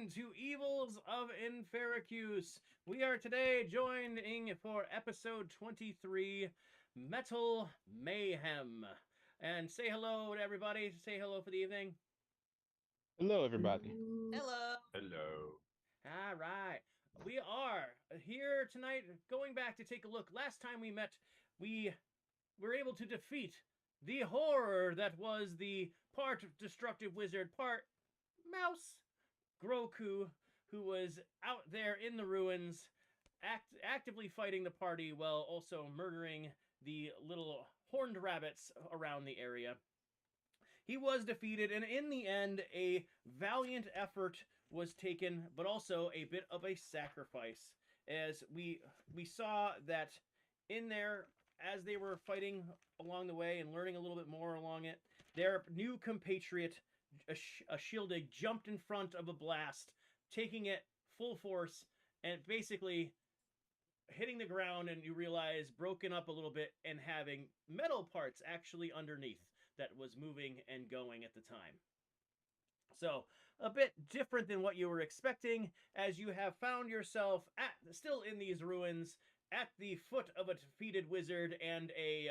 welcome to Evils of Enferacuse. We are today joining for episode 23, Metal Mayhem. And say hello to everybody. Say hello for the evening. Hello, everybody. Hello. Hello. All right. We are here tonight going back to take a look. Last time we met, we were able to defeat the horror that was the part destructive wizard, part mouse Groku, who was out there in the ruins, actively fighting the party while also murdering the little horned rabbits around the area. He was defeated, and in the end, a valiant effort was taken, but also a bit of a sacrifice, as we saw that in there, as they were fighting along the way and learning a little bit more along it, their new compatriot, a Shieldig, jumped in front of a blast, taking it full force, and basically hitting the ground, and you realize broken up a little bit and having metal parts actually underneath that was moving and going at the time. So, a bit different than what you were expecting, as you have found yourself still in these ruins, at the foot of a defeated wizard and a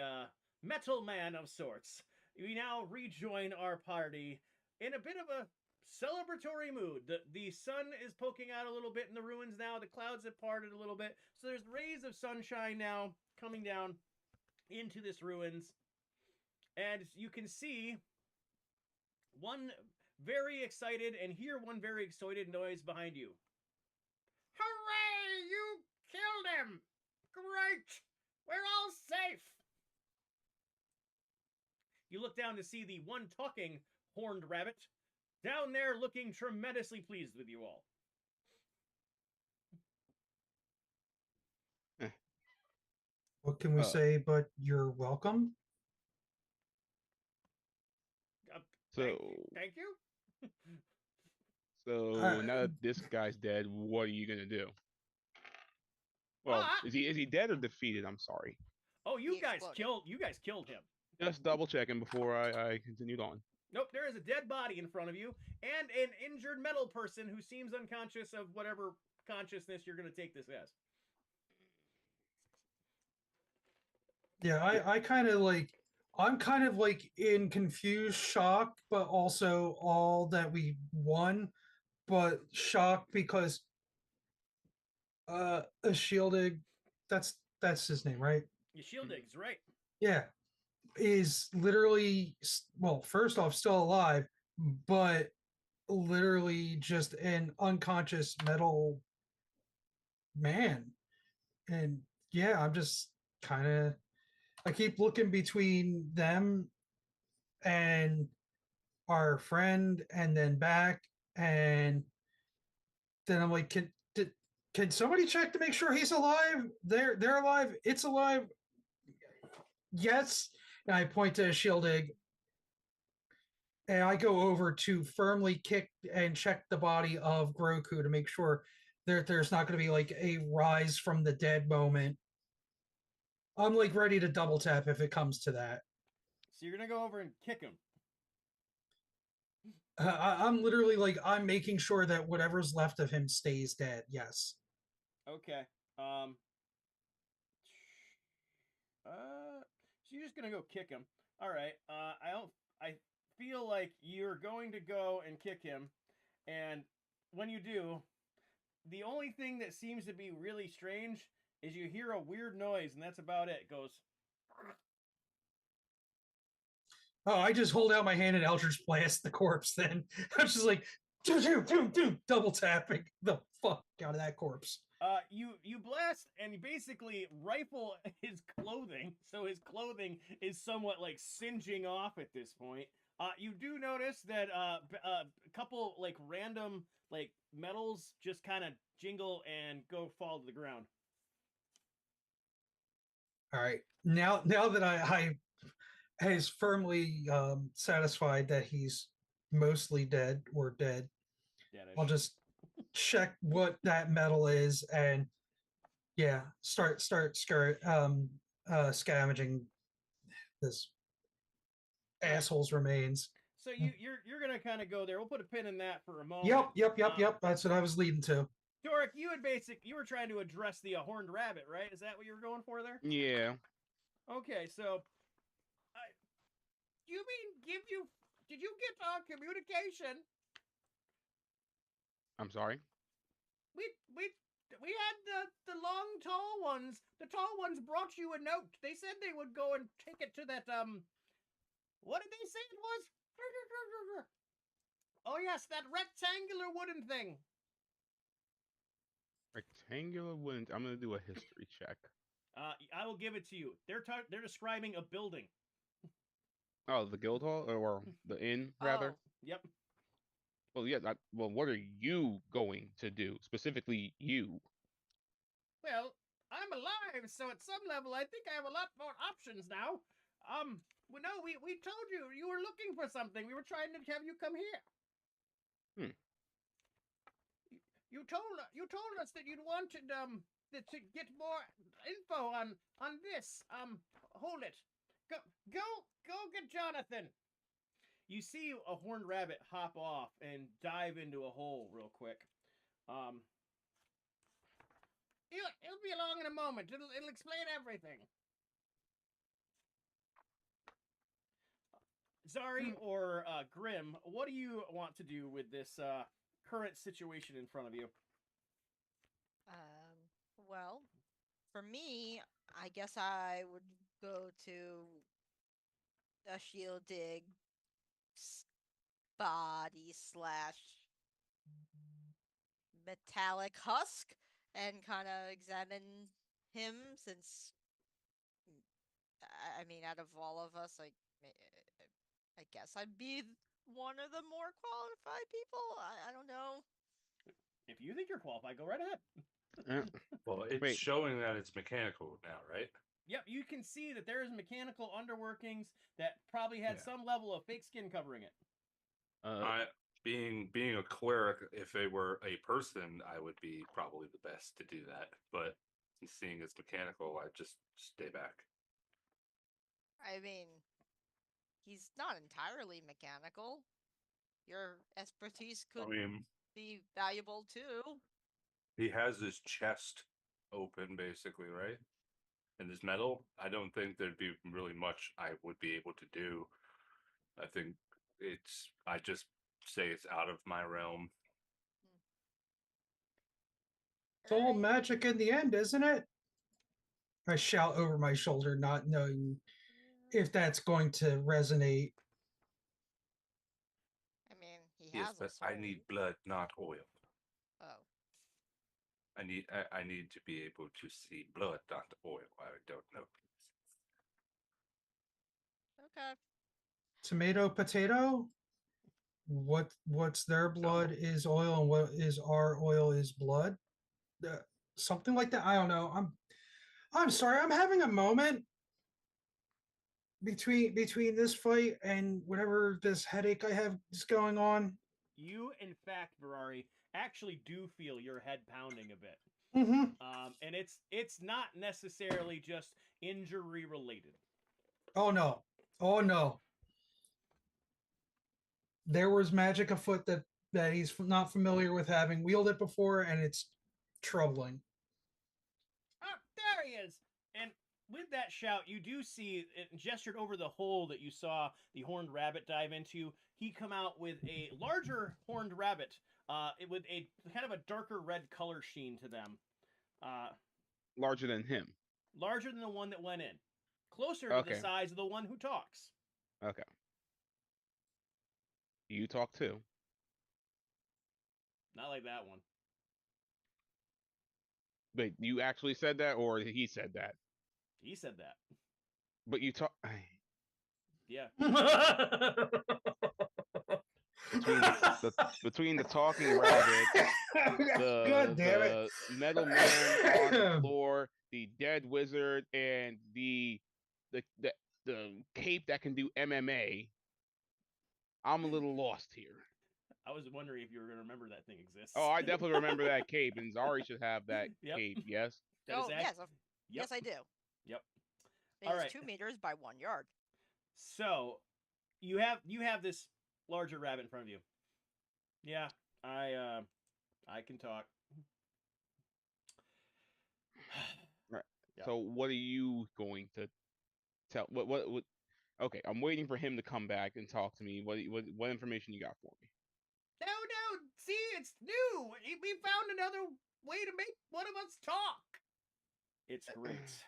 metal man of sorts. We now rejoin our party in a bit of a celebratory mood. The sun is poking out a little bit in the ruins now. The clouds have parted a little bit. So there's rays of sunshine now coming down into this ruins. And you can see one very excited and hear one very excited noise behind you. Hooray! You killed him! Great! We're all safe! You look down to see the one talking horned rabbit down there looking tremendously pleased with you all. What can we say but you're welcome? Thank you. So now that this guy's dead, what are you gonna do? Well, is he dead or defeated? I'm sorry. Oh, you guys killed him. Just double checking before I continued on. Nope, there is a dead body in front of you and an injured metal person who seems unconscious of whatever consciousness you're going to take this as. Yeah, I'm kind of like in confused shock, but also all that we won, but shocked because a Shieldig, that's his name, right? Yeah, Shieldig's right. Yeah, is literally, well, first off, still alive, but literally just an unconscious metal man. And yeah, I'm just kind of, I keep looking between them and our friend and then back, and then I'm like, can somebody check to make sure he's alive? They're alive. It's alive. Yes. And I point to Shieldig, and I go over to firmly kick and check the body of Groku to make sure there's not going to be like a rise from the dead moment. I'm like ready to double tap if it comes to that. So you're going to go over and kick him. I'm literally like, I'm making sure that whatever's left of him stays dead. Yes. Okay. So you're just gonna go kick him. All right. I feel like you're going to go and kick him, and when you do, the only thing that seems to be really strange is you hear a weird noise, and that's about it. It goes. Oh, I just hold out my hand and Eldritch Blast the corpse. Then I'm just like, double tapping the fuck out of that corpse. You blast and you basically rifle his clothing, so his clothing is somewhat like singeing off at this point. You do notice that a couple like random like metals just kind of jingle and go fall to the ground. All right, now that I is firmly satisfied that he's mostly dead or dead, Dead-ish. I'll just check what that metal is and yeah, start scavenging this asshole's remains. So you're gonna kind of go there. We'll put a pin in that for a moment. Yep. That's what I was leading to. Doric, you were trying to address the horned rabbit, right? Is that what you were going for there? Yeah. Okay, so you mean did you get our communication? I'm sorry. We had the long tall ones. The tall ones brought you a note. They said they would go and take it to that what did they say it was? Oh yes, that rectangular wooden thing. Rectangular wooden. I'm gonna do a history check. I will give it to you. They're describing a building. Oh, the guild hall or the inn rather. Oh. Yep. Well, yeah. Well, what are you going to do specifically? You. Well, I'm alive, so at some level, I think I have a lot more options now. We told you were looking for something. We were trying to have you come here. You told us that you'd wanted to get more info on this. Hold it. Go get Jonathan. You see a horned rabbit hop off and dive into a hole real quick. It'll be along in a moment. It'll explain everything. Zari or Grim, what do you want to do with this current situation in front of you? Well, for me, I guess I would go to a shield dig body / metallic husk and kind of examine him, since I mean, out of all of us, I guess I'd be one of the more qualified people. I don't know. If you think you're qualified, go right ahead. Well, it's Wait. showing that it's mechanical now, right? Yep, you can see that there is mechanical underworkings that probably had some level of fake skin covering it. Being a cleric, if it were a person, I would be probably the best to do that. But seeing it's mechanical, I just stay back. I mean, he's not entirely mechanical. Your expertise could be valuable too. He has his chest open, basically, right? And his metal. I don't think there'd be really much I would be able to do. I think I just say it's out of my realm. It's all magic in the end, isn't it? I shout over my shoulder, not knowing if that's going to resonate. I mean, he Yes, has but a soul. I need blood, not oil. Oh. I need to be able to see blood, not oil. I don't know. Okay. Tomato, potato. What's their blood is oil, and what is our oil is blood. Something like that. I don't know. I'm sorry. I'm having a moment between this fight and whatever this headache I have is going on. You, in fact, Ferrari, actually do feel your head pounding a bit. And it's not necessarily just injury related. Oh no. There was magic afoot that he's not familiar with, having wielded it before, and it's troubling. Ah, there he is. And with that shout, you do see it gestured over the hole that you saw the horned rabbit dive into. He come out with a larger horned rabbit, with a kind of a darker red color sheen to them. Larger than him. Larger than the one that went in. Closer to the size of the one who talks. Okay. You talk too. Not like that one. Wait, you actually said that, or he said that? He said that. But you talk. Yeah. Between the talking rabbit, the metal man on the floor, the dead wizard, and the cape that can do MMA, I'm a little lost here. I was wondering if you were going to remember that thing exists. Oh, I definitely remember that cape, and Zari should have that cape. Yes. Yes, I do. Yep. It is 2 meters by 1 yard. So, you have this larger rabbit in front of you. Yeah, I can talk. Right. Yeah. So what are you going to tell? What? Okay, I'm waiting for him to come back and talk to me. What information you got for me? No, see, it's new. We found another way to make one of us talk. It's great.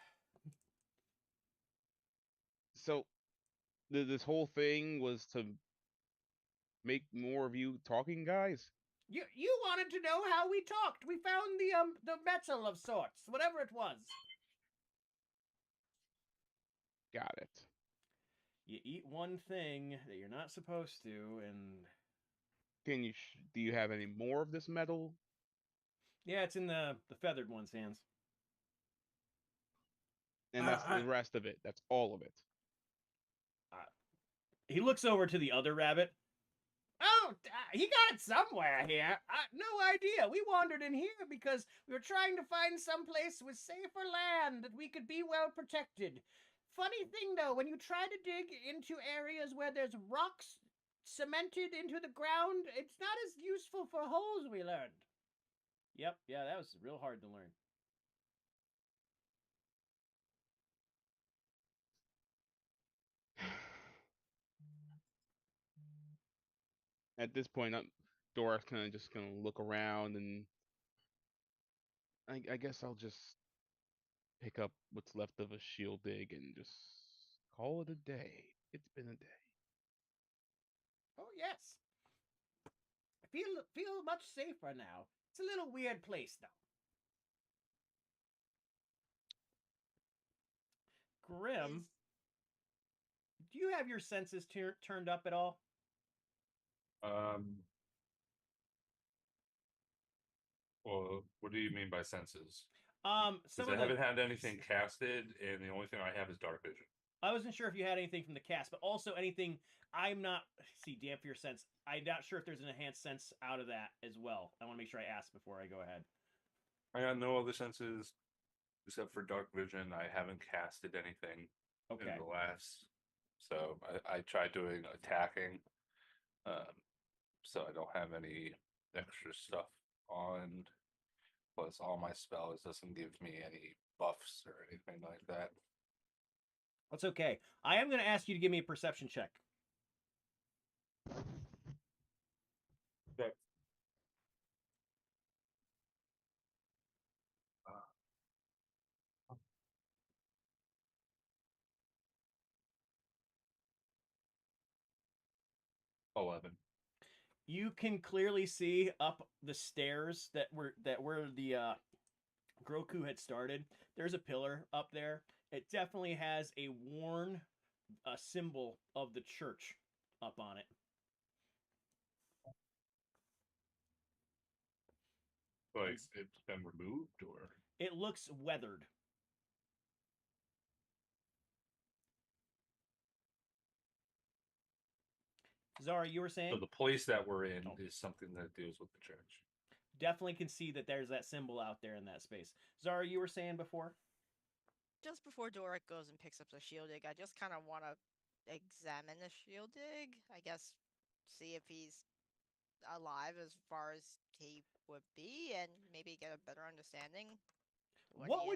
So, this whole thing was to make more of you talking guys? You wanted to know how we talked. We found the metal of sorts, whatever it was. Got it. You eat one thing that you're not supposed to, and Do you have any more of this metal? yeah, it's in the feathered one's hands. And that's the rest of it. That's all of it. He looks over to the other rabbit. Oh, he got it somewhere here. No idea. We wandered in here because we were trying to find some place with safer land that we could be well protected. Funny thing, though, when you try to dig into areas where there's rocks cemented into the ground, it's not as useful for holes, we learned. Yep, yeah, that was real hard to learn. At this point, Dora's kind of just gonna look around, and I guess I'll just pick up what's left of a shield dig and just call it a day. It's been a day. Oh, yes. I feel much safer now. It's a little weird place, though. Grim, do you have your senses turned up at all? Well, what do you mean by senses? Some I of haven't had anything casted, and the only thing I have is dark vision. I wasn't sure if you had anything from the cast, but also anything. I'm not. See, damn for your sense. I'm not sure if there's an enhanced sense out of that as well. I want to make sure I ask before I go ahead. I got no other senses except for dark vision. I haven't casted anything in the last. So I tried doing attacking. So I don't have any extra stuff on. Plus, all my spells doesn't give me any buffs or anything like that. That's okay. I am going to ask you to give me a perception check. Okay. 11. You can clearly see up the stairs that were the Groku had started. There's a pillar up there. It definitely has a worn symbol of the church up on it. Like it's been removed, or it looks weathered. Zara, you were saying? So the place that we're in is something that deals with the church. Definitely can see that there's that symbol out there in that space. Zara, you were saying before? Just before Doric goes and picks up the shield dig, I just kind of want to examine the shield dig. I guess see if he's alive as far as he would be, and maybe get a better understanding. What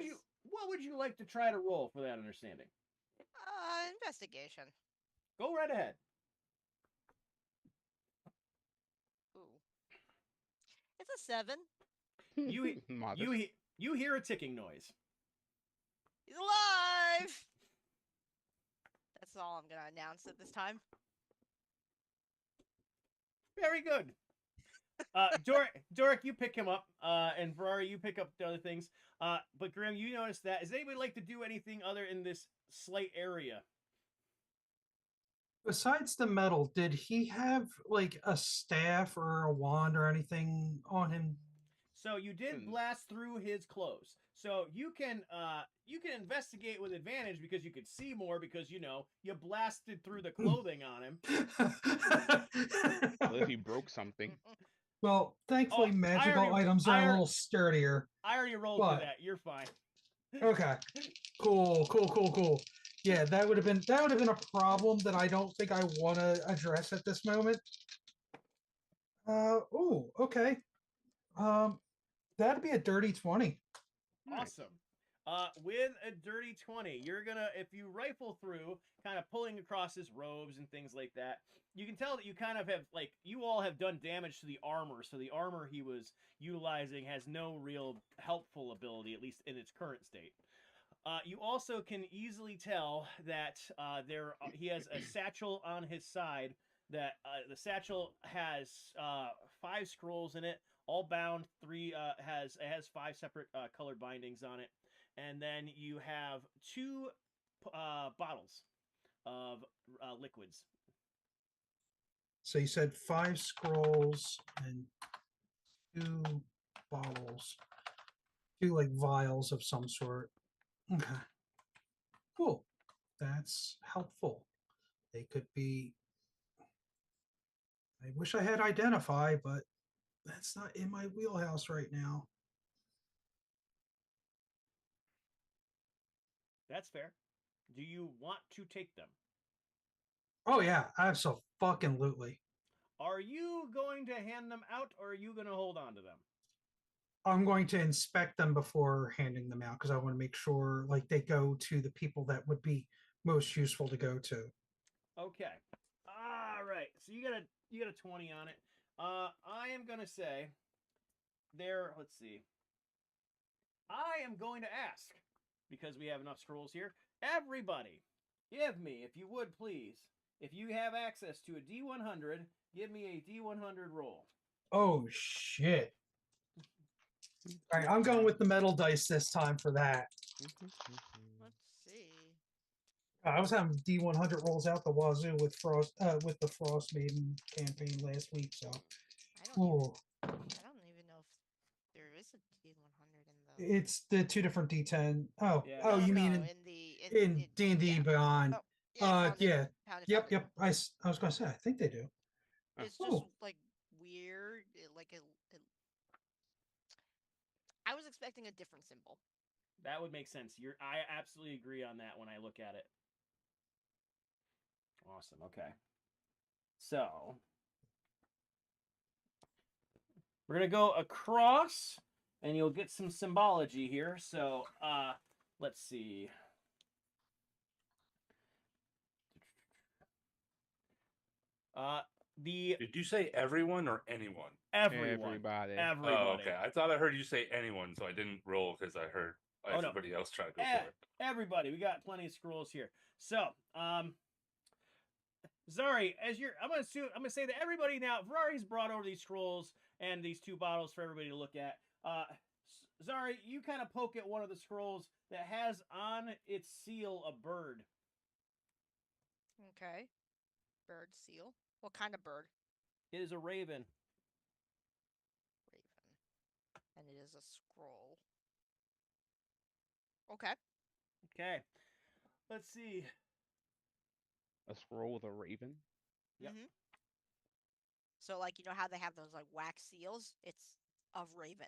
would you like to try to roll for that understanding? Investigation. Go right ahead. Ooh. It's a 7. You hear a ticking noise. He's alive! That's all I'm going to announce at this time. Very good. Doric, you pick him up, and Ferrari, you pick up the other things. But Grim, you notice that. Does anybody like to do anything other in this slight area? Besides the metal, did he have like a staff or a wand or anything on him? So you did blast through his clothes. So you can investigate with advantage because you could see more because you blasted through the clothing on him. Well, if he broke something. Well, thankfully magical items are a little sturdier. I already rolled for that. You're fine. Okay. Cool. Yeah, that would have been a problem that I don't think I want to address at this moment. Oh, okay. That'd be a dirty 20. Awesome. With a dirty 20, you're gonna, if you rifle through, kind of pulling across his robes and things like that, you can tell that you kind of have, like, you all have done damage to the armor, so the armor he was utilizing has no real helpful ability, at least in its current state. You also can easily tell that he has a satchel on his side. That the satchel has 5 scrolls in it, all bound. It has 5 separate colored bindings on it, and then you have 2 bottles of liquids. So you said 5 scrolls and 2 bottles, 2 like vials of some sort. Okay. Cool. That's helpful. They could be. I wish I had identify, but that's not in my wheelhouse right now. That's fair. Do you want to take them? Oh yeah, absolutely. Are you going to hand them out, or are you going to hold on to them? I'm going to inspect them before handing them out because I want to make sure like they go to the people that would be most useful to go to. Okay. All right. So you got a 20 on it. I am gonna say there. Let's see. I am going to ask, because we have enough scrolls here. Everybody, give me, if you would please, if you have access to a D100, give me a D100 roll. Oh shit! All right, I'm going with the metal dice this time for that. Let's see. I was having D100 rolls out the wazoo with the Frost Maiden campaign last week. So, I don't even know if there is a D100 in the. it's the 2 different D10. Oh, Yeah. oh, No, you no, mean in D&D yeah. Beyond? Oh, yeah. Yeah. Pound it, Yep, pound it. yep. I was gonna say, I think they do. It's Oh. just like weird. I was expecting a different symbol. That would make sense. I absolutely agree on that when I look at it. Awesome. Okay. So we're gonna go across, and you'll get some symbology here. So let's see. The Did you say everyone or anyone? everyone. Everybody. Everybody. Oh, okay. I thought I heard you say anyone, so I didn't roll because I heard Oh, no. everybody else try to go for it. Everybody. We got plenty of scrolls here. So, Zari, I'm gonna say that everybody now. Ferrari's brought over these scrolls and these 2 bottles for everybody to look at. Zari, you kind of poke at one of the scrolls that has on its seal a bird. Okay. Bird seal. What kind of bird? It is a raven. Raven. And it is a scroll. Okay. Okay. Let's see. A scroll with a raven. Yep. Mm-hmm. So, like, you know how they have those like wax seals? It's of raven.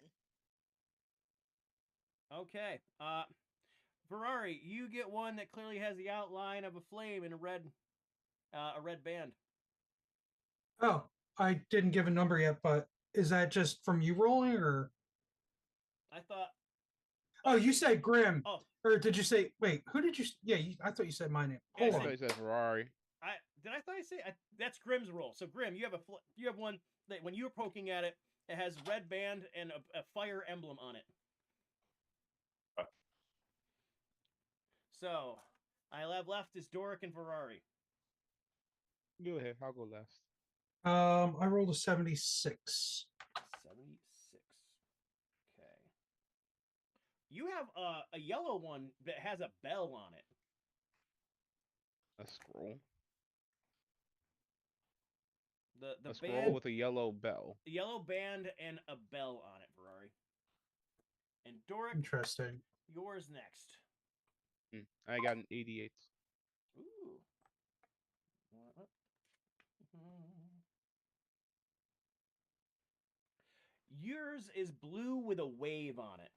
Okay. Ferrari, you get one that clearly has the outline of a flame in a red band. Oh, I didn't give a number yet, but is that just from you rolling or? I thought. Oh, you said Grim. Oh. Or did you say? Wait, who did you? Yeah, I thought you said my name. Yeah, Hold I on. thought you said Ferrari. I thought I say that's Grim's roll. So Grim, you have one that when you're poking at it, it has red band and a fire emblem on it. So, I have left is Doric and Ferrari. Go ahead. I'll go last. I rolled a 76. 76. Okay. You have a yellow one that has a bell on it. A scroll. The A band, scroll with a yellow bell. the yellow band and a bell on it, Ferrari. And Doric, Interesting. yours next. I got an 88. Ooh. Yours is blue with a wave on it.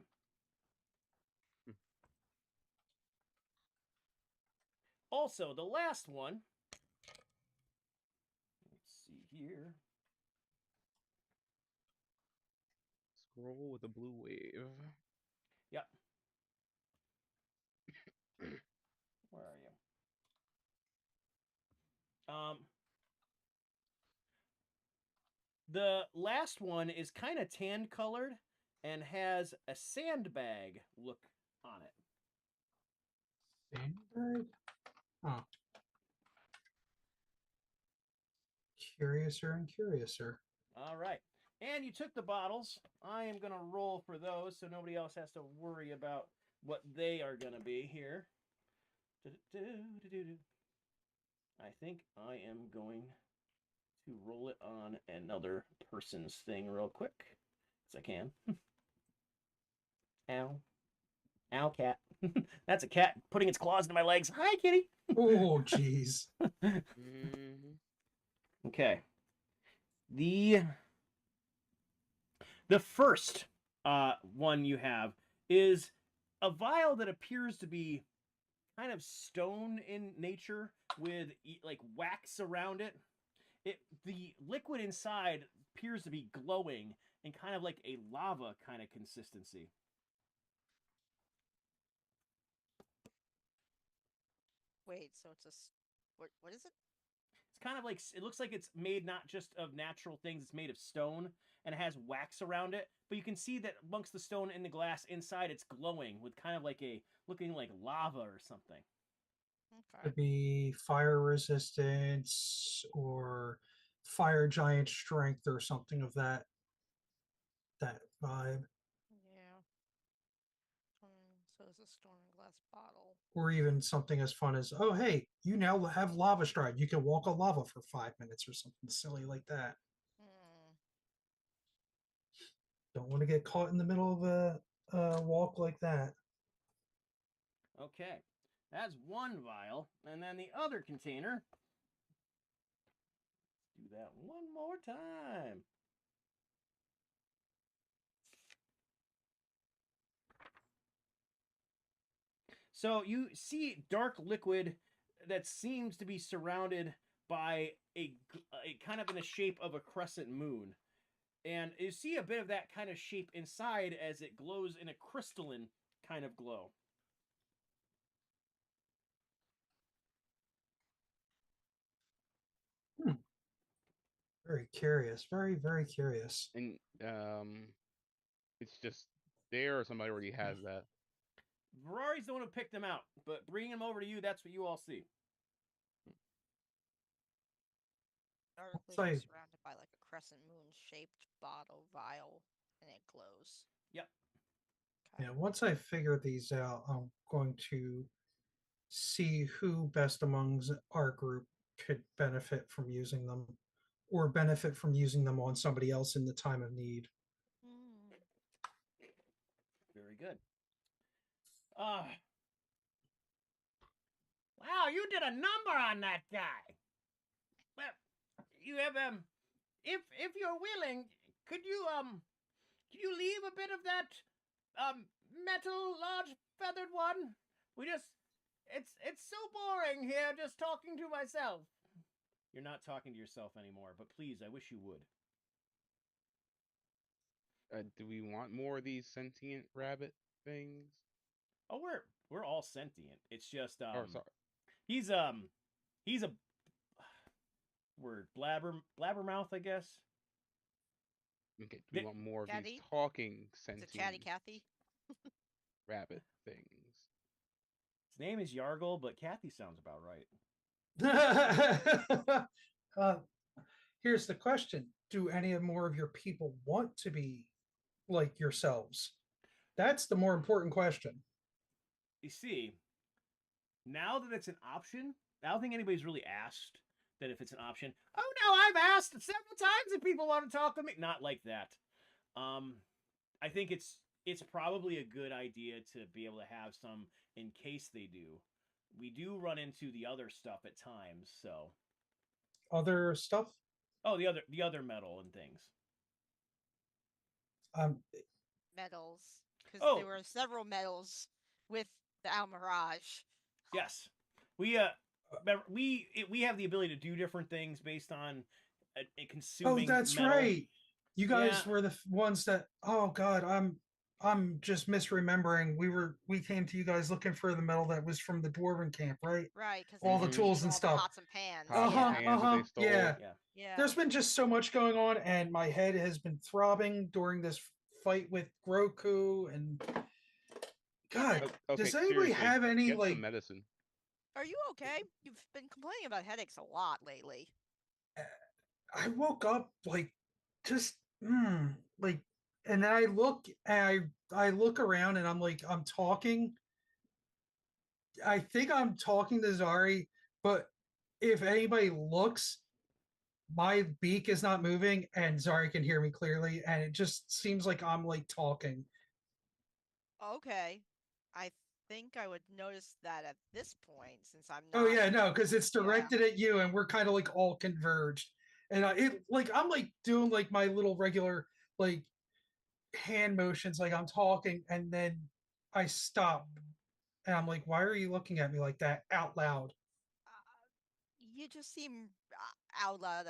Also, the last one. Let's see here. Scroll with a blue wave. Yep. Where are you? The last one is kind of tan colored and has a sandbag look on it. Sandbag? Huh. Curiouser and curiouser. All right. And you took the bottles. I am going to roll for those so nobody else has to worry about what they are going to be here. I think I am going to roll it on another person's thing real quick, as I can. Ow. Ow, cat. That's a cat putting its claws into my legs. Hi, kitty. Oh, jeez. Okay. The first one you have is a vial that appears to be kind of stone in nature with like wax around it. The liquid inside appears to be glowing and kind of like a lava kind of consistency. Wait, so it's what is it? It's kind of like, it looks like it's made not just of natural things, it's made of stone and it has wax around it. But you can see that amongst the stone and the glass inside, it's glowing with kind of like looking like lava or something. Okay. Could be fire resistance or fire giant strength or something of that vibe. Yeah. So it's a stone and glass bottle. Or even something as fun as, oh, hey, you now have lava stride. You can walk on lava for 5 minutes or something silly like that. Don't want to get caught in the middle of a walk like that. Okay, that's one vial. And then the other container. Let's do that one more time. So you see dark liquid that seems to be surrounded by a kind of in the shape of a crescent moon. And you see a bit of that kind of shape inside as it glows in a crystalline kind of glow. Very curious. Very, very curious. And it's just there, or somebody already has that. Ferrari's the one who picked them out, but bringing them over to you, that's what you all see. Darkly surrounded by like a crescent moon shaped bottle vial, and it glows. Yep. Okay. Yeah, once I figure these out, I'm going to see who best amongst our group could benefit from using them or benefit from using them on somebody else in the time of need. Very good. Wow, you did a number on that guy. Well, you have if you're willing, could you leave a bit of that metal large feathered one? It's so boring here just talking to myself. You're not talking to yourself anymore, but please, I wish you would. Do we want more of these sentient rabbit things? Oh, we're all sentient. It's just Oh, sorry. He's a word blabbermouth, I guess. Okay, do we want more of Catty? these talking sentient It's a chatty Cathy. rabbit things? His name is Yargle, but Kathy sounds about right. Here's the question: do any more of your people want to be like yourselves? That's the more important question. You see, now that it's an option, I don't think anybody's really asked that if it's an option. Oh no, I've asked several times if people want to talk to me. Not like that. I think it's probably a good idea to be able to have some in case they do. We do run into the other stuff at times, so. Other stuff? Oh, the other metal and things. Metals, because there were several metals with the Almirage. Yes. We we have the ability to do different things based on Oh, consuming. that's metal. right. You guys Yeah. were the ones that. Oh God, I'm just misremembering. We came to you guys looking for the metal that was from the dwarven camp, right? Right, because All they the had tools taken and all the stuff. pots and pans. Pots Uh-huh, and pans that they stole. yeah. Yeah. Yeah. There's been just so much going on, and my head has been throbbing during this fight with Groku. And God, Okay, does anybody seriously, have any get like? some medicine. Are you okay? You've been complaining about headaches a lot lately. I woke up like just like, and then I look and I look around and I'm like I'm talking. I think I'm talking to Zari, but if anybody looks, my beak is not moving and Zari can hear me clearly, and it just seems like I'm like talking. Okay. I think I would notice that at this point, since I'm Oh not. yeah, no, because it's Yeah. directed at you, and we're kind of like all converged, and it like I'm like doing like my little regular like hand motions, like I'm talking, and then I stop, and I'm like, "Why are you looking at me like that out loud?" You just seem out loud.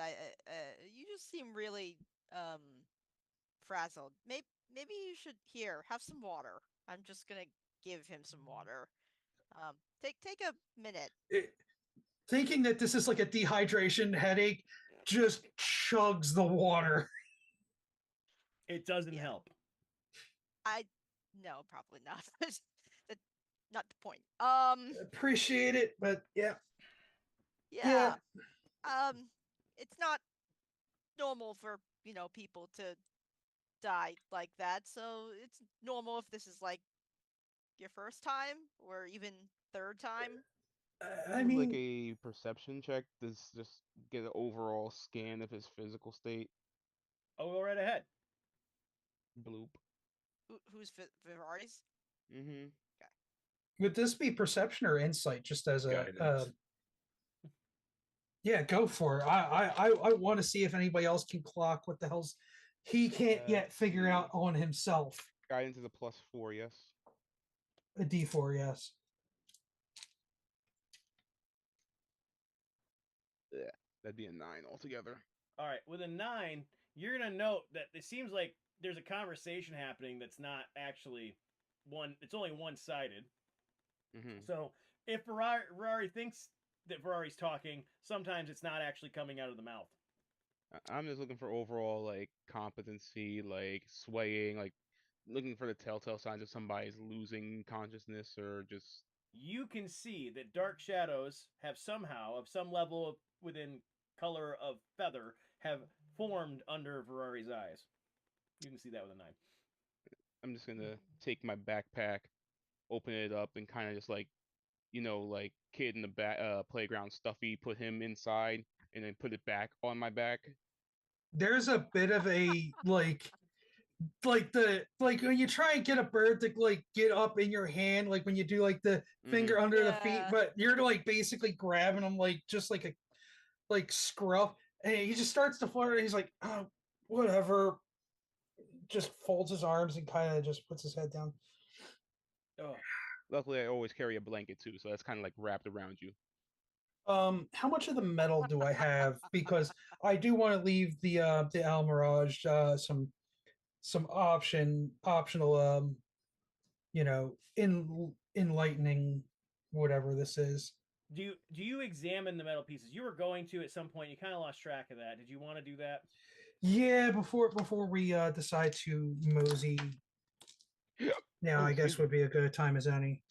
You just seem really um frazzled. Maybe you should have some water. I'm just gonna give him some water. Take a minute. Thinking that this is like a dehydration headache, just chugs the water. It doesn't Yeah. help. No, probably not. That's not the point. Appreciate it, but yeah. Yeah. It's not normal for people to die like that. So it's normal if this is like your first time or even third time. I Do like mean, a perception check. Just get an overall scan of his physical state. Oh, go right ahead. Bloop. Who's Ferraris? Mm-hmm. would this be perception or insight? Just as a Guidance. yeah, go for it. I want to see if anybody else can clock what the hell's he can't yet figure out on himself. Guidance is a +4, yes. A D4, yes. Yeah, that'd be a 9 altogether. All right, with a 9, you're gonna note that it seems like there's a conversation happening that's not actually one. It's only one-sided. Mm-hmm. So if Ferrari thinks that Ferrari's talking, sometimes it's not actually coming out of the mouth. I'm just looking for overall like competency, like swaying, like looking for the telltale signs of somebody's losing consciousness or just. You can see that dark shadows have somehow, of some level within color of feather, have formed under Ferrari's eyes. You can see that with a 9. I'm just gonna take my backpack, open it up, and kind of just like, like kid in the playground stuffy, put him inside, and then put it back on my back. There's a bit of a like the like when you try and get a bird to like get up in your hand, like when you do like the finger under the feet, Yeah. but you're like basically grabbing him like just like a like scruff, and he just starts to flutter. And he's like, oh, whatever. Just folds his arms and kind of just puts his head down. Oh. Luckily, I always carry a blanket too, so that's kind of like wrapped around you. How much of the metal do I have? Because I do want to leave the Almirage some optional enlightening whatever this is. Do you examine the metal pieces? You were going to at some point. You kind of lost track of that. Did you want to do that? Yeah, before we decide to mosey. Now, I guess would be a good time as any.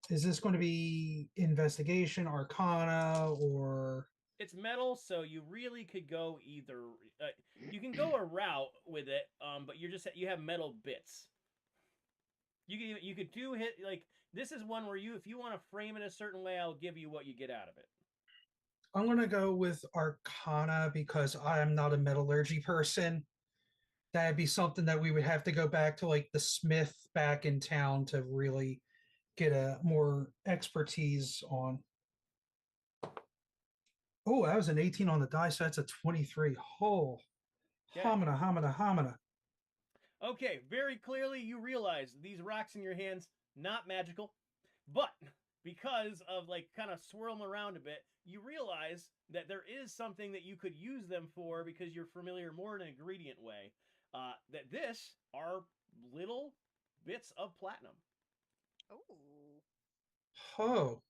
Is this going to be investigation, arcana, or? It's metal, so you really could go either. You can go a route with it, but you have metal bits. You could do hit like this is one where if you want to frame it a certain way, I'll give you what you get out of it. I'm going to go with arcana because I'm not a metallurgy person. That'd be something that we would have to go back to like the smith back in town to really get a more expertise on. Oh, that was an 18 on the die, so that's a 23. Oh, Okay. Hamina. Okay, very clearly you realize these rocks in your hands, not magical, but because of like kind of swirling around a bit, you realize that there is something that you could use them for because you're familiar more in an ingredient way. That this are little bits of platinum. Oh. Oh.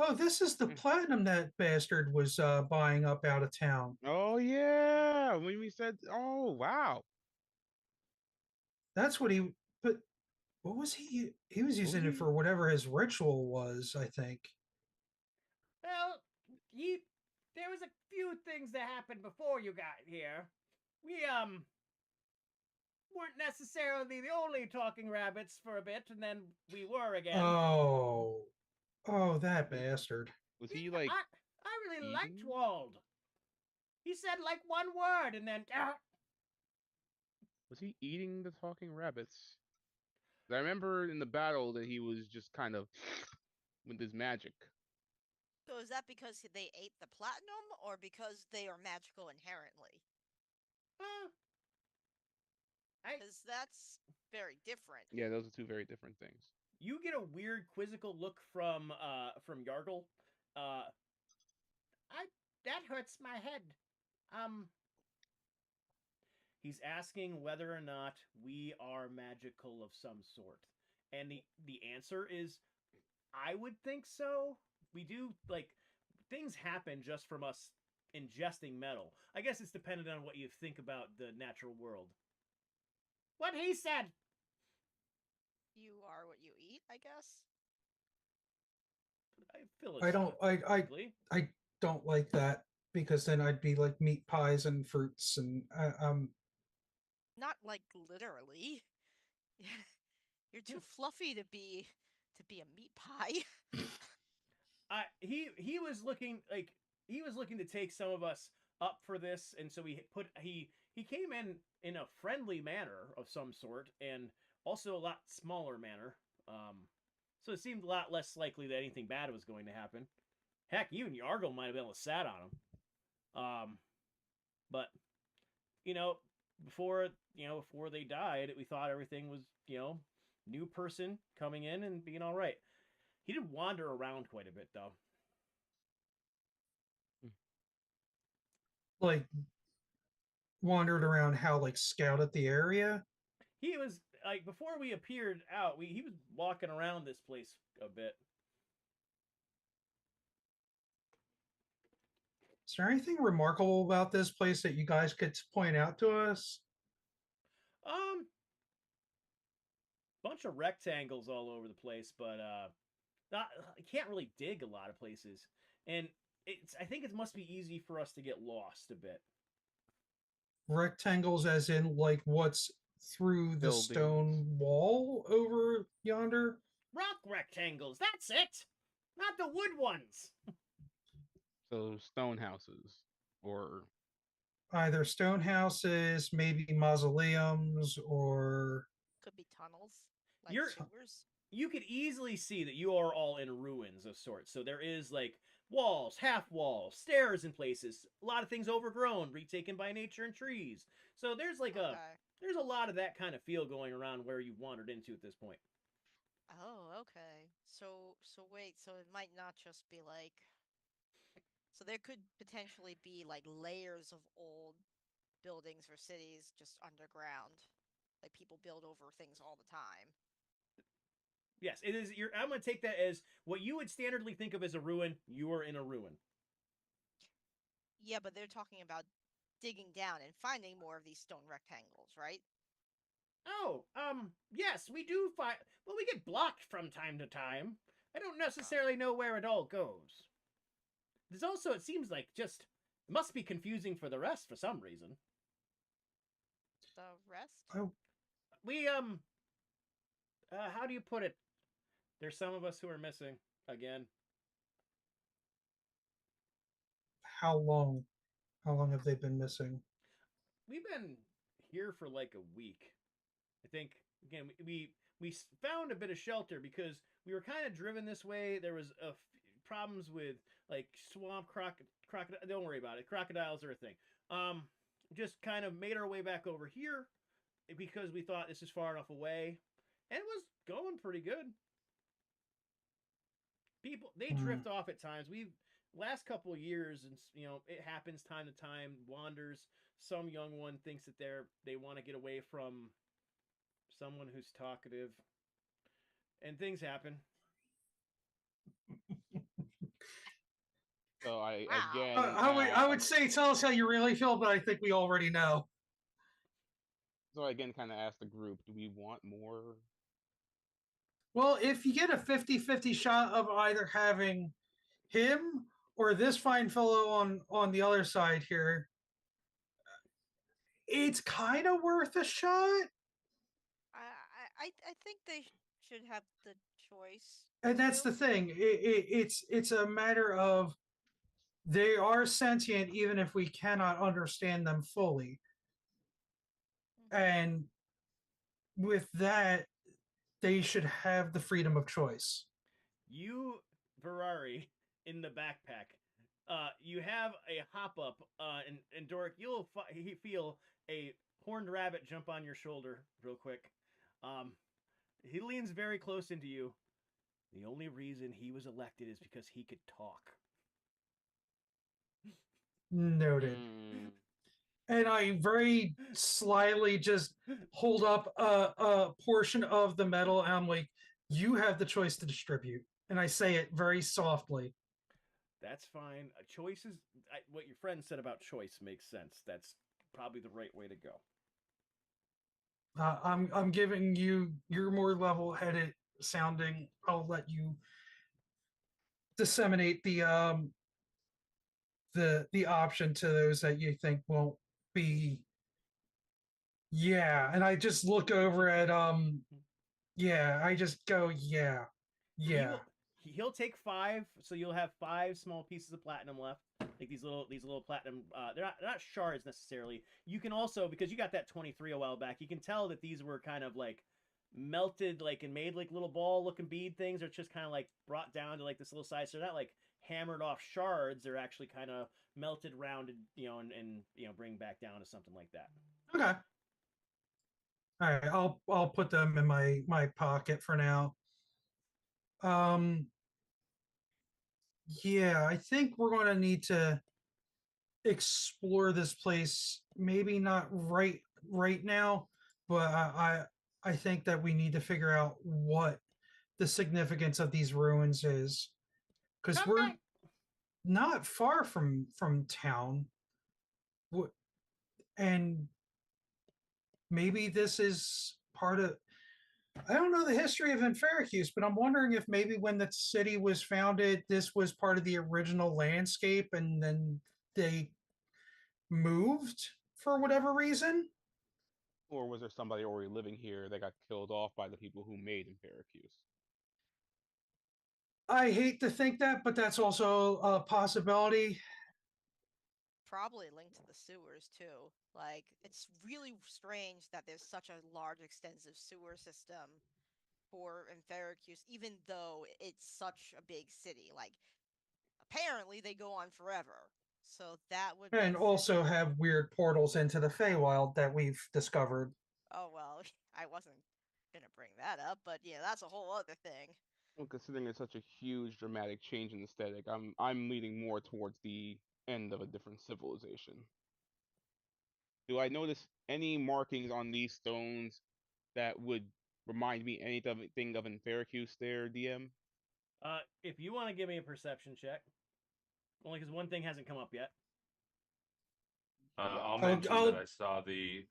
Oh, this is the platinum that bastard was buying up out of town. Oh yeah, when we said, oh wow, That's what he. But what was he? He was what was using it he? for whatever his ritual was, I think. Well, there was a few things that happened before you got here. We weren't necessarily the only talking rabbits for a bit, and then we were again. Oh. Oh, that bastard. Was he like I really liked eating? Wald. He said like one word, and then Was he eating the talking rabbits? 'Cause I remember in the battle that he was just kind of with his magic. So is that because they ate the platinum, or because they are magical inherently? uh, Because that's very different. Yeah, those are two very different things. you get a weird quizzical look from Yargle. I that hurts my head. He's asking whether or not we are magical of some sort. And the answer is I would think so. We do like things happen just from us ingesting metal. I guess it's dependent on what you think about the natural world. What he said. You are what you eat, I guess. I don't. I don't like that because then I'd be like meat pies and fruits and Not like literally. You're too fluffy to be a meat pie. He was looking to take some of us up for this, and so he came in a friendly manner of some sort, and also a lot smaller manner. So it seemed a lot less likely that anything bad was going to happen. Heck, even Yargle might have been able to sat on him. But before they died, we thought everything was new person coming in and being all right. He did wander around quite a bit though. like wandered around how like scouted the area. He was like before we appeared out. He was walking around this place a bit. Is there anything remarkable about this place that you guys could point out to us? Bunch of rectangles all over the place, but not. I can't really dig a lot of places, and I think it must be easy for us to get lost a bit. Rectangles, as in like what's through the Buildings. stone wall over yonder? Rock rectangles. That's it. Not the wood ones. So stone houses or Either stone houses, maybe mausoleums, or Could be tunnels, like You're- sewers. You could easily see that you are all in ruins of sorts. So there is like walls, half walls, stairs in places, a lot of things overgrown, retaken by nature and trees. So there's like Okay. there's a lot of that kind of feel going around where you've wandered into at this point. Oh, okay. So wait, so it might not just be like, so there could potentially be like layers of old buildings or cities just underground. Like people build over things all the time. Yes, it is. I'm going to take that as what you would standardly think of as a ruin. You are in a ruin. Yeah, but they're talking about digging down and finding more of these stone rectangles, right? Oh, yes, we do find. Well, we get blocked from time to time. I don't necessarily know where it all goes. There's also, it seems like just it must be confusing for the rest for some reason. The rest? Oh, We how do you put it? There's some of us who are missing again. how long? How long have they been missing? We've been here for like a week. I think again we found a bit of shelter because we were kind of driven this way. There was problems with like swamp crocodile. Don't worry about it. Crocodiles are a thing. Just kind of made our way back over here because we thought this is far enough away, and it was going pretty good. People they drift off at times. We've last couple of years, and it happens time to time. Wanders. Some young one thinks that they want to get away from someone who's talkative, and things happen. So I Wow. again I would say tell us how you really feel, but I think we already know. so I again kind of ask the group, do we want more? Well, if you get a 50-50 shot of either having him or this fine fellow on the other side here, it's kind of worth a shot. I think they should have the choice. And that's to. the thing. It's a matter of they are sentient, even if we cannot understand them fully. And with that, they should have the freedom of choice. You, Ferrari, in the backpack. You have a hop up, and Doric, you'll feel a horned rabbit jump on your shoulder real quick. He leans very close into you. The only reason he was elected is because he could talk. Noted. And I very slyly just hold up a portion of the metal, and I'm like, you have the choice to distribute. And I say it very softly. That's fine. Choices. What your friend said about choice makes sense. That's probably the right way to go. I'm giving you. You're more level-headed sounding. I'll let you disseminate the option to those that you think won't be. Yeah, and I just look over at yeah, I just go yeah. He'll take 5, so you'll have 5 small pieces of platinum left. Like these little platinum. They're not shards necessarily. You can also, because you got that 23 a while back, you can tell that these were kind of like melted, like and made like little ball looking bead things, or it's just kind of like brought down to like this little size. So they're not like hammered off shards. They're actually kind of melted, rounded, and bring back down to something like that. Okay. All right, I'll put them in my pocket for now. Yeah, I think we're going to need to explore this place. Maybe not right now, but I think that we need to figure out what the significance of these ruins is, because we're not far from town, and maybe this is part of. I don't know the history of Enferacuse, but I'm wondering if maybe when the city was founded, this was part of the original landscape, and then they moved for whatever reason. Or was there somebody already living here that got killed off by the people who made Enferacuse? I hate to think that, but that's also a possibility. Probably linked to the sewers too. Like, it's really strange that there's such a large, extensive sewer system for Enferacuse, even though it's such a big city. Like, apparently they go on forever. So that would make And sense. also have weird portals into the Feywild that we've discovered. Oh, well, I wasn't gonna bring that up, but yeah, that's a whole other thing. Well, considering it's such a huge dramatic change in aesthetic, I'm leaning more towards the end of a different civilization. Do I notice any markings on these stones that would remind me anything of Enferacuse there, DM? If you want to give me a perception check, only because one thing hasn't come up yet. I'll mention that I saw the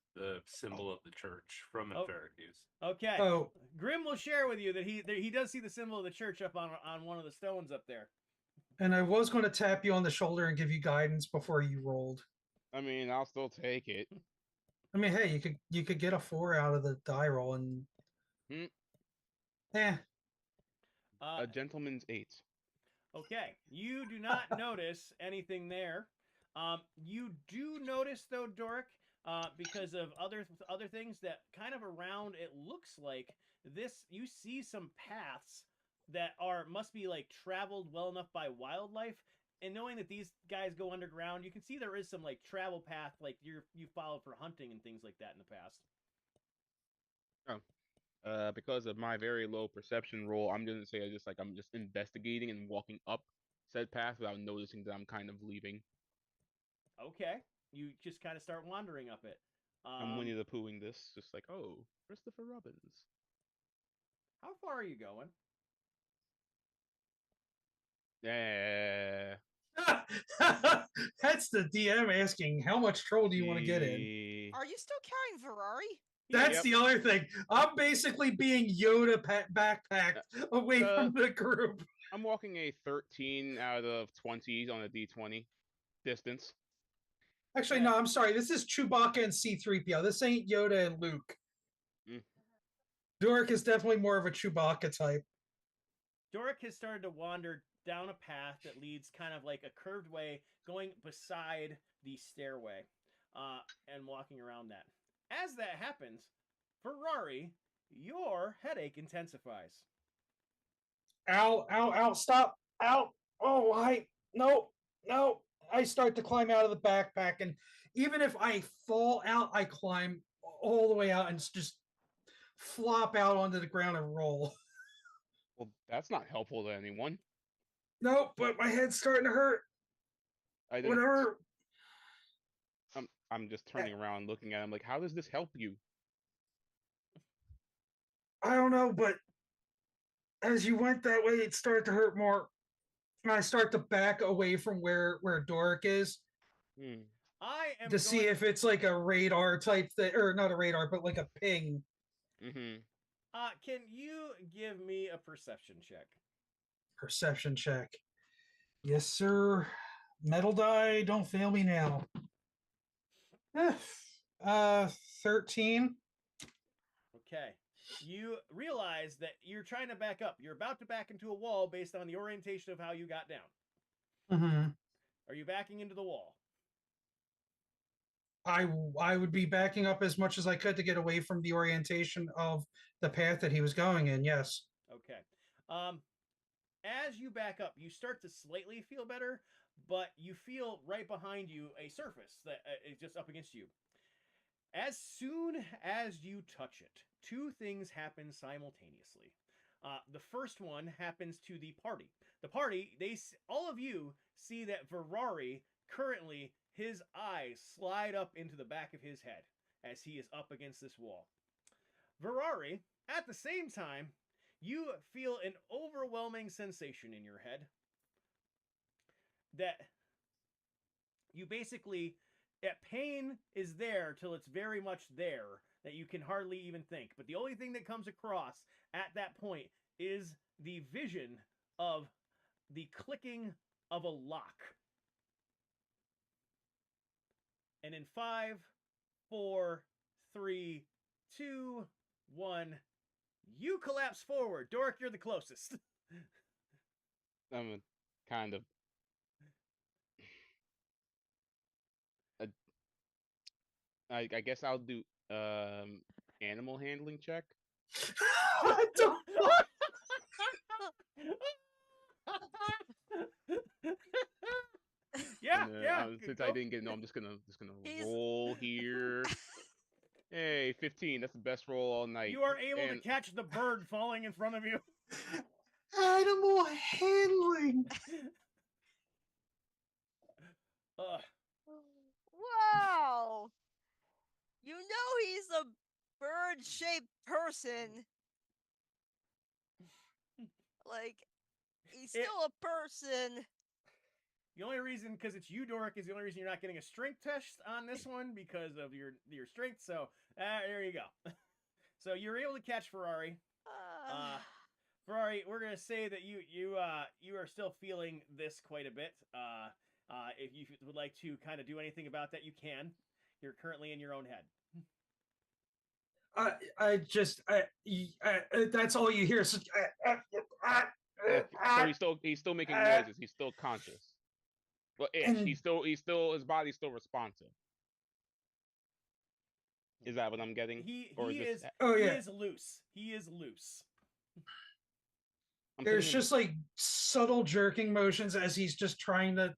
symbol of the church from Enferacuse. Okay. Oh, Grim will share with you that he does see the symbol of the church up on one of the stones up there. and I was going to tap you on the shoulder and give you guidance before you rolled. I mean, I'll still take it. I mean, hey, you could get a 4 out of the die roll, and A gentleman's 8. Okay, you do not notice anything there. You do notice though, Doric, because of other things that kind of around. It looks like this. You see some paths that must be like traveled well enough by wildlife. And knowing that these guys go underground, you can see there is some like travel path like you followed for hunting and things like that in the past. Oh. Because of my very low perception roll, I'm gonna say I'm just investigating and walking up said path without noticing that I'm kind of leaving. Okay. You just kind of start wandering up it. I'm Winnie the Poohing this, just like, oh, Christopher Robbins. How far are you going? Yeah. That's the DM asking, how much troll do you want to get in? Are you still carrying Ferrari? That's Yep. the other thing. I'm basically being Yoda backpacked away from the group. I'm walking a 13 out of 20 on a D20 distance. Actually, Yeah. no, I'm sorry. This is Chewbacca and C-3PO. This ain't Yoda and Luke. Doric is definitely more of a Chewbacca type. Doric has started to wander down a path that leads kind of like a curved way going beside the stairway and walking around that. As that happens, Ferrari, your headache intensifies. Ow, ow, ow, stop. Ow. Oh, no. I start to climb out of the backpack, and even if I fall out, I climb all the way out and just flop out onto the ground and roll. Well, that's not helpful to anyone. Nope, but my head's starting to hurt. Whatever. I'm just turning around looking at him like, how does this help you? I don't know, but as you went that way, it started to hurt more. And I start to back away from where Doric is. I am to see if it's like a radar type thing, or not a radar, but like a ping. Can you give me a perception check? Perception check. Yes, sir. Metal die, don't fail me now. 13. Okay. You realize that you're trying to back up. You're about to back into a wall based on the orientation of how you got down. Mm-hmm. Are you backing into the wall? I would be backing up as much as I could to get away from the orientation of the path that he was going in. Yes. Okay. As you back up, you start to slightly feel better, but you feel right behind you a surface that is just up against you. As soon as you touch it, two things happen simultaneously. The first one happens to the party. The party, all of you see that Ferrari currently, his eyes slide up into the back of his head as he is up against this wall. Ferrari, at the same time, you feel an overwhelming sensation in your head that you basically, pain is there till it's very much there, that you can hardly even think. But the only thing that comes across at that point is the vision of the clicking of a lock. And in 5, 4, 3, 2, 1, you collapse forward. Doric, you're the closest. I'm kind of. I guess I'll do animal handling check. What the fuck? Yeah. Since I didn't get I'm just gonna roll here. Hey, 15. That's the best roll all night. You are able to catch the bird falling in front of you. Animal handling. Wow. You know he's a bird-shaped person. Like, he's still a person. The only reason, because it's you, Doric, is the only reason you're not getting a strength test on this one because of your strength. So there you go. So you're able to catch Ferrari. Ferrari, we're gonna say that you are still feeling this quite a bit. If you would like to kind of do anything about that, you can. You're currently in your own head. That's all you hear. So he's still making noises. He's still conscious. Well, he's still his body's still responsive. Is that what I'm getting? He is loose. He is loose. There's just like subtle jerking motions as he's just trying to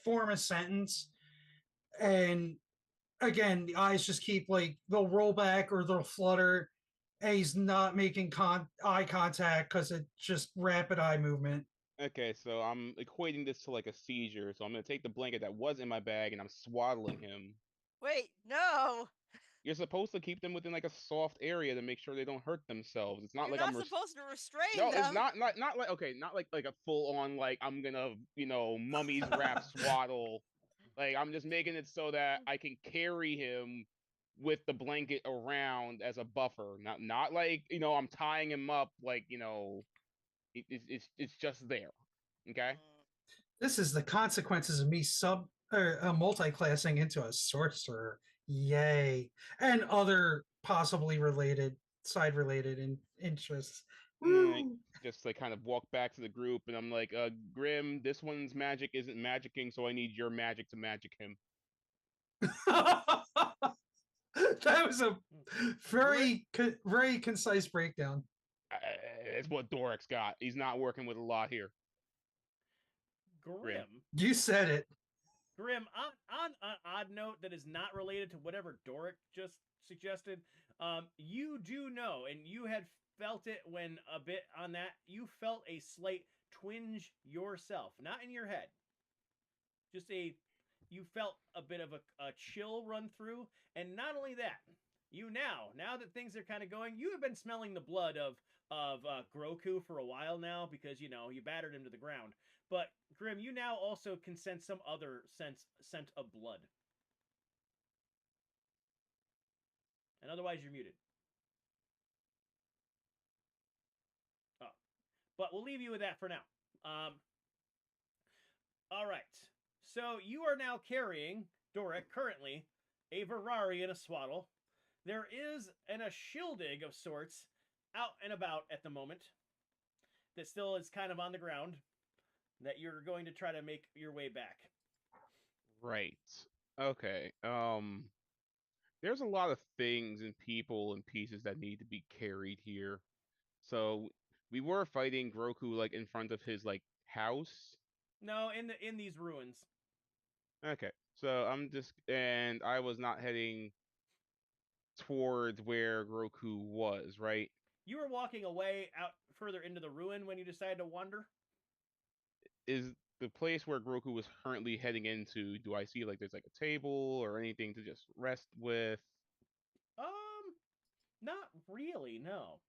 form a sentence. And again, the eyes just keep they'll roll back or they'll flutter. and he's not making eye contact because it's just rapid eye movement. Okay, so I'm equating this to like a seizure. So I'm gonna take the blanket that was in my bag and I'm swaddling him. Wait, no! You're supposed to keep them within like a soft area to make sure they don't hurt themselves. It's not You're like not I'm supposed to restrain no, them. it's not like okay, not like a full on like I'm gonna mummy's wrap swaddle. Like I'm just making it so that I can carry him with the blanket around as a buffer. Not like I'm tying him up like it's just there. Okay. This is the consequences of me multi-classing into a sorcerer. Yay. And other possibly related, side related interests. Woo! Just like kind of walk back to the group and I'm like, Grim, this one's magic isn't magicking, so I need your magic to magic him. That was a very concise breakdown. It's what Doric's got. He's not working with a lot here. Grim. You said it. Grim, on an odd note that is not related to whatever Doric just suggested, you do know, and you had felt it when a bit on that, you felt a slight twinge yourself, not in your head. Just you felt a bit of a chill run through, and not only that, you now that things are kind of going, you have been smelling the blood of Groku for a while now because you battered him to the ground. But Grim, you now also can sense some other scent of blood. And otherwise, you're muted. Oh, but we'll leave you with that for now. All right. So you are now carrying Doric currently a Ferrari in a swaddle. There is a shielding of sorts out and about at the moment that still is kind of on the ground that you're going to try to make your way back. Right. Okay. There's a lot of things and people and pieces that need to be carried here. So we were fighting Groku like in front of his like house. No, in these ruins. Okay. So I was not heading towards where Groku was, right? You were walking away out further into the ruin when you decided to wander? Is the place where Groku was currently heading into, do I see like there's like a table or anything to just rest with? Not really, no.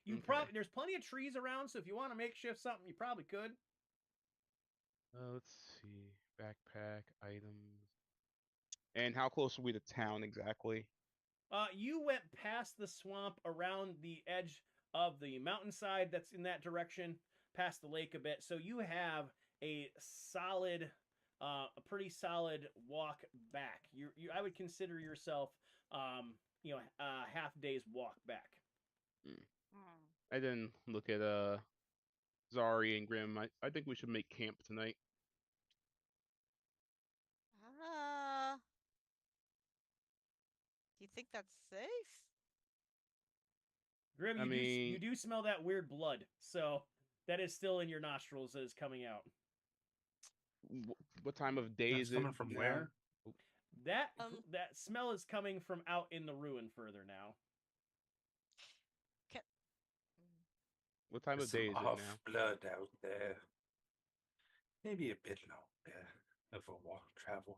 Okay. There's plenty of trees around, so if you want to makeshift something, you probably could. Let's see. Backpack, items. And how close are we to town exactly? You went past the swamp around the edge of the mountainside that's in that direction, past the lake a bit. So you have a pretty solid walk back. I would consider yourself, a half day's walk back. I didn't look at Zari and Grim. I think we should make camp tonight. Do you think that's safe? Grim, you do smell that weird blood, so that is still in your nostrils as coming out. What time of day is it? Coming from where? That smell is coming from out in the ruin further now. What time of day is it now? Blood out there. Maybe a bit longer of a walk travel.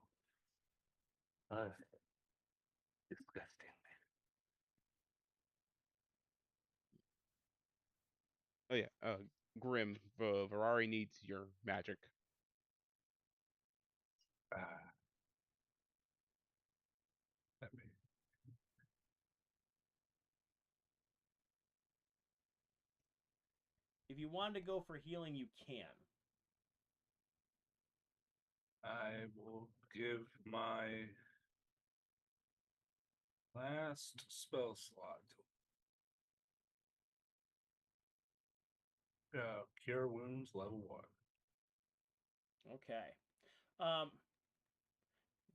Disgusting. Oh yeah, Grim, Ferrari needs your magic. If you wanted to go for healing, you can. I will give my last spell slot. Cure wounds level 1. Okay.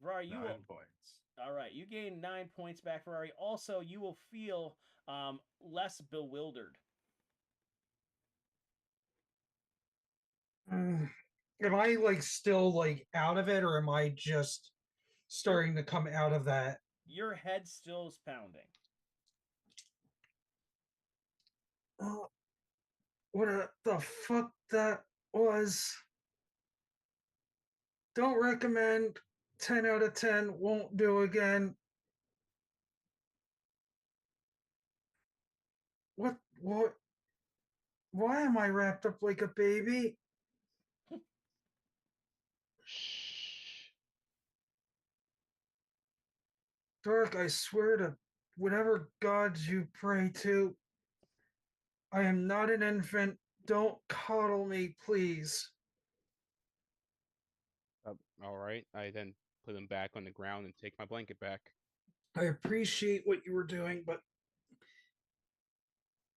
Ferrari, 9 points. All right, you gain 9 points back, Ferrari. Also, you will feel less bewildered. Am I like still like out of it, or am I just starting to come out of that? Your head still is pounding. What the fuck that was? Don't recommend. 10 out of 10. Won't do again. What? What? Why am I wrapped up like a baby? Shh. Dark, I swear to whatever gods you pray to, I am not an infant. Don't coddle me, please. All right. I then put him back on the ground and take my blanket back. I appreciate what you were doing, but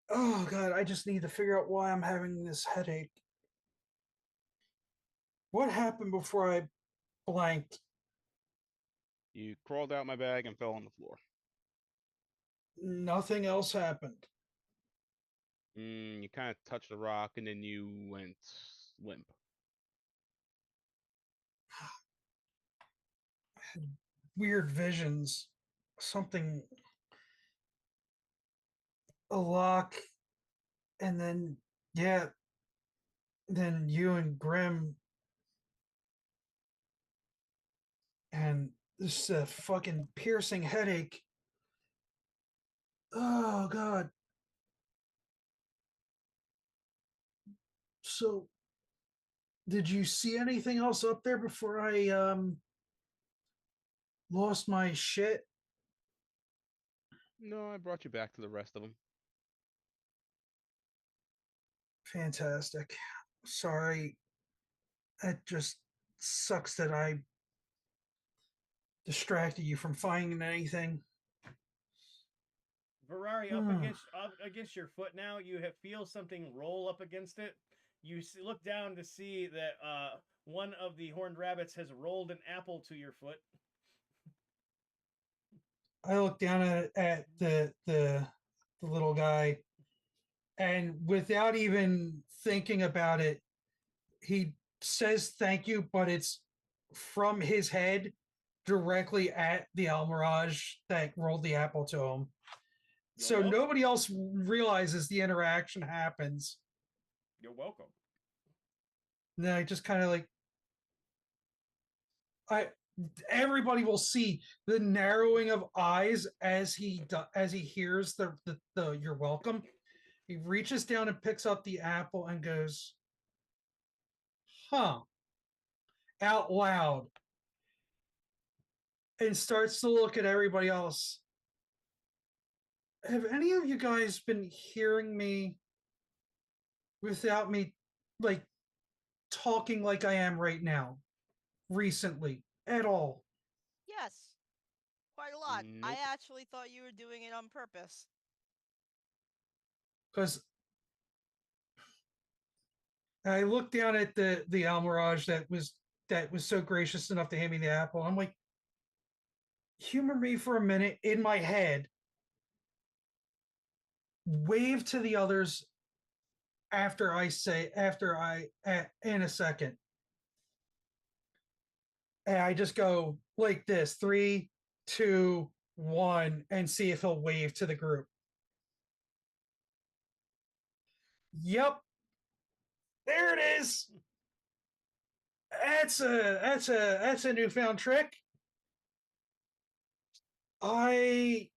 oh god, I just need to figure out why I'm having this headache. What happened before I blanked? You crawled out my bag and fell on the floor. Nothing else happened. You kind of touched a rock and then you went limp. Weird visions. Something. A lock. And then, yeah. Then you and Grim. And this fucking piercing headache. Oh, God. So, did you see anything else up there before I lost my shit? No, I brought you back to the rest of them. Fantastic. Sorry. It just sucks that I distracted you from finding anything. Ferrari, up against your foot now. You feel something roll up against it. You look down to see that one of the horned rabbits has rolled an apple to your foot. I look down at the little guy, and without even thinking about it, he says thank you, but it's from his head directly at the Almirage that rolled the apple to him. You're So welcome. nobody else realizes the interaction happens. You're welcome. And then I just kind of like, everybody will see the narrowing of eyes as he hears the you're welcome. He reaches down and picks up the apple and goes, huh, out loud, and starts to look at everybody else. Have any of you guys been hearing me without me, like, talking like I am right now recently at all? Yes, quite a lot. I Nope. actually thought you were doing it on purpose. Because I looked down at the Almirage that was so gracious enough to hand me the apple. I'm like, humor me for a minute in my head. Wave to the others after in a second. And I just go like this, 3, 2, 1, and see if he'll wave to the group. Yep. There it is. That's a newfound trick. I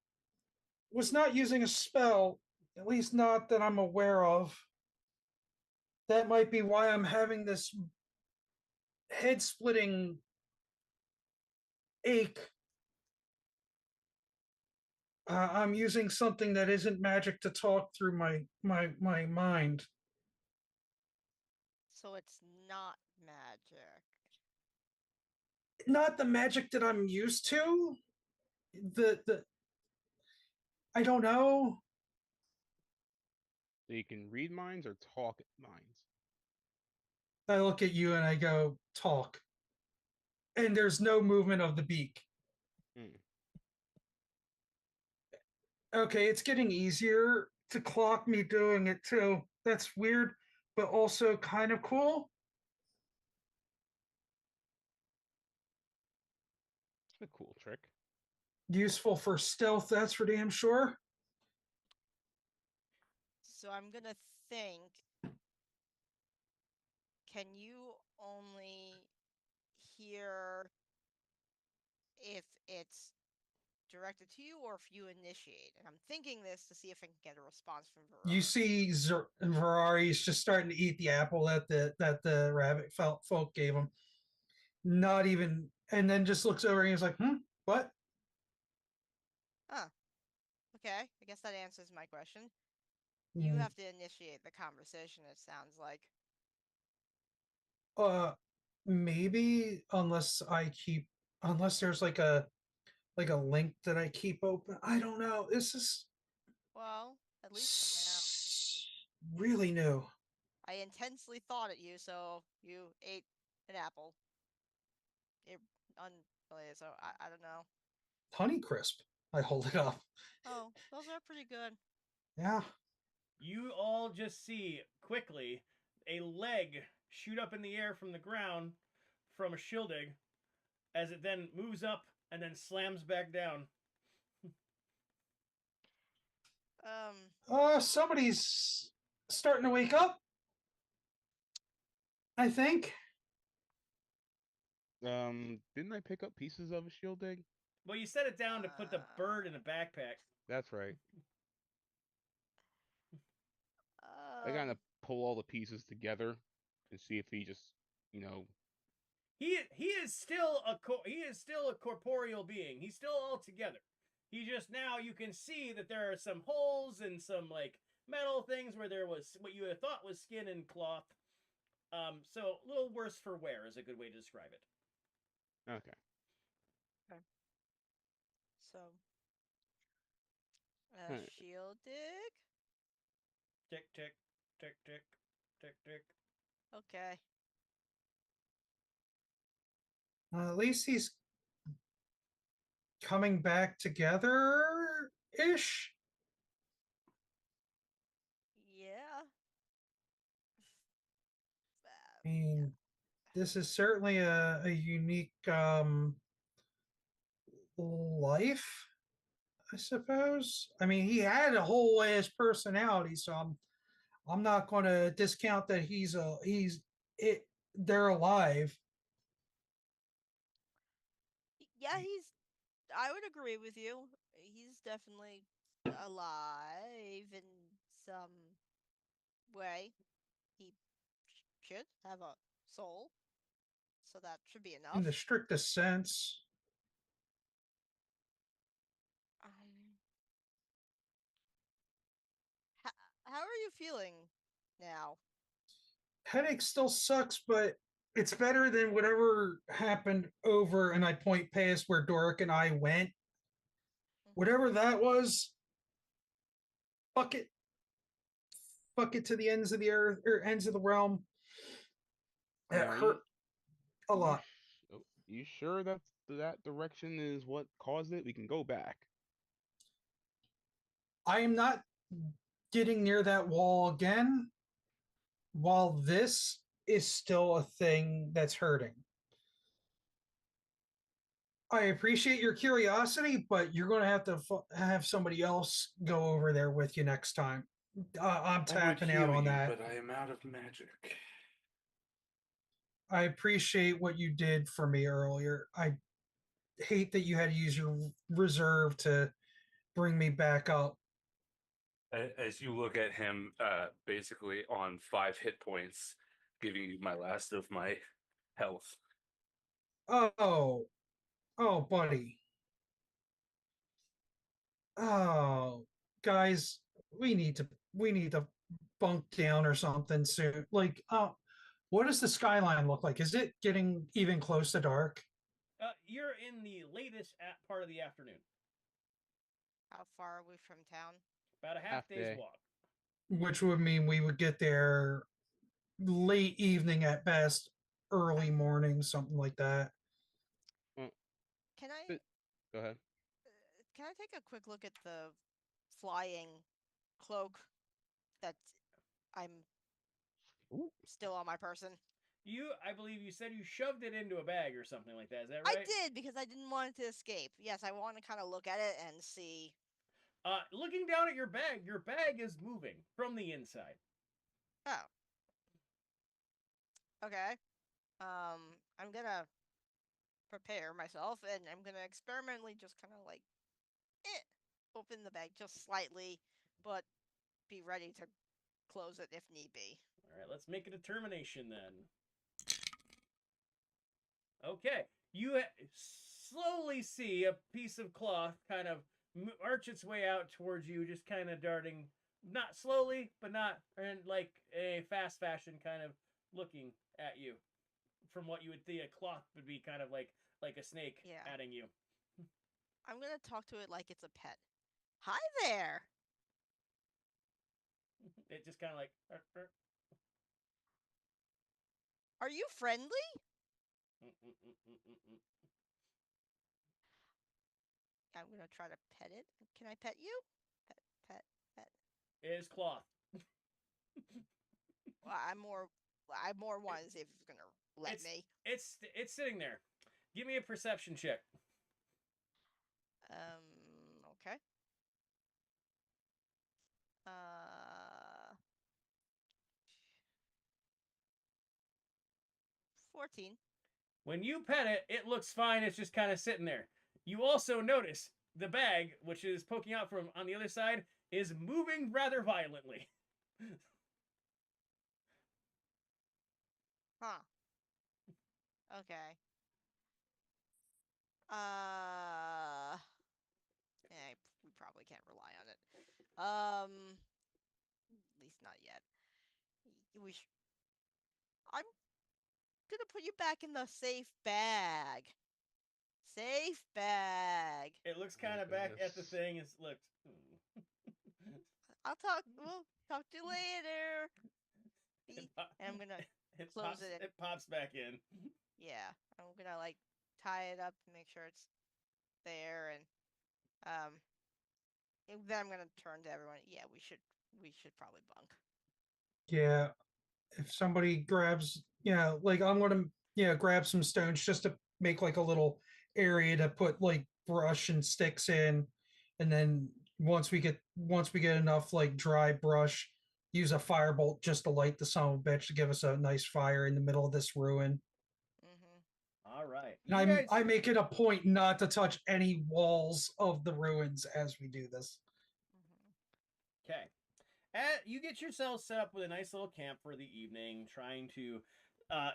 was not using a spell, at least not that I'm aware of. That might be why I'm having this head splitting ache. I'm using something that isn't magic to talk through my mind. So it's not magic. Not the magic that I'm used to. The I don't know. So you can read minds or talk minds. I look at you and I go, talk. And there's no movement of the beak. Okay, it's getting easier to clock me doing it too. That's weird, but also kind of cool. It's a cool trick. Useful for stealth, that's for damn sure. So I'm gonna think. Can you only hear if it's directed to you or if you initiate? And I'm thinking this to see if I can get a response from You Verari. see Ferrari's just starting to eat the apple that the rabbit folk gave him. Not even, and then just looks over and he's like, what? Huh. Okay, I guess that answers my question. You have to initiate the conversation, it sounds like. Maybe unless there's like a link that I keep open. I don't know. This is Well, at least for now. really new. I intensely thought at you, so you ate an apple. It unrelated, so I don't know. Honeycrisp. I hold it up. Oh, those are pretty good. Yeah. You all just see quickly a leg shoot up in the air from the ground from a shielding as it then moves up and then slams back down. Somebody's starting to wake up. I think. Didn't I pick up pieces of a shield egg? Well, you set it down to put the bird in a backpack. That's right. I gotta pull all the pieces together and see if he just, you know. He is still a corporeal being. He's still all together. He just now you can see that there are some holes and some like metal things where there was what you thought was skin and cloth. So a little worse for wear is a good way to describe it. Okay. So, Right. shield dig. Tick tick tick tick tick tick. Okay. At least he's coming back together ish. Yeah. I mean, this is certainly a unique life, I suppose. I mean, he had a whole ass personality, so I'm not going to discount that they're alive. Yeah, I would agree with you. He's definitely alive in some way. He should have a soul. So that should be enough. In the strictest sense. How are you feeling now? Headache still sucks, but it's better than whatever happened over, and I point past where Doric and I went. Whatever that was, fuck it. Fuck it to the ends of the earth or ends of the realm. It hurt a lot. You sure that direction is what caused it? We can go back. I am not getting near that wall again while this is still a thing that's hurting. I appreciate your curiosity, but you're going to have have somebody else go over there with you next time. I'm tapping out on that. But I am out of magic. I appreciate what you did for me earlier. I hate that you had to use your reserve to bring me back up. As you look at him, basically on 5 hit points, giving you my last of my health. Oh, buddy. Oh, guys, we need to bunk down or something soon. Like, what does the skyline look like? Is it getting even close to dark? You're in the latest part of the afternoon. How far are we from town? About a half day's walk. Which would mean we would get there late evening at best, early morning, something like that. Can I go ahead? Can I take a quick look at the flying cloak that I'm still on my person? I believe you said you shoved it into a bag or something like that. Is that right? I did, because I didn't want it to escape. Yes, I want to kind of look at it and see. Looking down at your bag is moving from the inside. Oh. Okay. I'm gonna prepare myself, and I'm gonna experimentally just kind of like open the bag just slightly, but be ready to close it if need be. All right, let's make a determination then. Okay, you slowly see a piece of cloth kind of arch its way out towards you, just kind of darting, not slowly, but not in like a fast fashion, kind of looking at you. From what you would think, a cloth would be kind of like a snake adding you. I'm gonna talk to it like it's a pet. Hi there. It just kind of like. Are you friendly? I'm gonna try to pet it. Can I pet you? Pet. It is cloth. Well, I more want to see if it's gonna let me. It's sitting there. Give me a perception check. Okay. 14. When you pet it, it looks fine. It's just kind of sitting there. You also notice the bag, which is poking out from on the other side, is moving rather violently. Huh. Okay. We probably can't rely on it. At least not yet. I'm gonna put you back in the safe bag. Safe bag. It looks kind of back at the thing. It's looked. We'll talk to you later. And I'm gonna close it. It pops back in. Yeah, I'm gonna like tie it up and make sure it's there, and then I'm gonna turn to everyone. Yeah, we should probably bunk. Yeah, if somebody grabs, like I'm gonna, grab some stones just to make like a little area to put like brush and sticks in, and then once we get enough like dry brush, use a firebolt just to light the son of a bitch to give us a nice fire in the middle of this ruin. All right. And I make it a point not to touch any walls of the ruins as we do this. Okay. You get yourselves set up with a nice little camp for the evening, trying to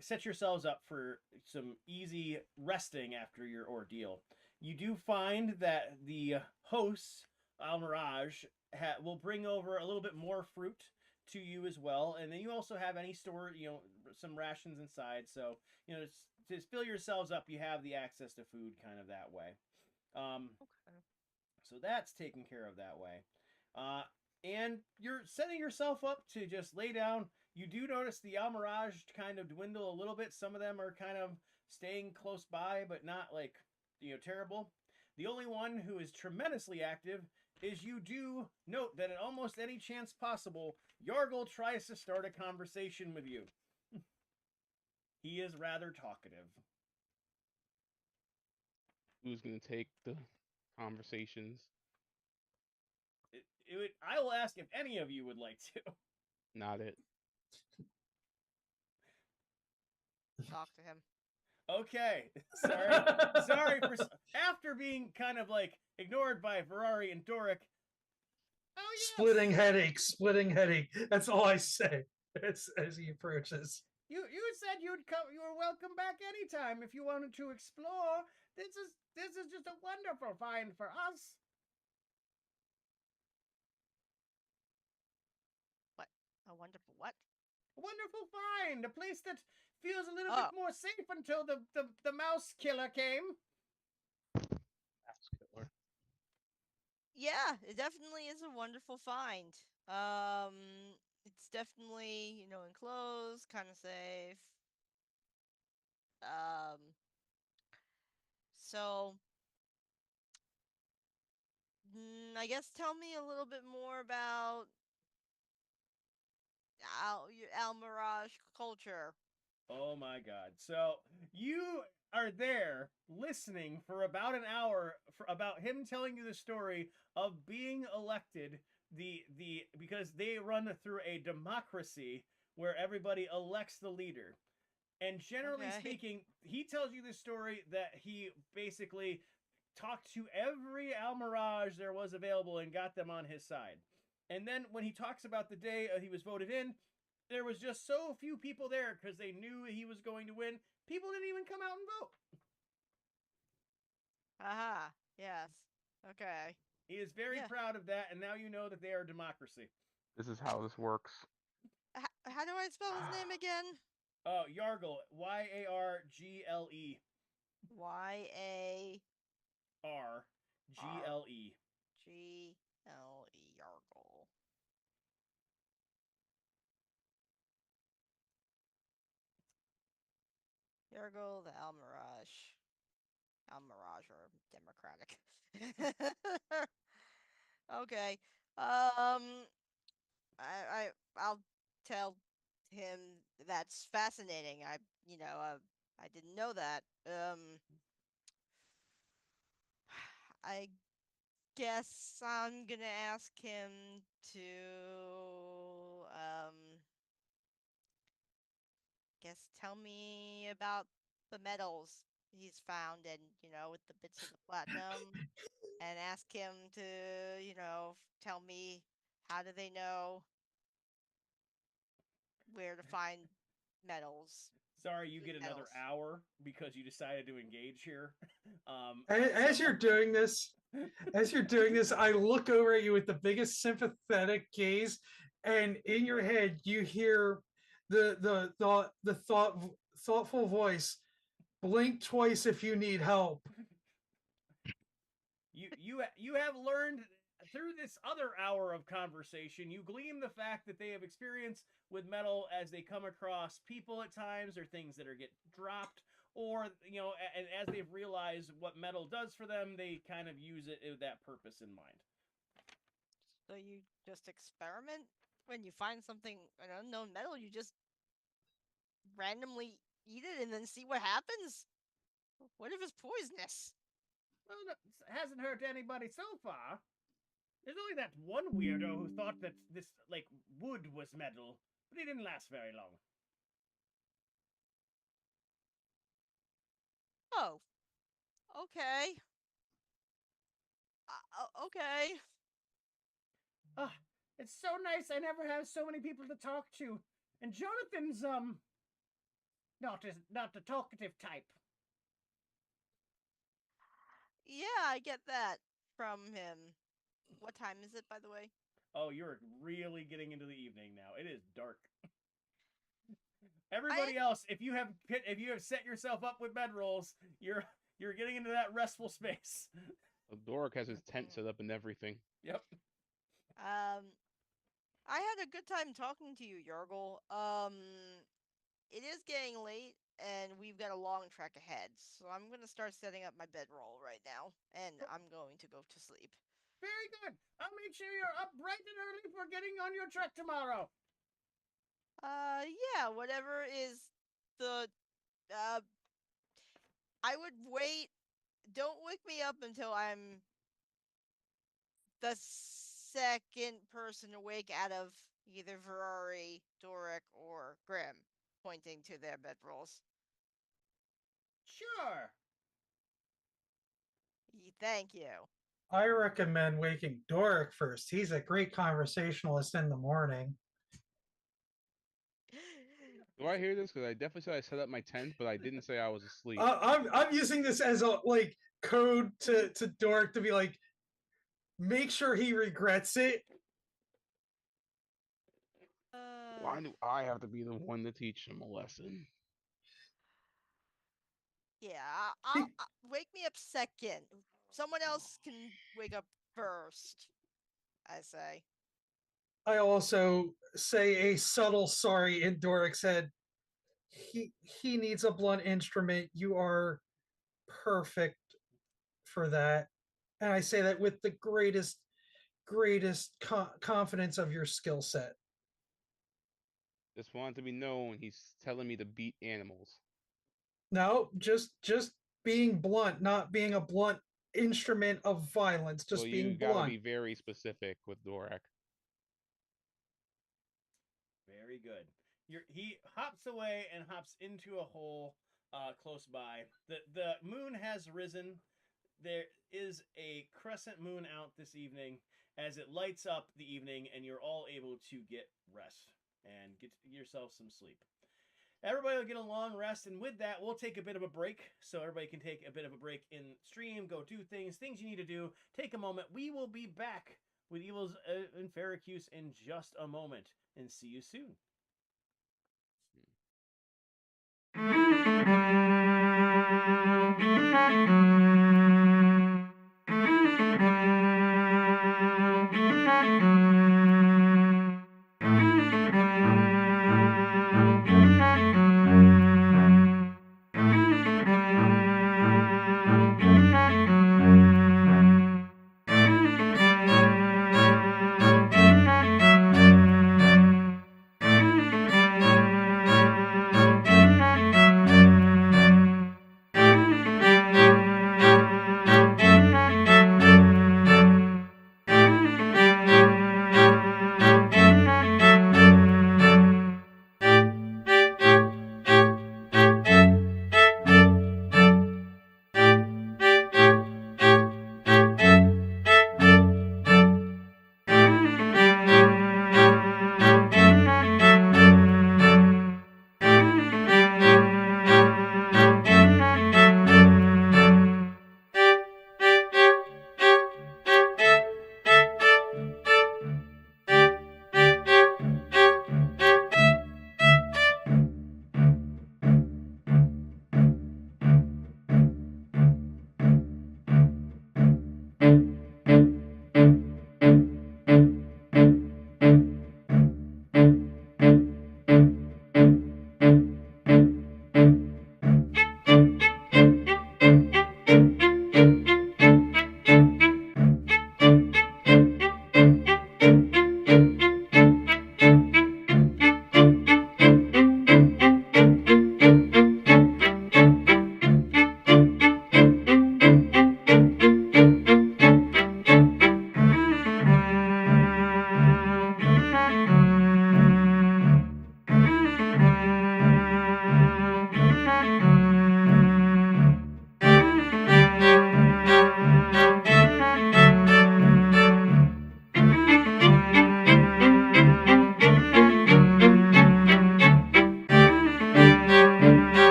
set yourselves up for some easy resting after your ordeal. You do find that the hosts, Almirage, will bring over a little bit more fruit to you as well, and then you also have any store, some rations inside. So, to fill yourselves up, you have the access to food kind of that way. Okay. So that's taken care of that way. And you're setting yourself up to just lay down. You do notice the Almirage kind of dwindle a little bit. Some of them are kind of staying close by, but not like, terrible. The only one who is tremendously active is you do note that at almost any chance possible, Yargle tries to start a conversation with you. He is rather talkative. Who's going to take the conversations? I will ask if any of you would like to. Not it. Talk to him. Okay. Sorry for after being kind of like ignored by Ferrari and Doric. Oh, yes. Splitting headache. That's all I say as he approaches. You said you'd come. You were welcome back anytime if you wanted to explore. This is just a wonderful find for us. What? A wonderful what? A wonderful find. A place that feels a little bit more safe until the mouse killer came. Mouse killer. Yeah, it definitely is a wonderful find. It's definitely, enclosed, kind of safe. So I guess tell me a little bit more about Almirage culture. Oh my god. So you are there listening for about an hour for about him telling you the story of being elected because they run through a democracy where everybody elects the leader. And generally speaking, he tells you this story that he basically talked to every Almirage there was available and got them on his side. And then when he talks about the day he was voted in, there was just so few people there because they knew he was going to win. People didn't even come out and vote. Aha. Yes. Okay. He is very proud of that, and now you know that they are a democracy. This is how this works. How do I spell his name again? Yargle. Y-A-R-G-L-E. Y-A... R-G-L-E. G-L-E. Yargle. Yargle the Almirage. Almirage or Democratic. Okay. I'll tell him that's fascinating. I didn't know that. I guess I'm gonna ask him to tell me about the metals he's found and with the bits of the platinum and ask him to tell me how do they know where to find metals. Sorry, you get another hour because you decided to engage here. As you're doing this, I look over at you with the biggest sympathetic gaze, and in your head you hear the thoughtful voice, blink twice if you need help. You have learned through this other hour of conversation, you glean the fact that they have experience with metal as they come across people at times or things that get dropped, or and as they've realized what metal does for them, they kind of use it with that purpose in mind. So you just experiment when you find something, an unknown metal, you just randomly eat it and then see what happens? What if it's poisonous? Well, it hasn't hurt anybody so far. There's only that one weirdo who thought that this, wood was metal, but he didn't last very long. Oh. Okay. Okay. It's so nice I never have so many people to talk to. And Jonathan's, not the talkative type. Yeah, I get that from him. What time is it, by the way? Oh, you're really getting into the evening now. It is dark. Everybody else, if you have set yourself up with bedrolls, you're getting into that restful space. Doric has his tent set up and everything. Yep. I had a good time talking to you, Yargle. It is getting late, and we've got a long trek ahead, so I'm gonna start setting up my bedroll right now, and I'm going to go to sleep. Very good. I'll make sure you're up bright and early for getting on your trek tomorrow. Yeah, whatever is the, I would wait. Don't wake me up until I'm the second person awake out of either Ferrari, Doric, or Grimm, pointing to their bedrolls. Sure. Thank you. I recommend waking Doric first. He's a great conversationalist in the morning. Do I hear this? Because I definitely said I set up my tent, but I didn't say I was asleep. I'm using this as a code to Doric to be like, make sure he regrets it. Why do I have to be the one to teach him a lesson? Yeah, I'll wake me up second. Someone else can wake up first, I say. I also say a subtle sorry in Doric's head. He needs a blunt instrument. You are perfect for that. And I say that with the greatest confidence of your skill set. Just wanted to be known he's telling me to beat animals. No, just being blunt, not being a blunt instrument of violence, just Well, being you gotta blunt. be very specific with Dorak. Very good. He hops away and hops into a hole close by. The moon has risen. There is a crescent moon out this evening as it lights up the evening, and you're all able to get rest and get yourself some sleep. Everybody will get a long rest, and with that, we'll take a bit of a break so everybody can take a bit of a break in stream, go do things you need to do. Take a moment. We will be back with Evil's Enferacuse in just a moment, and see you soon.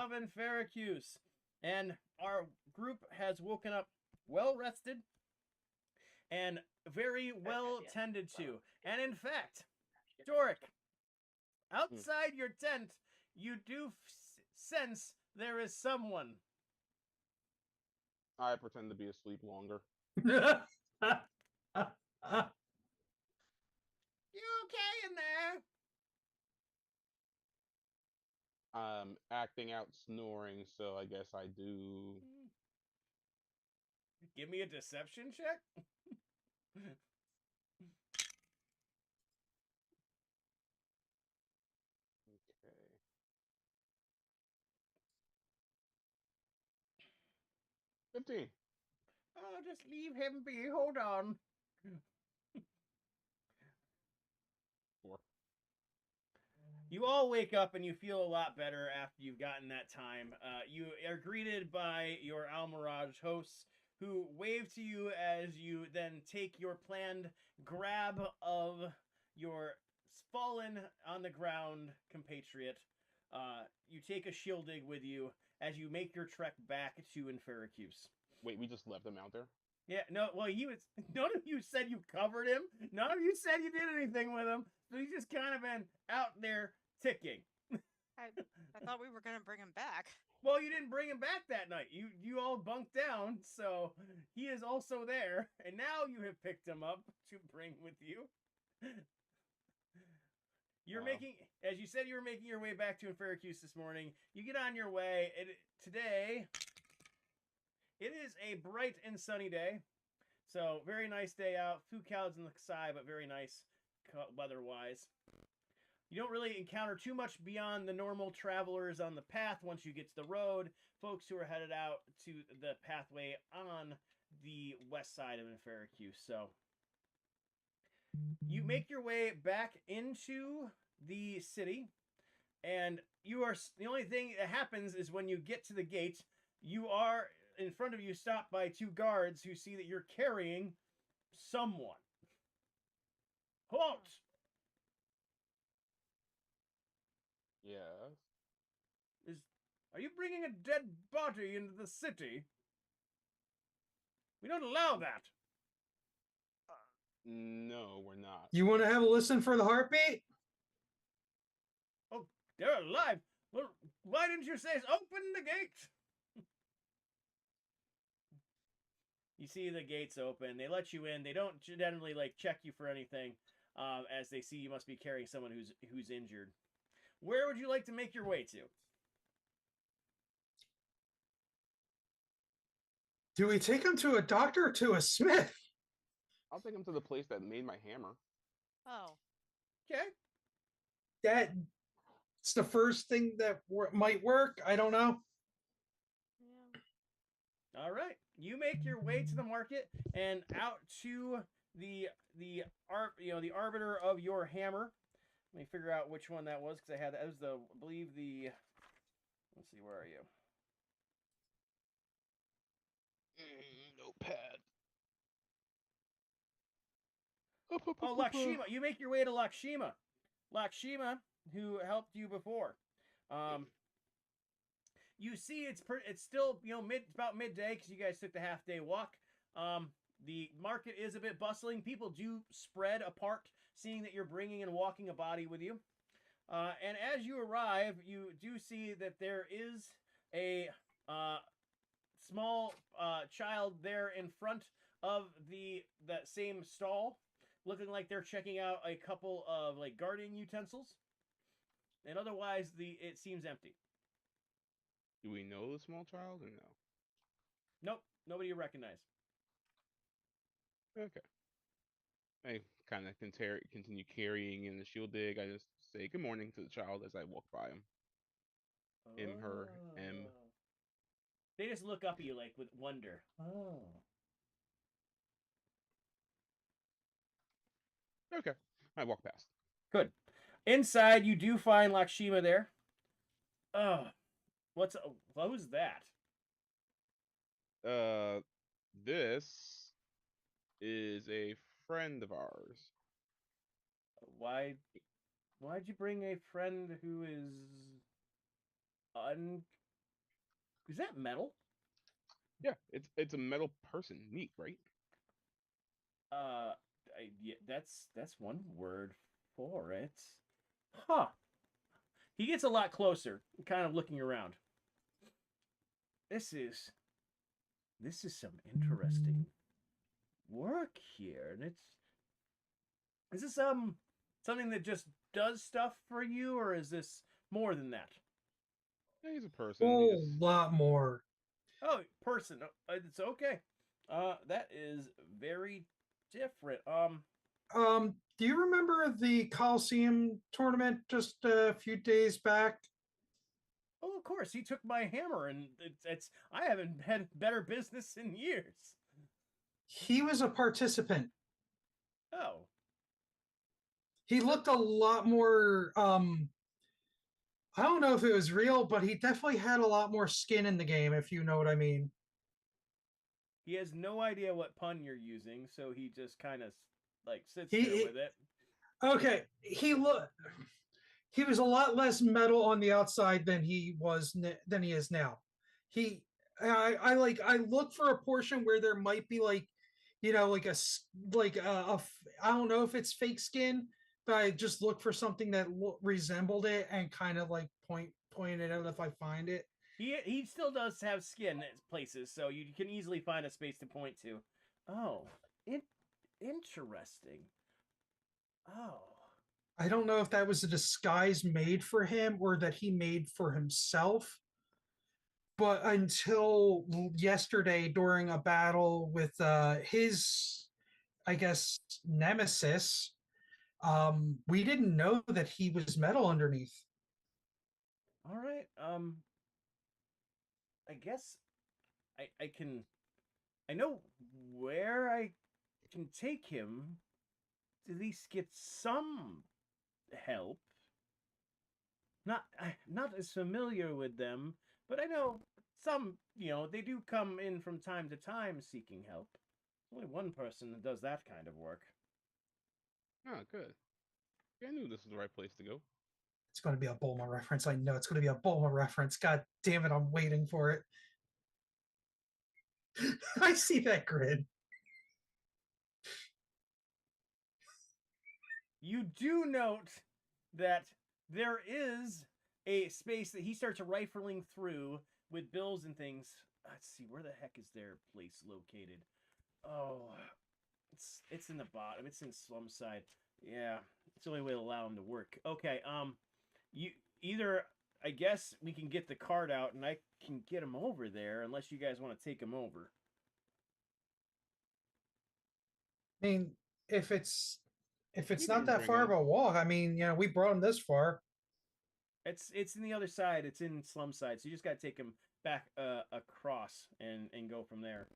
of Enferacuse. And our group has woken up well rested and very well tended to. And in fact, Doric, outside your tent, you do sense there is someone. I pretend to be asleep longer. You okay in there? I'm acting out snoring, so I guess I do. Give me a deception check. Okay. 15. Oh, just leave him be. Hold on. 4. You all wake up and you feel a lot better after you've gotten that time. You are greeted by your Almirage hosts, who wave to you as you then take your planned grab of your fallen on the ground compatriot. You take a shield dig with you as you make your trek back to Enferacuse. Wait, we just left him out there? Yeah, no, well, he was. None of you said you covered him. None of you said you did anything with him. So he's just kind of been out there ticking. I thought we were gonna bring him back. Well, you didn't bring him back that night. You all bunked down, so he is also there, and now you have picked him up to bring with you. You're making, as you said, you were making your way back to Enferacuse this morning. You get on your way. Today, it is a bright and sunny day, so very nice day out. Few clouds in the sky, but very nice weather-wise. You don't really encounter too much beyond the normal travelers on the path once you get to the road, folks who are headed out to the pathway on the west side of Enferacuse. So you make your way back into the city, and you are, the only thing that happens is when you get to the gate, you are in front of you stopped by 2 guards who see that you're carrying someone. Halt! Yes. Are you bringing a dead body into the city? We don't allow that. No, we're not. You want to have a listen for the heartbeat? Oh, they're alive. Well, why didn't you say open the gate? You see the gates open. They let you in. They don't generally check you for anything, as they see you must be carrying someone who's injured. Where would you like to make your way to? Do we take him to a doctor or to a smith? I'll take him to the place that made my hammer. Oh. Okay. That's the first thing that might work. I don't know. Yeah. All right. You make your way to the market and out to the arbiter of your hammer. Let me figure out which one that was, because I had that was I believe let's see, where are you? Notepad. Oh, Lakshima. You make your way to Lakshima. Lakshima, who helped you before. You see, it's still about midday because you guys took the half-day walk. The market is a bit bustling. People do spread apart, seeing that you're bringing and walking a body with you. And as you arrive, you do see that there is a small child there in front of that same stall, looking like they're checking out a couple of gardening utensils. And otherwise, it seems empty. Do we know the small child or no? Nope, nobody you recognize. Okay. I kind of continue carrying in the shield dig. I just say good morning to the child as I walk by him. Him, her, M. They just look up at you with wonder. Oh. Okay. I walk past. Good. Inside, you do find Lakshima there. Who's that? This is a friend of ours. Why'd you bring a friend who is Is that metal? Yeah, it's a metal person. Neat, right? Yeah, that's one word for it. Huh. He gets a lot closer, kind of looking around. This is some interesting work here, and is this something that just does stuff for you, or is this more than that? Yeah, he's a A person. He whole just lot more. Oh, person. It's okay. That is very different. Do you remember the Coliseum tournament just a few days back? Oh, of course, he took my hammer, and it's I haven't had better business in years. He was a participant. Oh, He looked a lot more I don't know if it was real, but he definitely had a lot more skin in the game, if you know what I mean. he has no idea what pun you're using, so he just kind of like sits there He with it. okay, he was a lot less metal on the outside than he is now. He I look for a portion where there might be like like I don't know if it's fake skin, but I just look for something that resembled it and kind of like point it out if I find it. He still does have skin at places, so you can easily find a space to point to. Oh, interesting. Oh, I don't know if that was a disguise made for him or that he made for himself. But until yesterday, during a battle with his, I guess, nemesis, we didn't know that he was metal underneath. all right. I guess I can. I know where I can take him to at least get some help. Not as familiar with them, but I know some. They do come in from time to time seeking help. There's only one person that does that kind of work. good. Yeah, I knew this was the right place to go. It's going to be a Bulma reference. I know it's going to be a Bulma reference. God damn it, I'm waiting for it. I see that grin. You do note that there is a space that he starts rifling through with bills and things. Let's see, where the heck is their place located? Oh, it's in the bottom. It's in slum side. Yeah, it's the only way to allow him to work. Okay, you either I guess we can get the card out and I can get him over there, unless you guys want to take him over. I mean, if it's You not can that bring far of him. a walk, I mean, we brought him this far. It's in the other side. It's in slum side, so you just got to take him back across and go from there.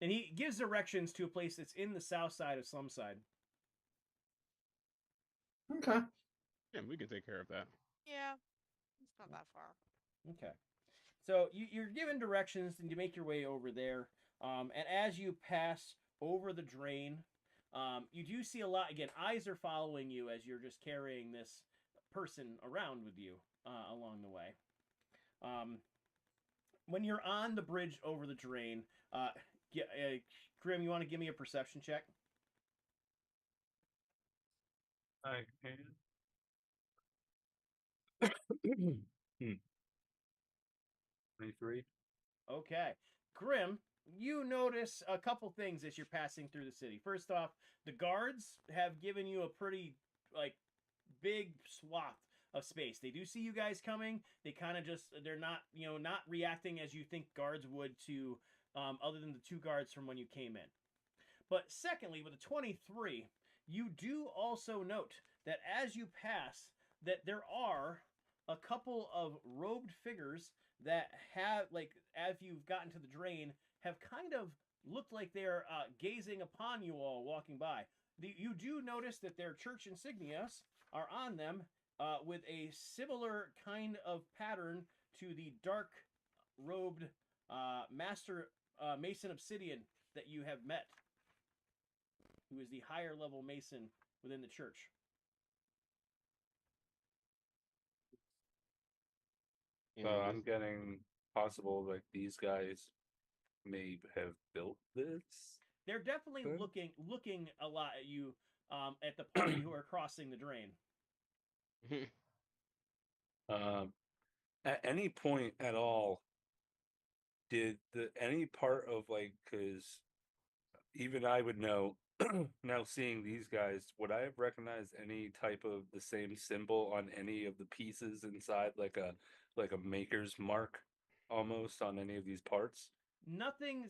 And he gives directions to a place that's in the south side of slum side. Okay. Yeah, we can take care of that. Yeah, it's not that far. Okay. So you're given directions and you make your way over there. And as you pass over the drain, you do see a lot. Again, eyes are following you as you're just carrying this person around with you along the way. When you're on the bridge over the drain, Grim, you want to give me a perception check? I can. 23. Okay. Grim, you notice a couple things as you're passing through the city. First off, the guards have given you a pretty like big swath of space. They do see you guys coming. They kind of they're not, not reacting as you think guards would to other than the two guards from when you came in. But secondly, with a 23, you do also note that as you pass that there are a couple of robed figures that have, like, as you've gotten to the drain, have kind of looked like they're gazing upon you all walking by. You do notice that their church insignias are on them with a similar kind of pattern to the dark robed master Mason Obsidian that you have met, who is the higher level Mason within the church. So I'm getting possible like these guys may have built this? They're definitely Okay. looking a lot at you, at the party who are crossing the drain. At any point at all, did any part of like, because even I would know now seeing these guys, would I have recognized any type of the same symbol on any of the pieces inside, like a maker's mark almost on any of these parts? Nothing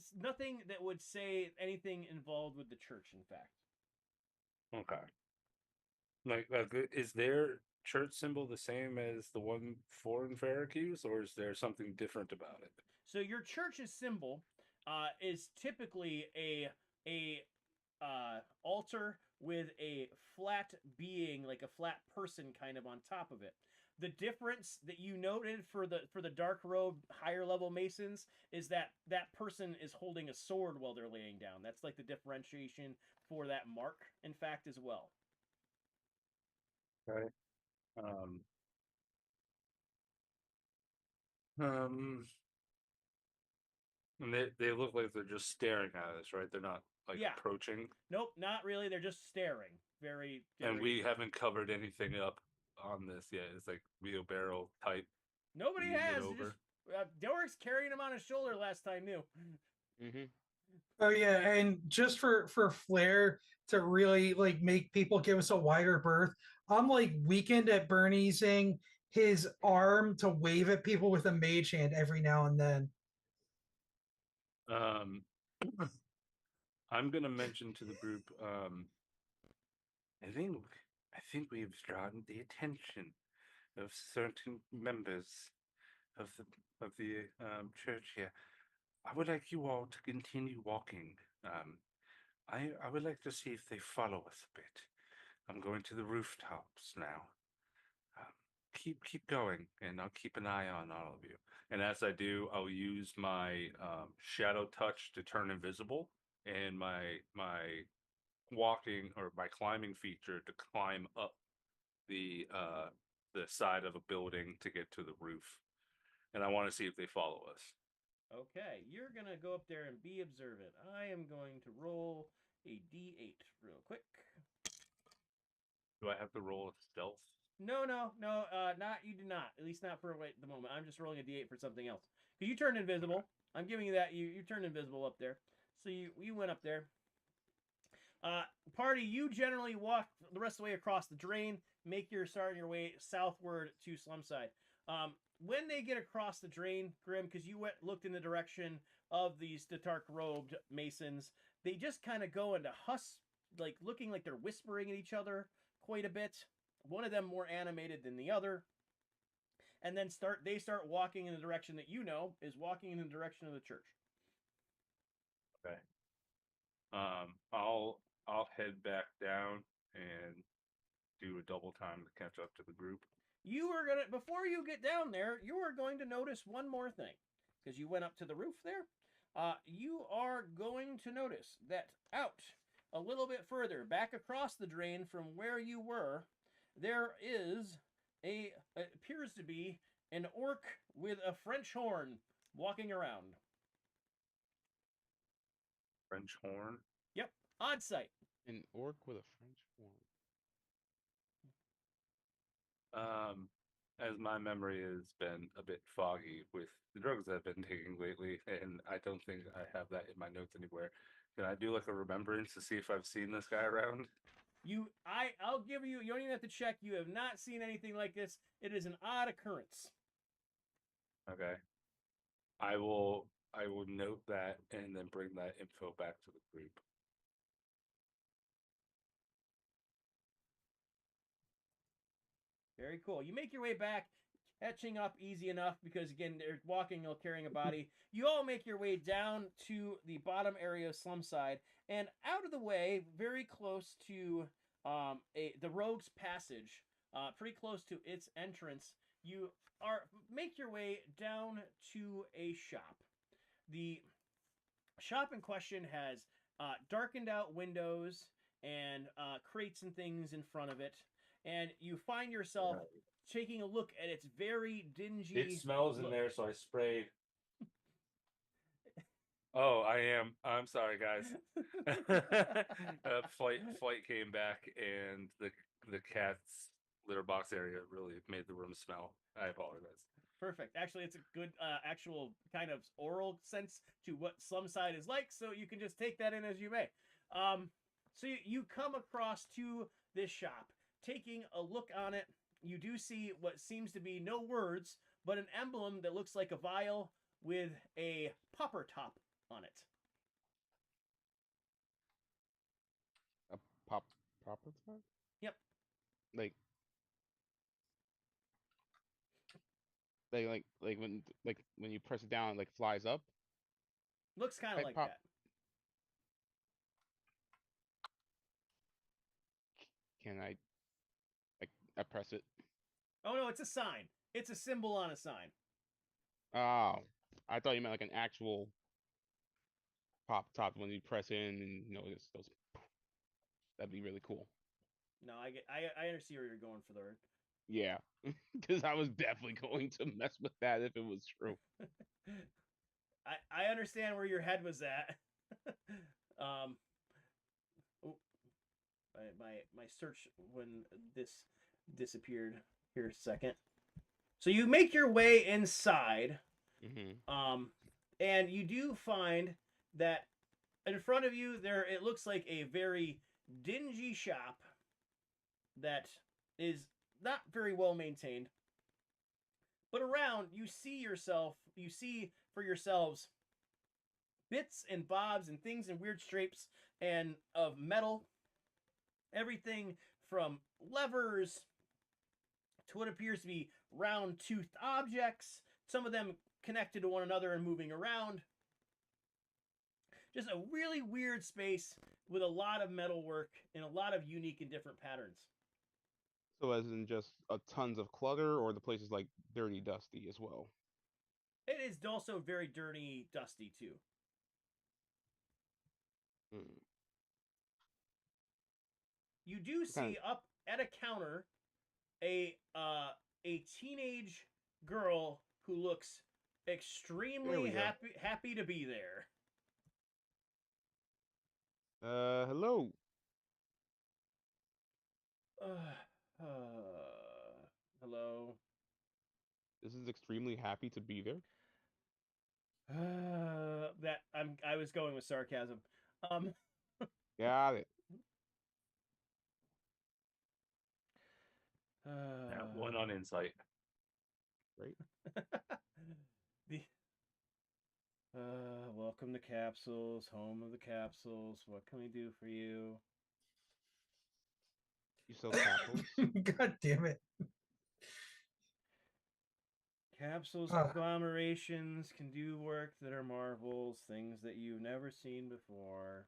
that would say anything involved with the church. In fact, Okay. Like, is their church symbol the same as the one for Enferacuse, or is there something different about it? so your church's symbol is typically a altar with a flat being, like a flat person, kind of on top of it. The difference that you noted for the dark robed higher level masons is that that person is holding a sword while they're laying down. That's like the differentiation for that mark, in fact, as well. Okay. Um, and they look like they're just staring at us, right? They're not like Yeah. approaching. Nope, not really. They're just staring. Very, And very. we haven't covered anything up on this yet. It's like wheelbarrow type. Nobody leaning it has. over. Doric's carrying him on his shoulder last time, knew. Oh yeah, and just for flair to really like make people give us a wider berth, I'm like Weekend at Bernie'sing his arm to wave at people with a mage hand every now and then. Um, I'm gonna mention to the group. I think we've drawn the attention of certain members of the church here. I would like you all to continue walking. I would like to see if they follow us a bit. I'm going to the rooftops now. Keep going, and I'll keep an eye on all of you. And as I do, I'll use my shadow touch to turn invisible, and my walking or my climbing feature to climb up the side of a building to get to the roof. And I want to see if they follow us. Okay, you're gonna go up there and be observant. I am going to roll a d8 real quick. Do I have to roll a stealth? No, not you do not. At least not for the moment. I'm just rolling a d8 for something else. Because you turned invisible. I'm giving you that. You turned invisible up there. So you went up there. Party, you generally walk the rest of the way across the drain, make your starting your way southward to Slumside. When they get across the drain, Grim, because you looked in the direction of the dark robed masons, they just kind of go into like looking like they're whispering at each other quite a bit. One of them more animated than the other, and then they start walking in the direction that you know is walking in the direction of the church. Okay. I'll head back down and do a double time to catch up to the group. You are gonna, before you get down there, you are going to notice one more thing, because you went up to the roof there. You are going to notice that out a little bit further, back across the drain from where you were, there is it appears to be an orc with a French horn walking around. French horn? Yep, odd sight. An orc with a French horn. As my memory has been a bit foggy with the drugs I've been taking lately, and I don't think I have that in my notes anywhere. Can I do like a remembrance to see if I've seen this guy around? I'll give you. You don't even have to check. You have not seen anything like this. It is an odd occurrence. Okay. I will note that and then bring that info back to the group. Very cool. You make your way back, catching up easy enough because, again, they're walking while carrying a body. You all make your way down to the bottom area of Slumside and out of the way, very close to the Rogue's Passage, pretty close to its entrance. You make your way down to a shop. The shop in question has darkened out windows and crates and things in front of it. And you find yourself taking a look at its very dingy. It smells in there, so I spray Oh, I am. I'm sorry, guys. Flight came back, and the cat's litter box area really made the room smell. I apologize. Perfect. Actually, it's a good actual kind of oral sense to what Slumside is like, so you can just take that in as you may. So you come across to this shop. Taking a look on it, you do see what seems to be no words, but an emblem that looks like a vial with a popper top on it. A pop proper top? Yep. Like when you press it down, it like flies up. Looks kind of Type like pop. that. Can I press it? Oh no, it's a sign. It's a symbol on a sign. Oh, I thought you meant like an actual pop top when you press in and it goes. That'd be really cool. No, I understand where you're going for there. Yeah, because I was definitely going to mess with that if it was true. I understand where your head was at. Oh, my search when this disappeared. Here a second. So you make your way inside, Mm-hmm. and you do find that in front of you there it looks like a very dingy shop that is not very well maintained. But around you see for yourselves bits and bobs and things in weird shapes and of metal. Everything from levers to what appears to be round toothed objects, some of them connected to one another and moving around. Just a really weird space with a lot of metal work and a lot of unique and different patterns. So as in just tons of clutter, or the place is like dirty, dusty as well. It is also very dirty, dusty too. Hmm. You do What kind see up at a counter a teenage girl who looks There extremely we go. happy to be there. Hello. Hello. This is extremely happy to be there. I was going with sarcasm. Um. Got it. Yeah, one on insight. Right. the welcome to Capsules, home of the Capsules. What can we do for you? You sell capsules. God damn it. Capsules conglomerations can do work that are marvels, things that you've never seen before.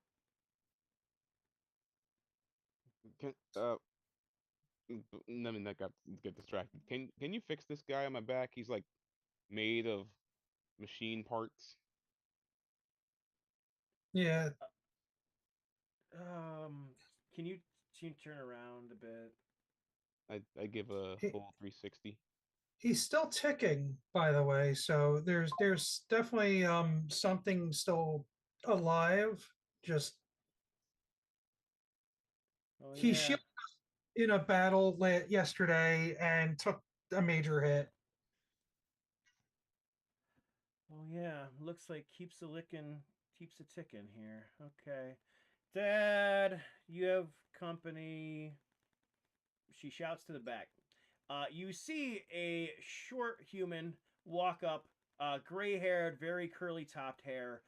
Can I mean, I got get distracted. Can you fix this guy on my back? He's like made of machine parts. Yeah. Can you turn around a bit? I give a He, full 360. he's still ticking, by the way. So there's definitely something still alive. Just Oh he yeah. shielded in a battle yesterday and took a major hit. Oh yeah. Looks like keeps a licking, keeps a ticking here. Okay. Dad, you have company. She shouts to the back. You see a short human walk up, gray haired, very curly topped hair,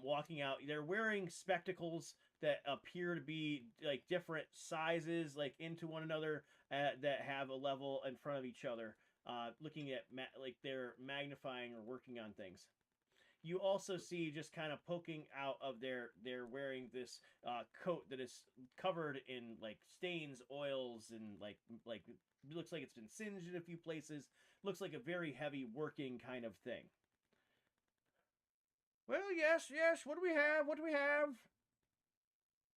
walking out. They're wearing spectacles that appear to be like different sizes, like into one another, that have a level in front of each other, looking at like they're magnifying or working on things. You also see just kind of poking out of they're wearing this coat that is covered in like stains, oils, and like it looks like it's been singed in a few places. Looks like a very heavy working kind of thing. Well, yes. What do we have? What do we have?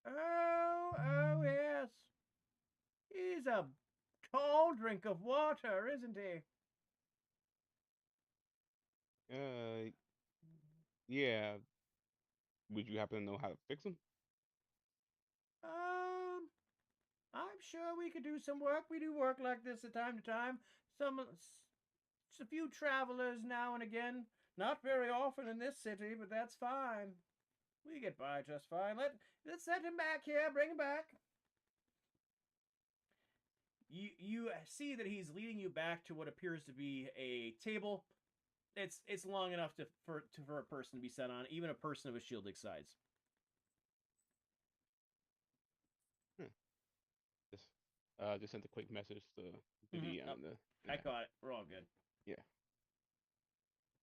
Oh, yes. He's a tall drink of water, isn't he? Yeah. would you happen to know how to fix them? I'm sure we could do some work. We do work like this from time to time. A few travelers now and again. Not very often in this city, but that's fine. We get by just fine. Let's send him back here. Bring him back. You see that he's leading you back to what appears to be a table. It's long enough for a person to be set on, even a person of a Shieldig size. Just sent a quick message to the on the. I caught it. We're all good. Yeah.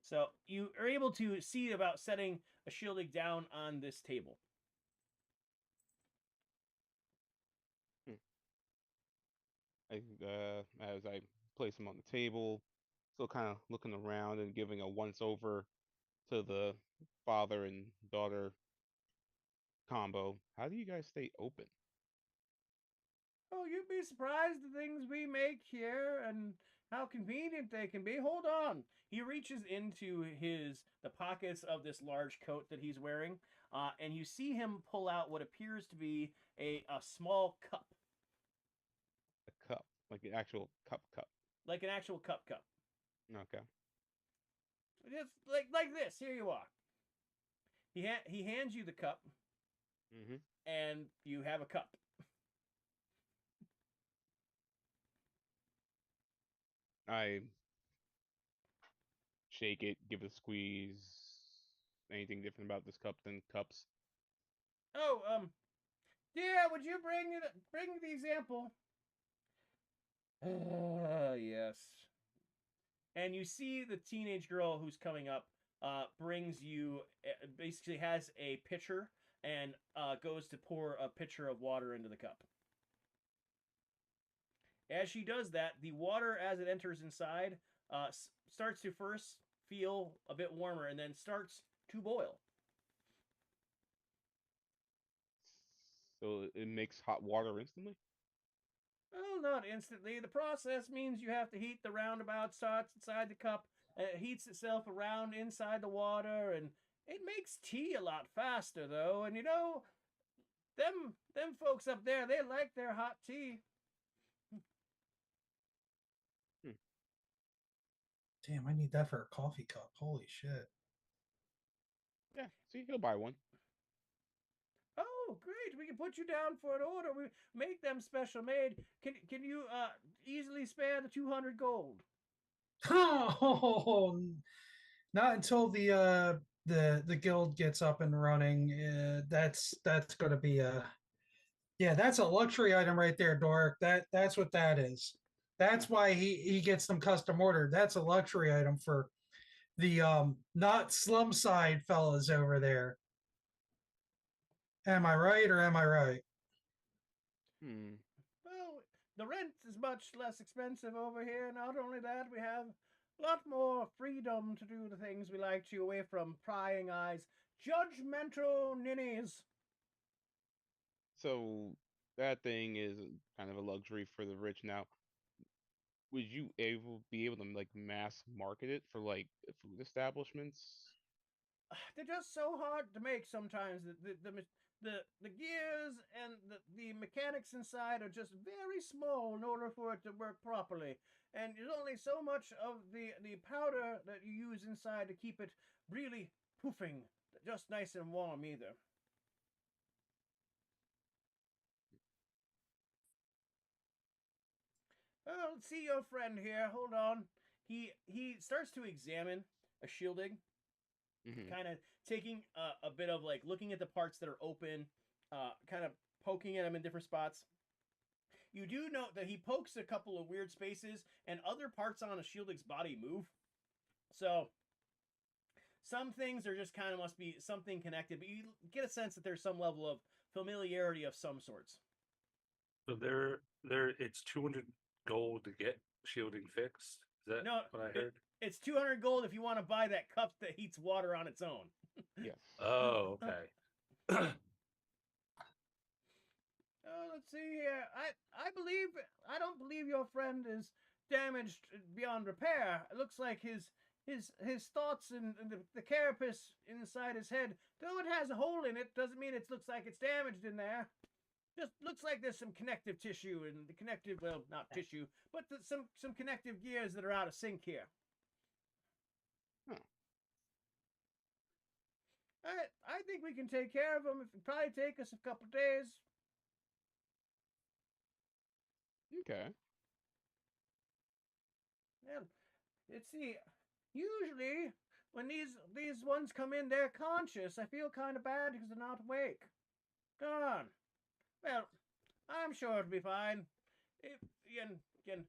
So you are able to see about setting a Shieldig down on this table. As I place him on the table, still kind of looking around and giving a once over to the father and daughter combo. How do you guys stay open? Oh, you'd be surprised the things we make here and how convenient they can be. Hold on. He reaches into the pockets of this large coat that he's wearing, and you see him pull out what appears to be a small cup. A cup, like an actual cup. Like an actual cup. Okay. Just like this. Here you are. He hands you the cup, and you have a cup. I shake it, give it a squeeze. Anything different about this cup than cups? Oh, dear, would you bring the example? Yes. And you see the teenage girl who's coming up brings you, basically has a pitcher and goes to pour a pitcher of water into the cup. As she does that, the water, as it enters inside, starts to first feel a bit warmer and then starts to boil. So it makes hot water instantly? Well, not instantly. The process means you have to heat the roundabout starts inside the cup. It heats itself around inside the water, and it makes tea a lot faster, though. And you know, them folks up there, they like their hot tea. Damn, I need that for a coffee cup. Holy shit. Yeah, see, he'll buy one. Oh, great! We can put you down for an order. We make them special made. Can you easily spare the 200 gold? Oh, not until the guild gets up and running. That's going to be that's a luxury item right there, Dork. That's what that is. That's why he gets them custom ordered. That's a luxury item for the not slum side fellas over there. Am I right or am I right? Well, the rent is much less expensive over here. Not only that, we have a lot more freedom to do the things we like to, away from prying eyes, judgmental ninnies. So that thing is kind of a luxury for the rich. Now, would you be able to like mass market it for like food establishments? They're just so hard to make sometimes. The gears and the mechanics inside are just very small in order for it to work properly. And there's only so much of the powder that you use inside to keep it really poofing, just nice and warm either. Oh, let's see your friend here. Hold on. He starts to examine a Shieldig, kind of taking a bit of like looking at the parts that are open, kind of poking at them in different spots. You do note that he pokes a couple of weird spaces, and other parts on a Shieldig's body move. So some things are just kind of must be something connected, but you get a sense that there's some level of familiarity of some sorts. So it's 200 gold to get shielding fixed. Is that what I heard? It's 200 gold if you want to buy that cup that heats water on its own. Yes. Oh, okay. Let's see here. I don't believe your friend is damaged beyond repair. It looks like his his thoughts and the carapace inside his head, though it has a hole in it, doesn't mean it looks like it's damaged in there. Just looks like there's some connective tissue and the connective, well, not tissue, but some connective gears that are out of sync here. Huh. I think we can take care of him. It'll probably take us a couple days. Okay. Well, let's see. Usually, when these ones come in, they're conscious. I feel kind of bad because they're not awake. Come on. Well, I'm sure it'll be fine. If again,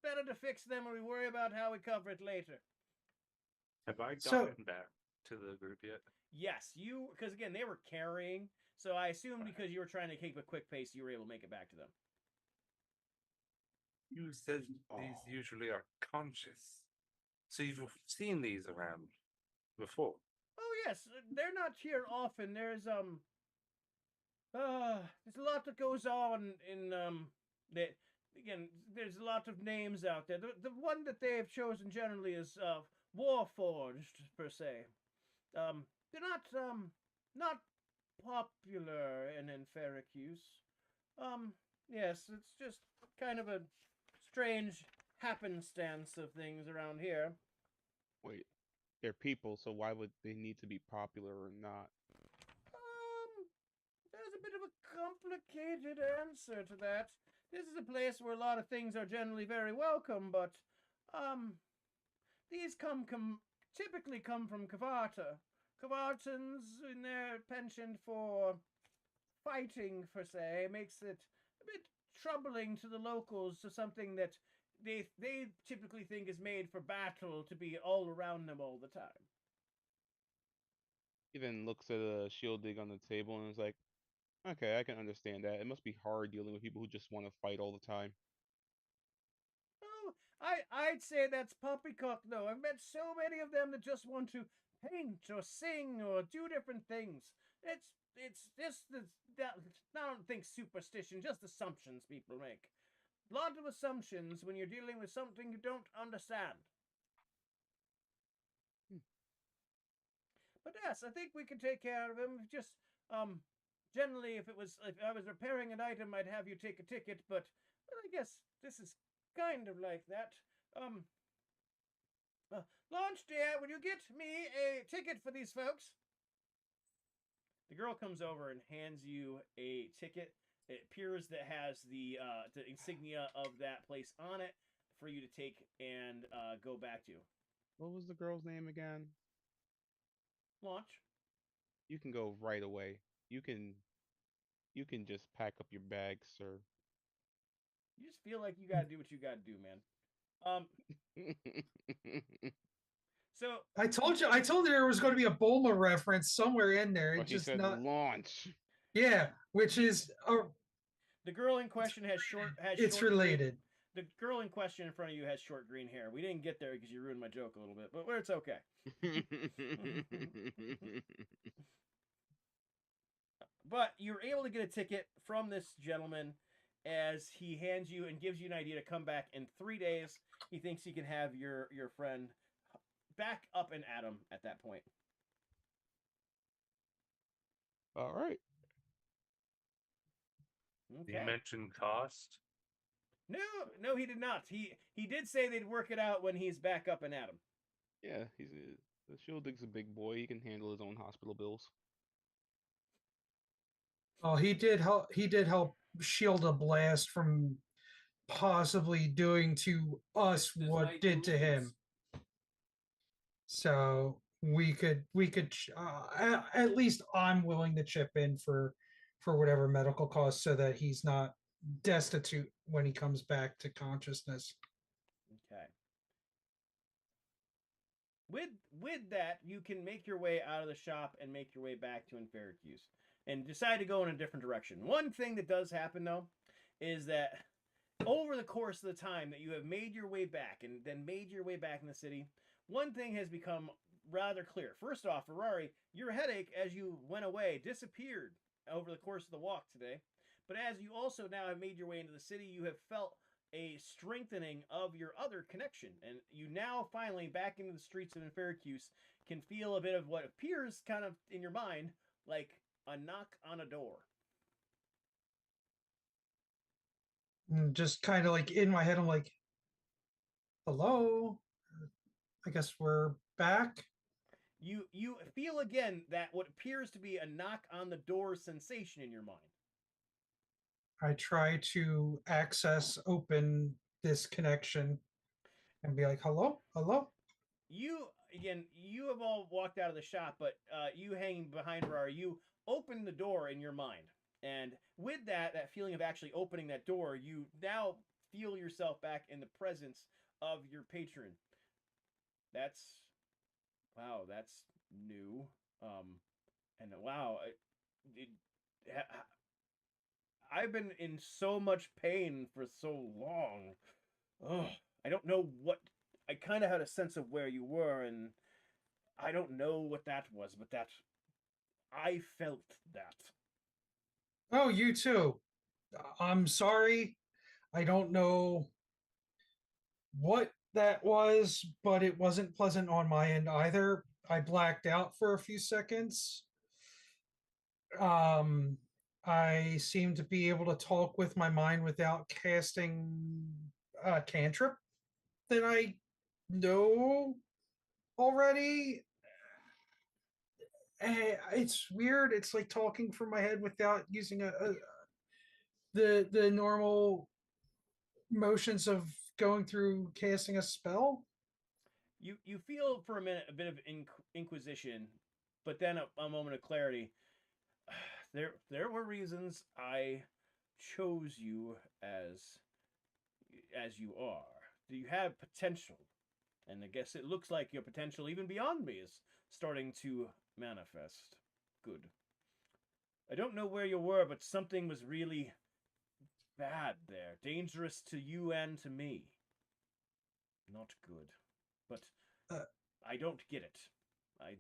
better to fix them when we worry about how we cover it later. Have I So- gotten back to the group yet? Yes, because again, they were carrying, so I assumed because you were trying to keep a quick pace, you were able to make it back to them. You said these usually are conscious. So you've seen these around before. Oh yes, they're not here often. There's a lot that goes on in that again. There's a lot of names out there. The one that they have chosen generally is Warforged per se. They're not popular in Enferacuse. Yes, it's just kind of a strange happenstance of things around here. Wait, they're people, so why would they need to be popular or not? There's a bit of a complicated answer to that. This is a place where a lot of things are generally very welcome, but these typically come from Kavata. Kavatans, in their penchant for fighting, per se, makes it a bit troubling to the locals, to something that they typically think is made for battle to be all around them all the time. He then looks at a shield dig on the table and is like, okay, I can understand that. It must be hard dealing with people who just want to fight all the time. Oh, I'd say that's poppycock, though. I've met so many of them that just want to paint or sing or do different things. It's just that I don't think superstition, just assumptions people make. A lot of assumptions when you're dealing with something you don't understand. But yes, I think we can take care of him. Just generally, if I was repairing an item, I'd have you take a ticket. But well, I guess this is kind of like that. Launch, dear, will you get me a ticket for these folks? The girl comes over and hands you a ticket. It appears that has the insignia of that place on it for you to take and go back to. What was the girl's name again? Launch. You can go right away. You can just pack up your bags, sir. You just feel like you gotta do what you gotta do, man. So I told you there was going to be a Bulma reference somewhere in there. But It's he just said not. launch. Yeah, which is the girl in question has short. it's green- related. the girl in question in front of you has short green hair. We didn't get there because you ruined my joke a little bit, but it's okay. But you're able to get a ticket from this gentleman as he hands you and gives you an idea to come back in 3 days. He thinks he can have your friend back up and at him at that point. All right. Okay. You mentioned cost. No, he did not. He did say they'd work it out when he's back up and at him. Yeah, the shield dig's a big boy. He can handle his own hospital bills. Oh, he did help. He did help shield a blast from possibly doing to us Does what Knight did to lose? him. So we could at least I'm willing to chip in for whatever medical costs so that he's not destitute when he comes back to consciousness. Okay. With that, you can make your way out of the shop and make your way back to Enferacuse and decide to go in a different direction. One thing that does happen though is that over the course of the time that you have made your way back and then made your way back in the city, one thing has become rather clear. First off, Ferrari, your headache as you went away disappeared over the course of the walk today. But as you also now have made your way into the city, you have felt a strengthening of your other connection, and you now finally back into the streets of Enferacuse can feel a bit of what appears kind of in your mind like a knock on a door. Just kind of like in my head, I'm like, hello? I guess we're back. You feel again that what appears to be a knock on the door sensation in your mind. I try to open this connection and be like, hello? Hello? You have all walked out of the shop, but you hanging behind her, you open the door in your mind, and with that feeling of actually opening that door, you now feel yourself back in the presence of your patron. That's wow, that's new. And wow, I've been in so much pain for so long. Ugh, I don't know what. I kind of had a sense of where you were, and I don't know what that was, but that I felt that. Oh, you too. I'm sorry. I don't know what that was, but it wasn't pleasant on my end either. I blacked out for a few seconds. Um, I seem to be able to talk with my mind without casting a cantrip that I know already. It's weird. It's like talking from my head without using the normal motions of going through casting a spell. You feel for a minute a bit of inquisition, but then a moment of clarity. There were reasons I chose you as you are. You have potential, and I guess it looks like your potential, even beyond me, is starting to manifest. Good. I don't know where you were, but something was really bad there. Dangerous to you and to me. Not good. But Uh, I don't get it. I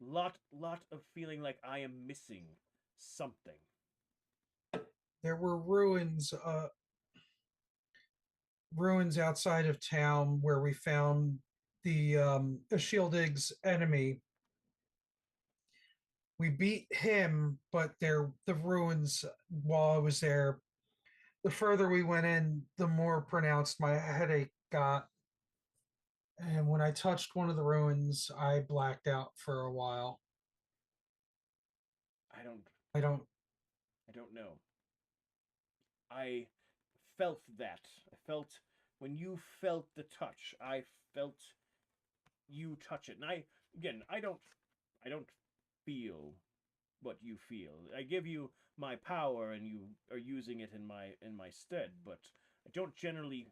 lot of feeling like I am missing something. there were ruins outside of town where we found the Shielding's enemy. We beat him, but the ruins while I was there. The further we went in, the more pronounced my headache got. And when I touched one of the ruins, I blacked out for a while. I don't I don't. I don't know. I felt that. I felt when you felt the touch, I felt you touch it. And I don't feel what you feel. I give you my power and you are using it in my stead, but I don't generally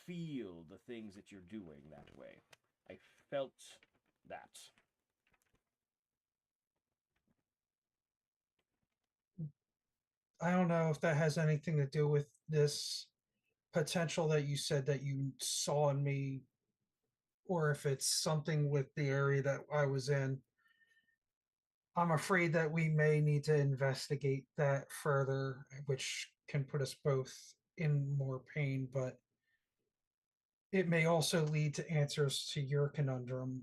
feel the things that you're doing that way. I felt that. I don't know if that has anything to do with this potential that you said that you saw in me, or if it's something with the area that I was in. I'm afraid that we may need to investigate that further, which can put us both in more pain, but it may also lead to answers to your conundrum.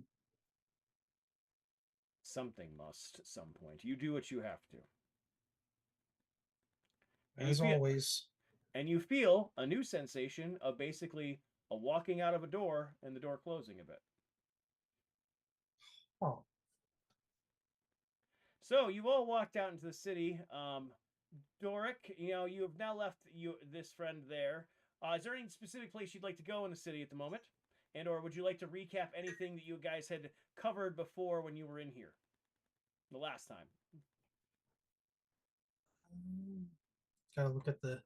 Something must at some point. You do what you have to. And As always. And you feel a new sensation of basically a walking out of a door and the door closing a bit. Oh. So you all walked out into the city. Doric, you have now left this friend there. Is there any specific place you'd like to go in the city at the moment? And or would you like to recap anything that you guys had covered before when you were in here? The last time. Gotta look at the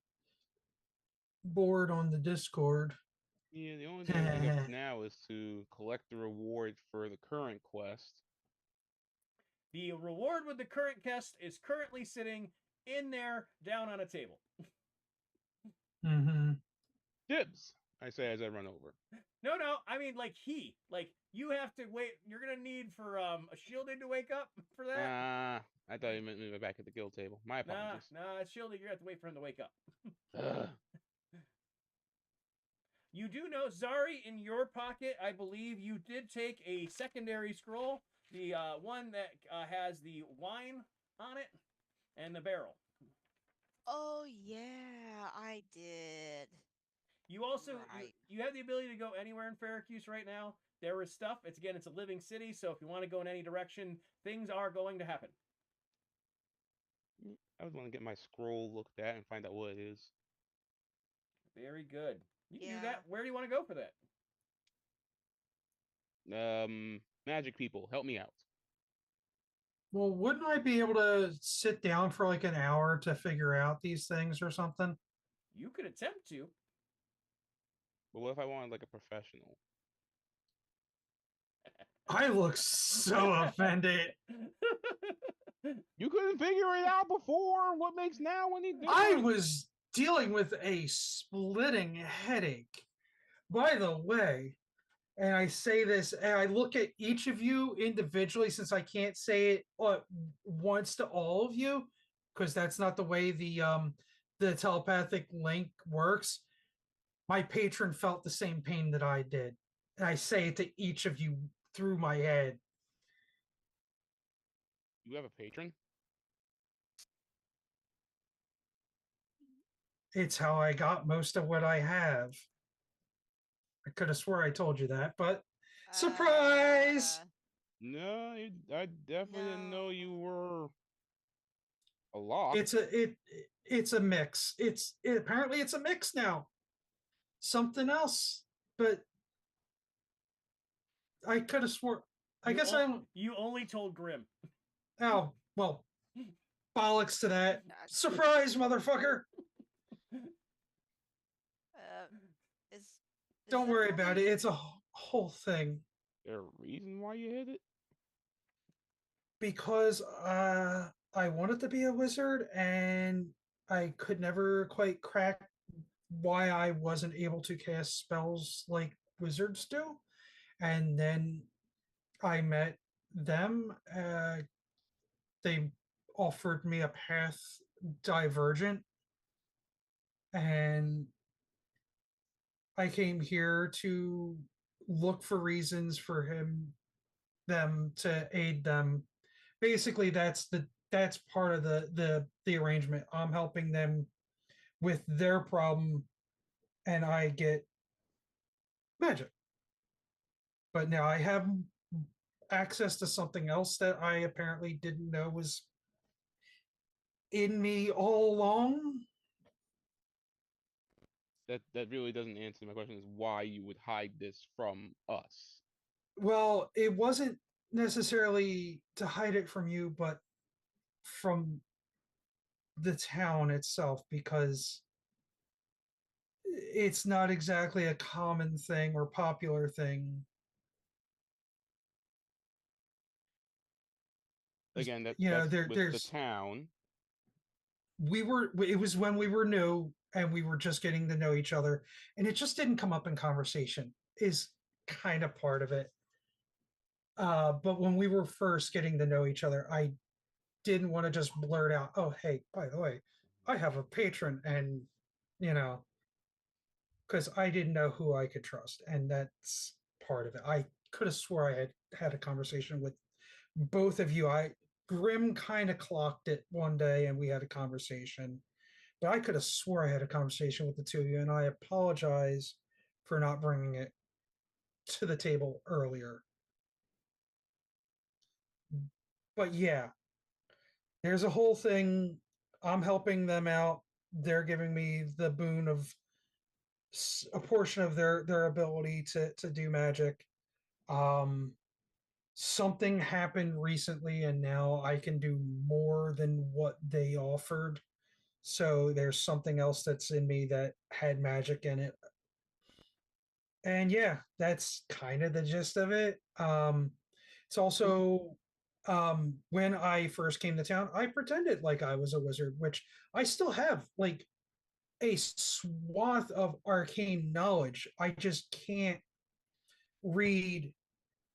board on the Discord. Yeah, the only thing I can think of now is to collect the reward for the current quest. The reward with the current quest is currently sitting in there down on a table. Mm-hmm. Dibs, I say as I run over. No, I mean like you have to wait. You're gonna need for a shielded to wake up for that. I thought you meant me back at the guild table. My apologies. Nah, it's shielded. You're going to have to wait for him to wake up. You do know, Zari, in your pocket, I believe you did take a secondary scroll. The one that has the wine on it and the barrel. Oh yeah, I did. You also Right. you have the ability to go anywhere in Enferacuse right now. There is stuff. It's a living city, so if you want to go in any direction, things are going to happen. I was want to get my scroll looked at and find out what it is. Very good. You can do Yeah. that. Where do you want to go for that? Magic people, help me out. Well, wouldn't I be able to sit down for like an hour to figure out these things or something? You could attempt to. But what if I wanted like a professional? I look so offended. You couldn't figure it out before. What makes now any difference? I was dealing with a splitting headache. By the way, and I say this, and I look at each of you individually since I can't say it once to all of you, because that's not the way the telepathic link works. My patron felt the same pain that I did. And I say it to each of you through my head. You have a patron? It's how I got most of what I have. I could have swore I told you that, but surprise! No, I definitely didn't know No. you were a lock. It's a mix. Apparently it's a mix now. Something else, but I could have swore. I guess You only told Grim. Oh well, bollocks to that. Surprise, motherfucker! Is Don't that worry about really- it. It's a whole thing. Is there a reason why you hid it? Because I wanted to be a wizard and I could never quite crack why I wasn't able to cast spells like wizards do. And then I met them. They offered me a path divergent. And I came here to look for reasons for them to aid them. Basically, that's part of the arrangement. I'm helping them with their problem, and I get magic. But now I have access to something else that I apparently didn't know was in me all along. That really doesn't answer my question. Is why you would hide this from us? Well, it wasn't necessarily to hide it from you, but from the town itself, because it's not exactly a common thing or popular thing. Again, that's with there's the town. It was when we were new and we were just getting to know each other, and it just didn't come up in conversation is kind of part of it. But when we were first getting to know each other, I didn't want to just blurt out, oh hey, by the way, I have a patron, and because I didn't know who I could trust, and that's part of it. I could have swore I had a conversation with both of you. Grim kind of clocked it one day and we had a conversation, but I could have swore I had a conversation with the two of you, and I apologize for not bringing it to the table earlier. But yeah, there's a whole thing. I'm helping them out. They're giving me the boon of a portion of their ability to do magic. Something happened recently, and now I can do more than what they offered. So there's something else that's in me that had magic in it. And yeah, that's kind of the gist of it. It's also when I first came to town, I pretended like I was a wizard, which I still have like a swath of arcane knowledge. I just can't read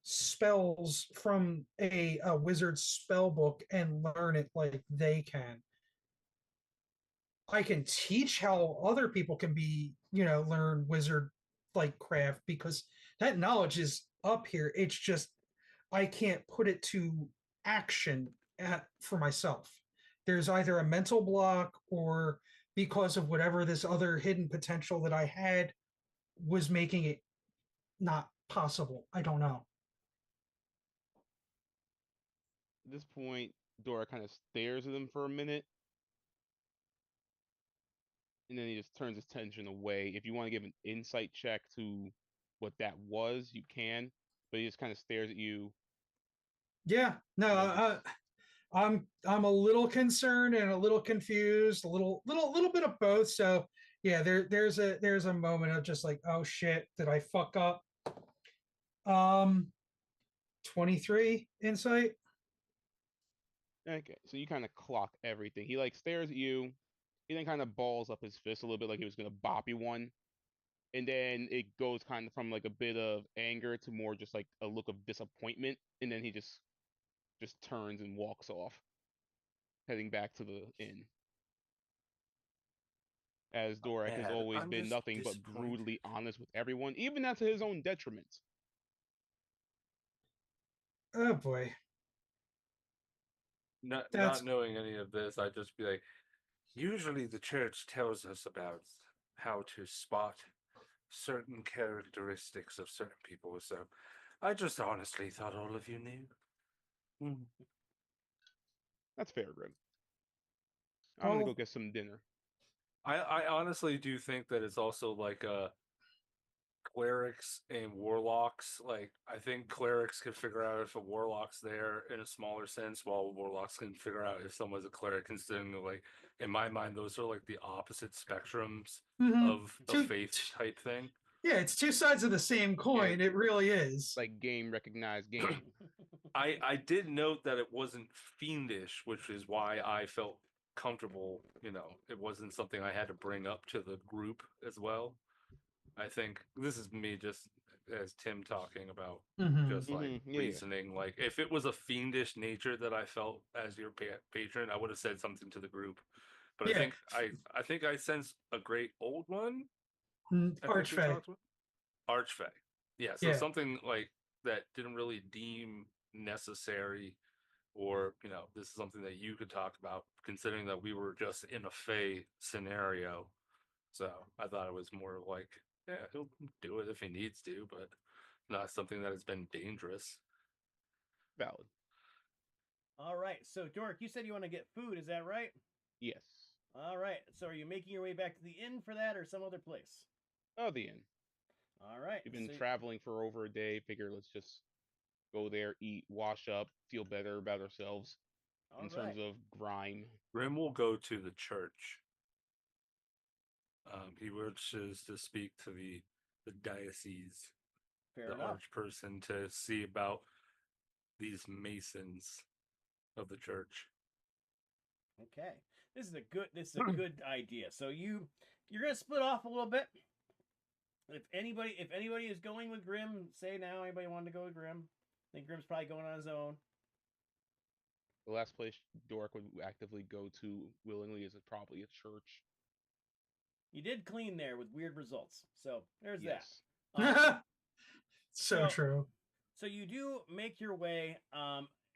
spells from a wizard's spell book and learn it like they can. I can teach how other people can be, learn wizard like craft because that knowledge is up here. It's just I can't put it to action for myself. There's either a mental block or because of whatever this other hidden potential that I had was making it not possible. I don't know. At this point, Dora kind of stares at him for a minute, and then he just turns his attention away. If you want to give an insight check to what that was, you can, but he just kind of stares at you. Yeah, no, I'm a little concerned and a little confused, a little bit of both. So yeah, there's a moment of just like, oh shit, did I fuck up? 23 insight. Okay, so you kind of clock everything. He like stares at you. He then kind of balls up his fist a little bit like he was gonna bop you one. And then it goes kind of from like a bit of anger to more just like a look of disappointment. And then he just turns and walks off, heading back to the inn. As Dorak has Man, always I'm been just nothing but disappointed. brutally honest with everyone, even at his own detriment. Oh boy. Not knowing any of this, I'd just be like, usually the church tells us about how to spot certain characteristics of certain people, so I just honestly thought all of you knew. Hmm. That's fair, Grim. I'm gonna Well, go get some dinner. I honestly do think that it's also like clerics and warlocks. Like I think clerics can figure out if a warlock's there in a smaller sense, while warlocks can figure out if someone's a cleric. Considering that, like in my mind, those are like the opposite spectrums of a faith type thing. Yeah, it's two sides of the same coin. Yeah. It really is. Like game recognized game. I did note that it wasn't fiendish, which is why I felt comfortable. It wasn't something I had to bring up to the group as well. I think this is me just as Tim talking about just like Yeah. reasoning. Like if it was a fiendish nature that I felt as your patron, I would have said something to the group. But Yeah. I think I sense a great old one. Archfey. Archfey. Yeah, so Yeah. something like that didn't really deem necessary, or this is something that you could talk about, considering that we were just in a Fey scenario. So I thought it was more like, yeah, he'll do it if he needs to, but not something that has been dangerous. Valid. All right. So, Dork, you said you want to get food. Is that right? Yes. All right. So, are you making your way back to the inn for that, or some other place? Oh, the inn. All right. We've been traveling for over a day. Figure let's just go there, eat, wash up, feel better about ourselves in terms of grime. Grim will go to the church. He wishes to speak to the diocese, Fair enough. archperson, to see about these masons of the church. Okay, this is a good idea. So you're gonna split off a little bit. If anybody is going with Grim, say now. Anybody wanted to go with Grim? I think Grim's probably going on his own. The last place Dork would actively go to willingly is probably a church. You did clean there with weird results, so there's that. So true. So you do make your way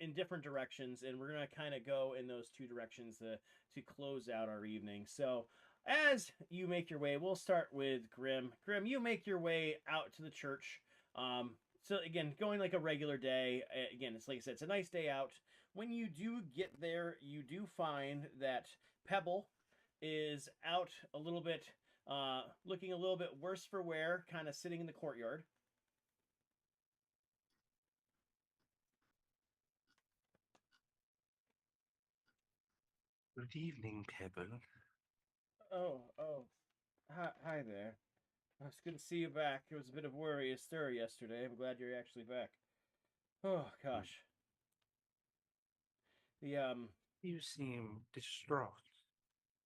in different directions, and we're gonna kind of go in those two directions to close out our evening. So as you make your way, we'll start with Grim. Grim, you make your way out to the church. So again, going like a regular day. Again, it's like I said, it's a nice day out. When you do get there, you do find that Pebble is out a little bit, looking a little bit worse for wear, kind of sitting in the courtyard. Good evening, Pebble. Oh, hi there. It's good to see you back. It was a bit of worry and stir yesterday. I'm glad you're actually back. Oh gosh. You seem distraught.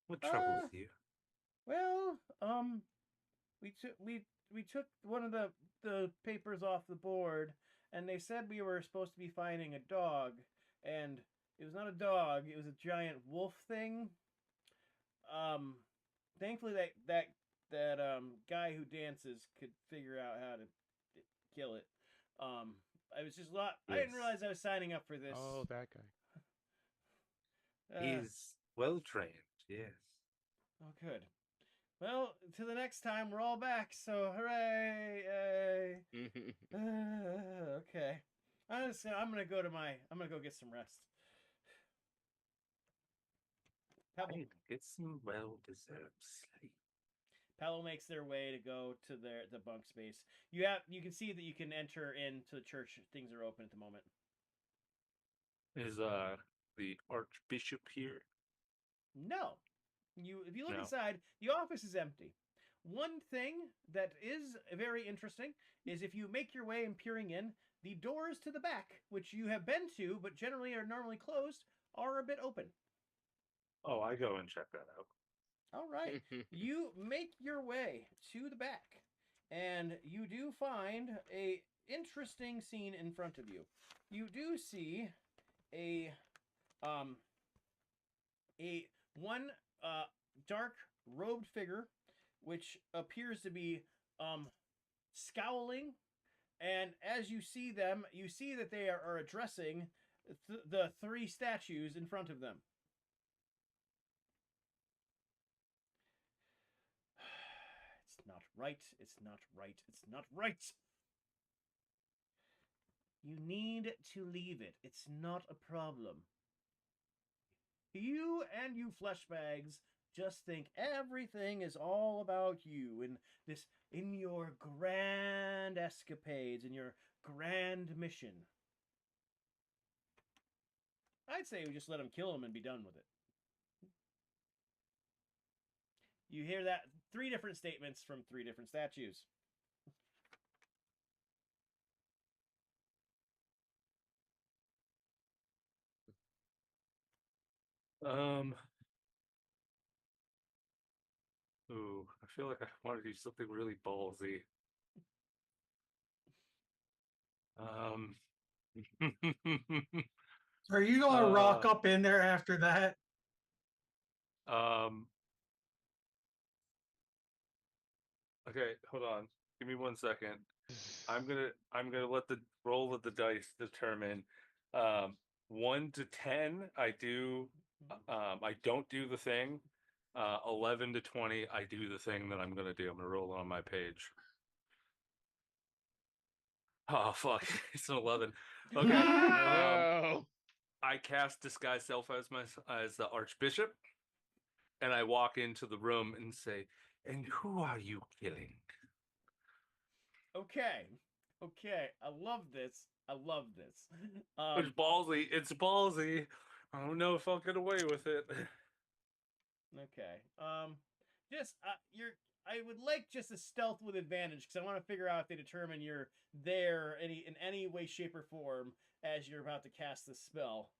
What troubles you? Well, we took one of the papers off the board, and they said we were supposed to be finding a dog, and it was not a dog; it was a giant wolf thing. Um, Thankfully that guy who dances could figure out how to kill it. I was just I didn't Yes. realize I was signing up for this. Oh, that guy. He's well trained. Yes. Oh, good. Well, to the next time, we're all back. So hooray! Yay. Okay. I'm gonna go get some rest. Pebble, I get some well-deserved sleep. Pebble makes their way to go to the bunk space. You can see that you can enter into the church. Things are open at the moment. Is the Archbishop here? No. If you look No. inside, the office is empty. One thing that is very interesting is if you make your way and peering in, the doors to the back, which you have been to but generally are normally closed, are a bit open. Oh, I go and check that out. All right. You make your way to the back, and you do find a interesting scene in front of you. You do see a one dark robed figure, which appears to be scowling, and as you see them, you see that they are addressing the three statues in front of them. It's not right. It's not right. It's not right. You need to leave it. It's not a problem. You and you flesh bags just think everything is all about you in your grand escapades, in your grand mission. I'd say we just let him kill him and be done with it. You hear that? 3 different statements from 3 different statues. Ooh, I feel like I want to do something really ballsy. Are you gonna rock up in there after that? Okay, hold on. Give me 1 second. I'm gonna let the roll of the dice determine. 1 to 10, I do. I don't do the thing. 11 to 20, I do the thing that I'm gonna do. I'm gonna roll on my page. Oh fuck! It's an 11. Okay. No. I cast disguise self as the Archbishop, and I walk into the room and say, "And who are you killing?" Okay. I love this. It's ballsy. It's ballsy. I don't know if I'll get away with it. Okay. Just I would like just a stealth with advantage because I want to figure out if they determine you're there in any way, shape, or form as you're about to cast the spell.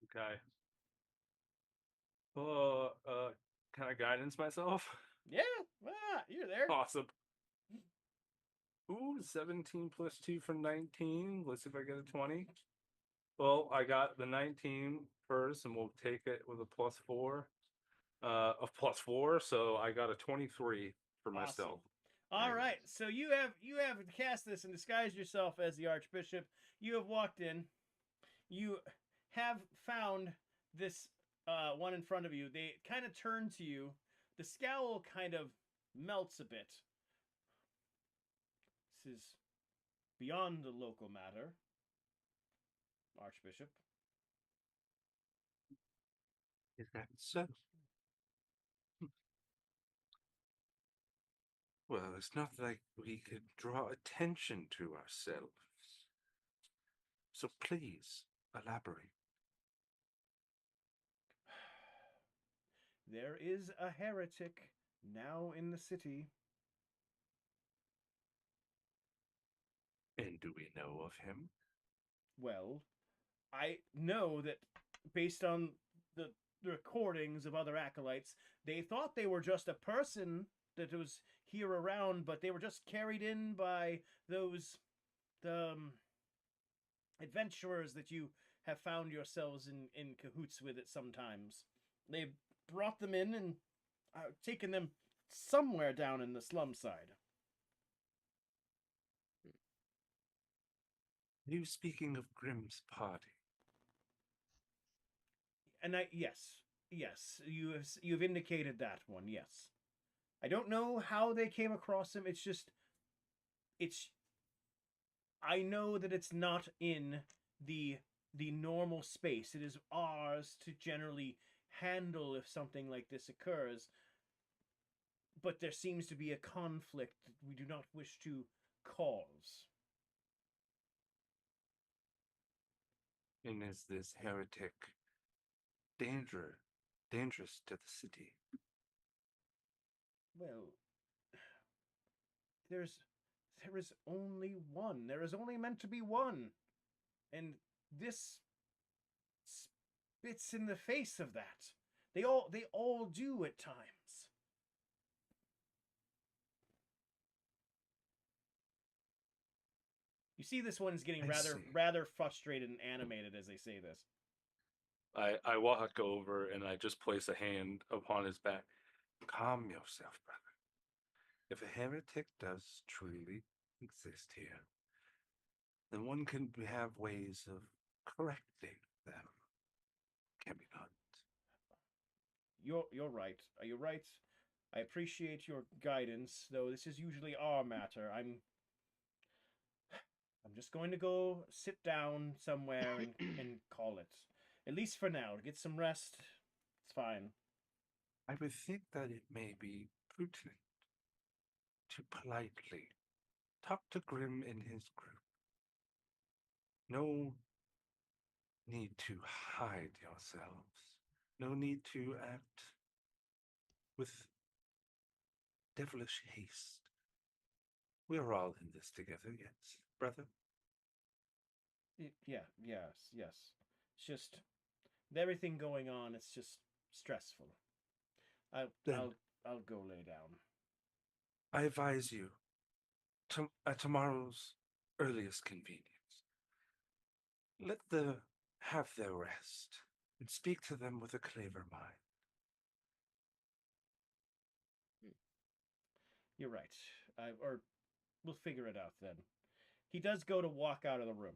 Okay. Can I guidance myself? Yeah, you're there. Awesome. Ooh, 17 plus 2 for 19. Let's see if I get a 20. Well, I got the 19 first, and we'll take it with a +4. Of +4, so I got a 23 for myself. All right, so you have cast this and disguised yourself as the Archbishop. You have walked in. You have found this one in front of you. They kind of turn to you. The scowl kind of melts a bit. This is beyond the local matter, Archbishop. Is that so? Well, it's not like we could draw attention to ourselves. So please, elaborate. There is a heretic now in the city. And do we know of him? Well, I know that based on the recordings of other acolytes, they thought they were just a person that was here around, but they were just carried in by those the adventurers that you have found yourselves in cahoots with at sometimes. They brought them in and taken them somewhere down in the slum side. Are you speaking of Grimm's party? And yes, you've indicated that one. Yes, I don't know how they came across him. It's. I know that it's not in the normal space. It is ours to generally handle if something like this occurs. But there seems to be a conflict that we do not wish to cause. And is this heretic dangerous to the city? Well, there is only one. There is only meant to be one. And this spits in the face of that. They all do at times. You see this one's getting rather frustrated and animated as they say this. I walk over and I just place a hand upon his back. Calm yourself, brother. If a heretic does truly exist here, then one can have ways of correcting them. Can we not? You're right. Are you right? I appreciate your guidance, though this is usually our matter. I'm just going to go sit down somewhere and call it. At least for now. Get some rest. It's fine. I would think that it may be prudent to politely talk to Grimm and his group. No need to hide yourselves. No need to act with devilish haste. We're all in this together, yes, brother? Yes. It's just with everything going on, it's just stressful. I'll go lay down. I advise you at tomorrow's earliest convenience. Let them have their rest and speak to them with a clearer mind. You're right. Or we'll figure it out then. He does go to walk out of the room.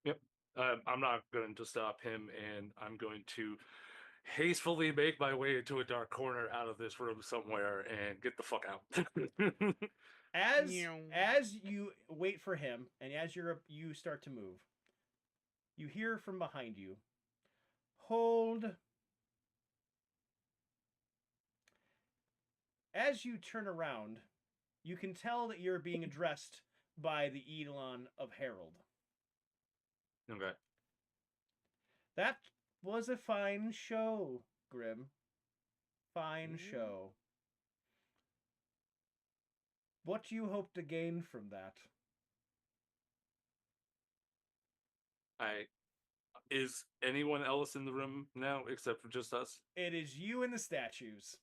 Yep. I'm not going to stop him, and I'm going to hastily make my way into a dark corner out of this room somewhere and get the fuck out. As you wait for him, and as you start to move, you hear from behind you, "Hold." As you turn around, you can tell that you're being addressed by the Eidolon of Herald. Okay. That was a fine show, Grimm. Fine show. What do you hope to gain from that? Is anyone else in the room now except for just us? It is you and the statues.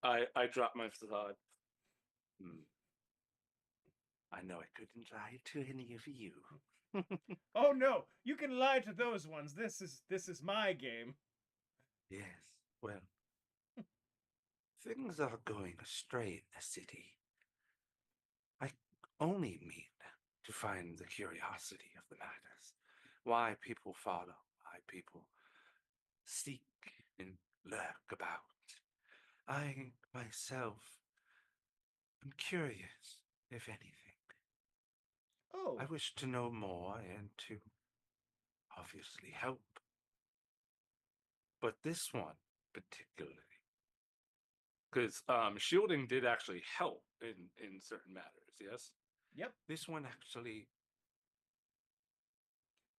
I drop my facade. I know I couldn't lie to any of you. Oh no, you can lie to those ones. This is my game. Yes, well, things are going astray in the city. I only mean to find the curiosity of the matters. Why people follow, why people seek and lurk about. I myself am curious, if anything. Oh. I wish to know more and to obviously help. But this one particularly, because shielding did actually help in certain matters. Yes. Yep. This one actually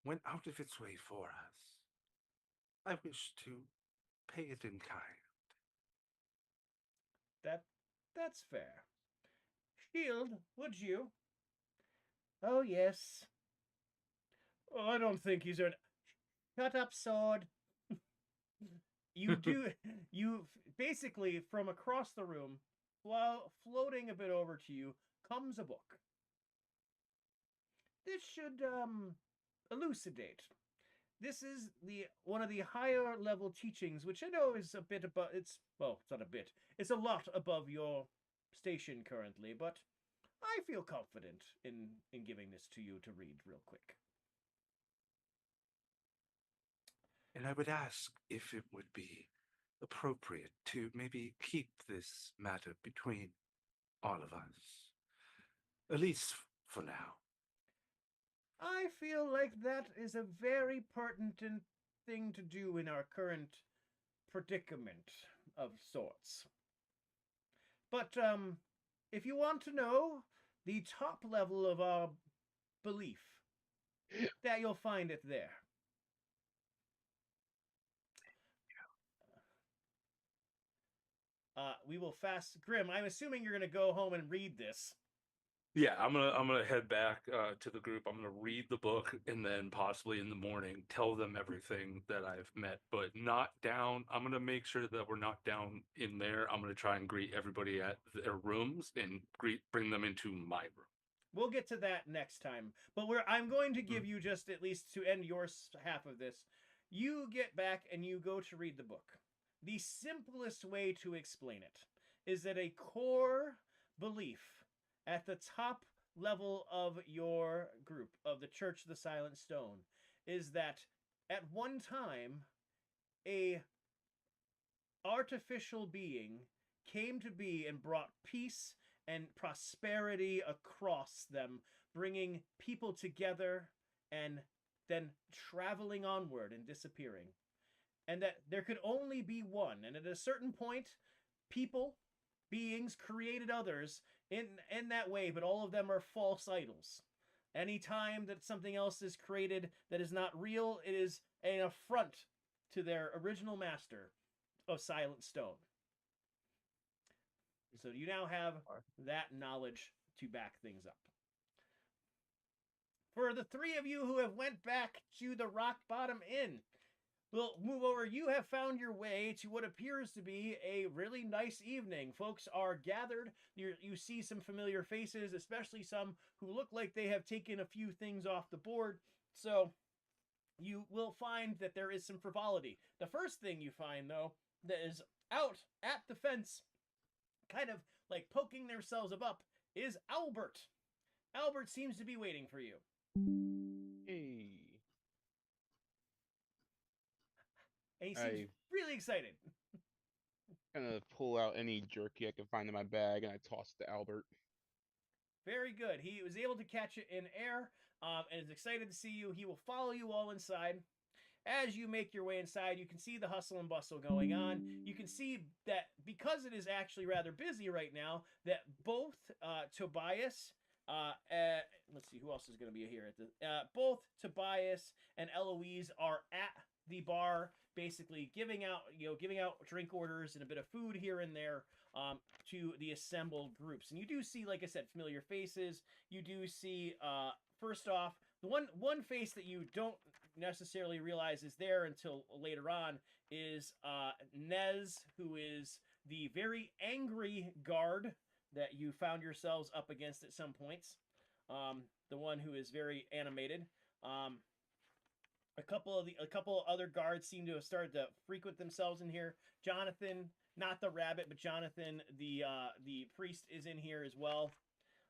went out of its way for us. I wish to pay it in kind. That's fair. Shield, would you? Oh yes. Oh, I don't think he's a. Shut up, sword. You basically from across the room, while floating a bit over to you, comes a book. this should elucidate. This is the one of the higher level teachings, which I know is a bit above. It's not a bit. It's a lot above your station currently, but I feel confident in giving this to you to read real quick. And I would ask if it would be appropriate to maybe keep this matter between all of us, at least for now. I feel like that is a very pertinent thing to do in our current predicament of sorts. But if you want to know the top level of our belief, that you'll find it there. We will fast. Grim, I'm assuming you're going to go home and read this. Yeah, I'm gonna head back to the group. I'm gonna read the book and then possibly in the morning tell them everything that I've met, but not down. I'm gonna make sure that we're not down in there. I'm gonna try and greet everybody at their rooms and bring them into my room. We'll get to that next time. But I'm going to give you just at least to end your half of this. You get back and you go to read the book. The simplest way to explain it is that a core belief at the top level of your group of the Church of the Silent Stone is that at one time a artificial being came to be and brought peace and prosperity across them, bringing people together and then traveling onward and disappearing. And that there could only be one. And at a certain point, people, beings created others in that way, but all of them are false idols. Anytime that something else is created that is not real, it is an affront to their original master of Silent Stone. So you now have that knowledge to back things up. For the three of you who have went back to the Rock Bottom Inn, we'll move over. You have found your way to what appears to be a really nice evening. Folks are gathered. You see some familiar faces, especially some who look like they have taken a few things off the board. So you will find that there is some frivolity. The first thing you find, though, that is out at the fence, kind of like poking themselves up, is Albert. Albert seems to be waiting for you. Hey. And he seems really excited. Gonna pull out any jerky I can find in my bag and I toss it to Albert. Very good. He was able to catch it in air and is excited to see you. He will follow you all inside. As you make your way inside, you can see the hustle and bustle going on. You can see that because it is actually rather busy right now, that both Tobias, let's see, who else is going to be here? Both Tobias and Eloise are at the bar, basically giving out drink orders and a bit of food here and there to the assembled groups. And you do see, like I said, familiar faces. You do see, first off, the one face that you don't necessarily realize is there until later on is Nez, who is the very angry guard that you found yourselves up against at some points. The one who is very animated. A couple other guards seem to have started to frequent themselves in here. Jonathan, not the rabbit, but Jonathan, the priest, is in here as well.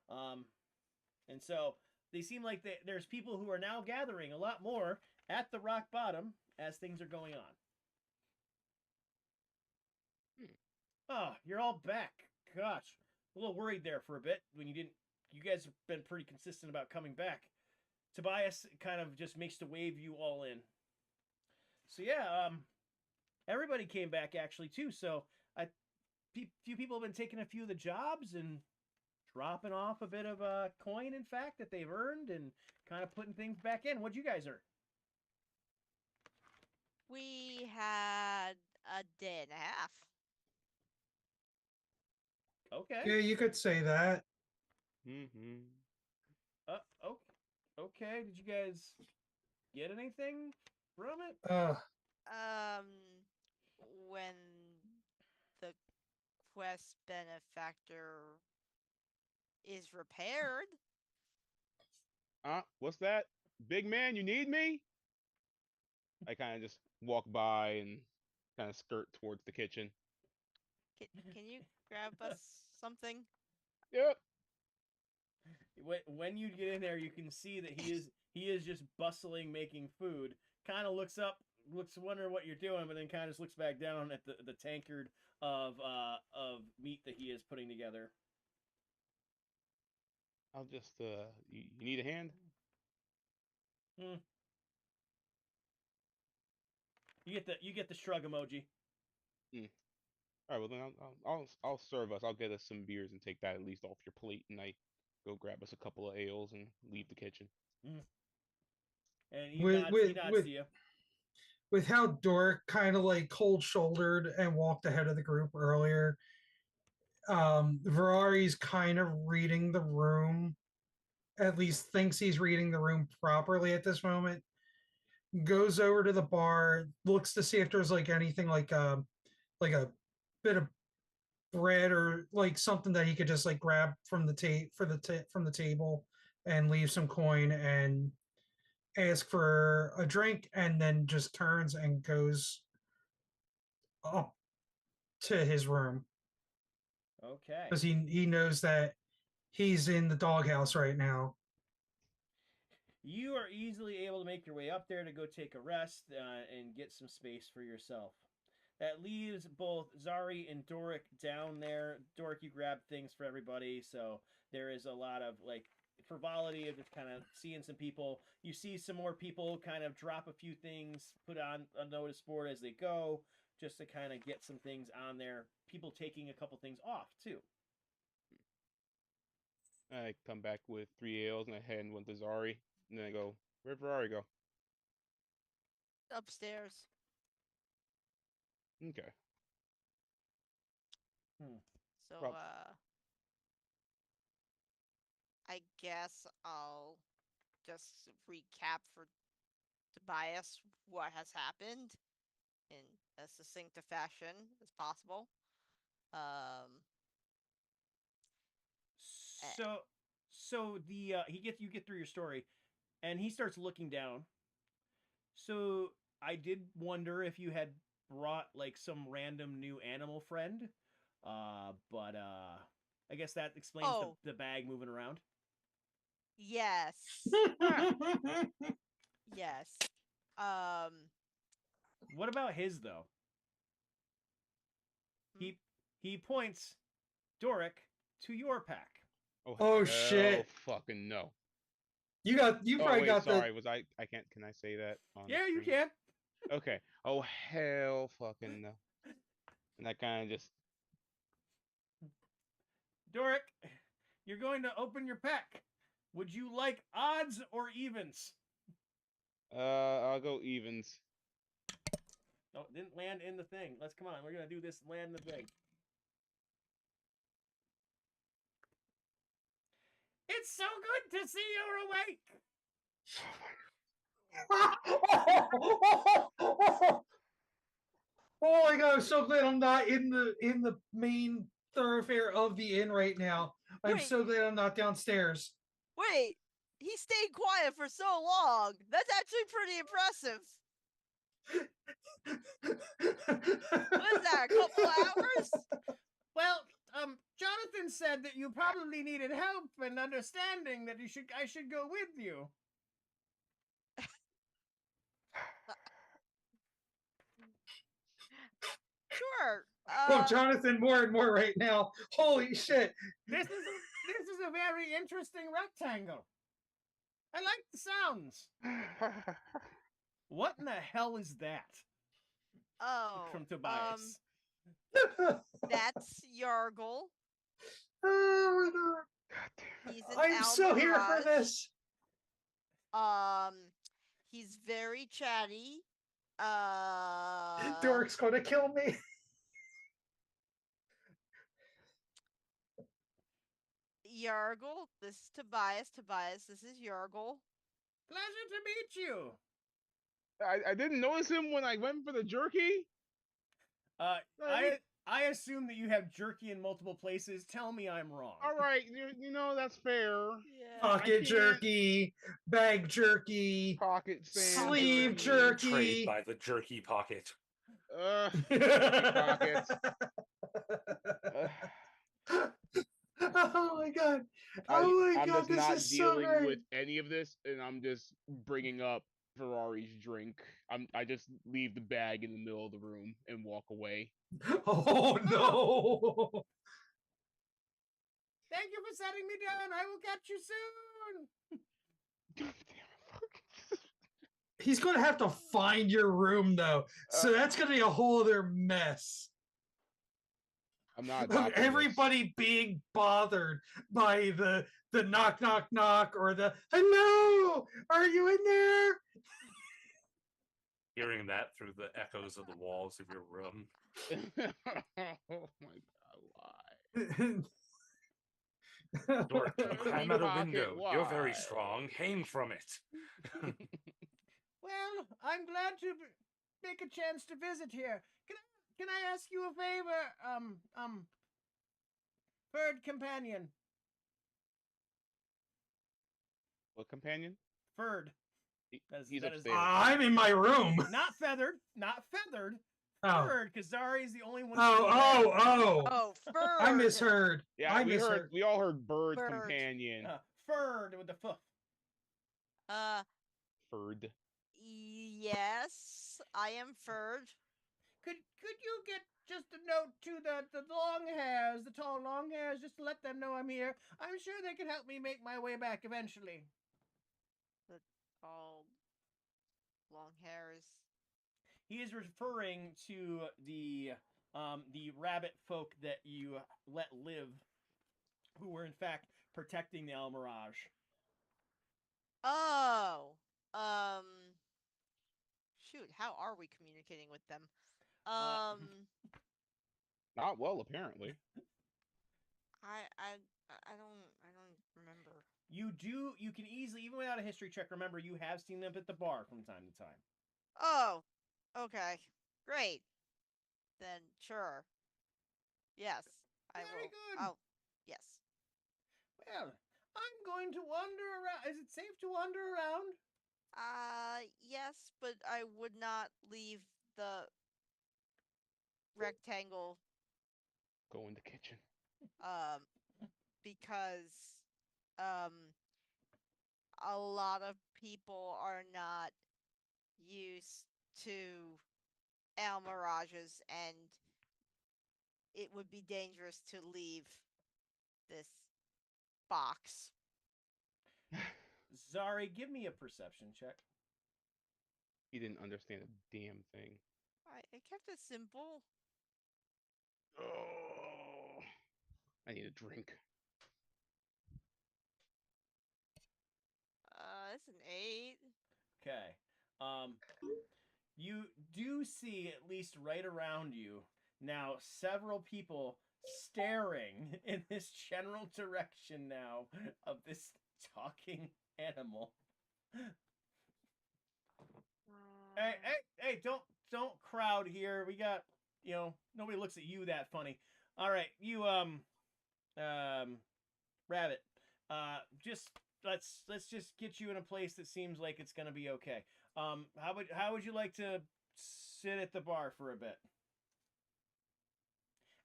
And so they seem like there's people who are now gathering a lot more at the rock bottom as things are going on. Oh, you're all back. Gosh, a little worried there for a bit when you didn't. You guys have been pretty consistent about coming back. Tobias kind of just makes to wave you all in. So yeah, everybody came back actually too. So a few people have been taking a few of the jobs and dropping off a bit of a coin, in fact, that they've earned and kind of putting things back in. What'd you guys earn? We had a day and a half. Okay. Yeah, you could say that. Mm-hmm. Okay. Did you guys get anything from it? When the quest benefactor is repaired, What's that? Big man, you need me? I kind of just walk by and kind of skirt towards the kitchen. Can you grab us something? Yep. When you get in there, you can see that he is just bustling making food. Kind of looks up, wondering what you're doing, but then kind of just looks back down at the tankard of meat that he is putting together. I'll just you need a hand? Hmm. You get the shrug emoji. All right, well then I'll serve us. I'll get us some beers and take that at least off your plate, and I go grab us a couple of ales and leave the kitchen. And he With- nods, with- he nods with- to you. With how Doric kind of like cold shouldered and walked ahead of the group earlier, Ferrari's kind of reading the room, at least thinks he's reading the room properly at this moment. Goes over to the bar, looks to see if there's like anything like a bit of bread or like something that he could just like grab from the from the table and leave some coin and ask for a drink, and then just turns and goes up to his room Okay. because he knows that he's in the doghouse right now. You are easily able to make your way up there to go take a rest and get some space for yourself. That leaves both Zari and Doric down there. Doric, you grabbed things for everybody, so there is a lot of like frivolity of just kind of seeing some people. You see some more people kind of drop a few things, put on a notice board as they go, just to kind of get some things on there. People taking a couple things off too. I come back with 3 ales and I hand one to Zari, and then I go, "Where'd Ferrari go?" Upstairs. Okay. So, Prob- I guess I'll just recap for Tobias what has happened in as succinct a fashion as possible. So the you get through your story, and he starts looking down. So I did wonder if you had brought like some random new animal friend, but I guess that explains Oh. the bag moving around. Yes. Yes. What about his though? He points Doric to your pack. Oh, Oh, shit. Fucking no. You Oh probably wait, got sorry. I can't. Can I say that? On Yeah, you stream? can. Okay. Oh hell, fucking no. And I kind of just. Doric, you're going to open your pack. Would you like odds or evens? I'll go evens. Oh, it didn't land in the thing. Let's come on. We're gonna do this and land in the thing. It's so good to see you're awake. Oh my god, I'm so glad I'm not in the main thoroughfare of the inn right now. I'm Wait. so glad I'm not downstairs. Wait, he stayed quiet for so long. That's actually pretty impressive. What is that, a couple hours? Well, Jonathan said that you probably needed help and understanding that I should go with you. Sure. Love Jonathan more and more right now. Holy shit. This is a very interesting rectangle. I like the sounds. What in the hell is that? Oh, From Tobias. That's Yargle. Oh my god. He's an I'm so here for Almirage. this. He's very chatty. Doric's gonna kill me. Yargle. This is Tobias. Tobias, this is Yargle. Pleasure to meet you. I didn't notice him when I went for the jerky. I assume that you have jerky in multiple places. Tell me I'm wrong. All right, that's fair. Yeah. Pocket can't- jerky, bag jerky, Pocket sand sleeve Trade jerky. by the jerky pocket. Jerky pockets. Oh my god! I'm Oh my god! just This not is so dealing great. with any of this, and I'm just bringing up Ferrari's drink. I just leave the bag in the middle of the room and walk away. Oh no! Thank you for setting me down. I will catch you soon. He's gonna have to find your room though, so that's gonna be a whole other mess. I'm not Of adopting this. everybody being bothered by the knock knock knock or the hello, are you in there? Hearing that through the echoes of the walls of your room. Oh my god, why? Dork, don't Jerky climb out a pocket, window. You're very why? strong. Hang from it. Well, I'm glad to make a chance to visit here. Can I ask you a favor, bird companion? What companion? Bird. He's that is- upstairs. I'm in my room. Not feathered. Not feathered. Oh, Bird, because Zari is the only one. Oh, fur. I misheard. Yeah, I we misheard. we all heard bird, Bird. companion. Furred with the foof. Furred. Yes, I am furred. Could you get just a note to the long hairs, the tall long hairs, just to let them know I'm here? I'm sure they can help me make my way back eventually. All long hairs. He is referring to the rabbit folk that you let live, who were in fact protecting the Almirage. Oh, shoot. How are we communicating with them? Not well, apparently. I don't remember. You can easily, even without a history check, remember you have seen them at the bar from time to time. Oh, okay, great. Then sure. Yes, I Very will. good. Oh, yes. Well, I'm going to wander around. Is it safe to wander around? Yes, but I would not leave the rectangle, Go in the kitchen. because, a lot of people are not used to Almirages, and it would be dangerous to leave this box. Zari, give me a perception check. He didn't understand a damn thing. I kept it simple. Oh, I need a drink. It's an 8. Okay. You do see, at least right around you, now several people staring in this general direction now of this talking animal. Hey, don't crowd here. We got, nobody looks at you that funny. All right, you rabbit. Just let's just get you in a place that seems like it's gonna be okay. How would you like to sit at the bar for a bit?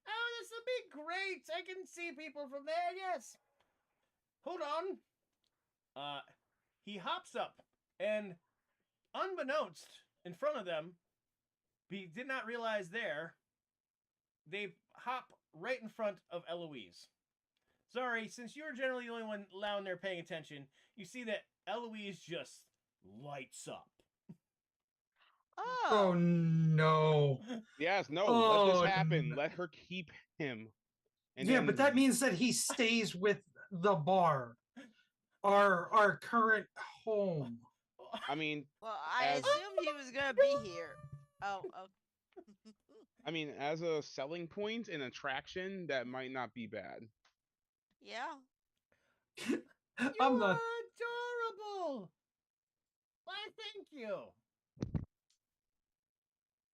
Oh, this will be great. I can see people from there. Yes. Hold on. He hops up and, unbeknownst, in front of them, he did not realize they hop right in front of Eloise. Sorry, since you're generally the only one down there paying attention, you see that Eloise just lights up. Oh no! Yes, no, let Oh, this happen. Let her keep him. And yeah, then but that means that he stays with the bar, our current home. I mean, Well, I as- assumed he was gonna be here. Oh. I mean, as a selling point and attraction, that might not be bad. Yeah. I'm the Adorable. Why, thank you.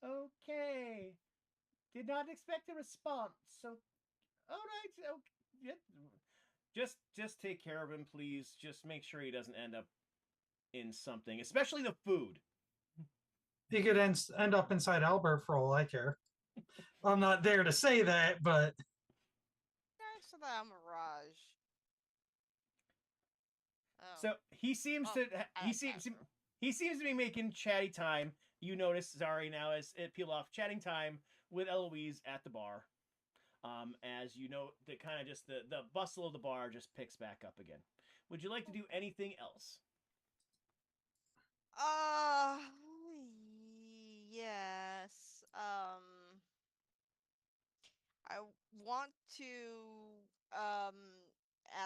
Okay. did not expect a response. So, all right, yeah. Just take care of him, please. Just make sure he doesn't end up in something, especially the food. He could end up inside Albert for all I care. I'm not there to say that, but Thanks for that, Mirage. Oh. So he seems Oh, to I he seems asked her. he seems to be making chatty time. You notice Zari now as it peel off chatting time with Eloise at the bar. As you know, the kind of just the bustle of the bar just picks back up again. Would you like to do anything else? Uh, yes. I want to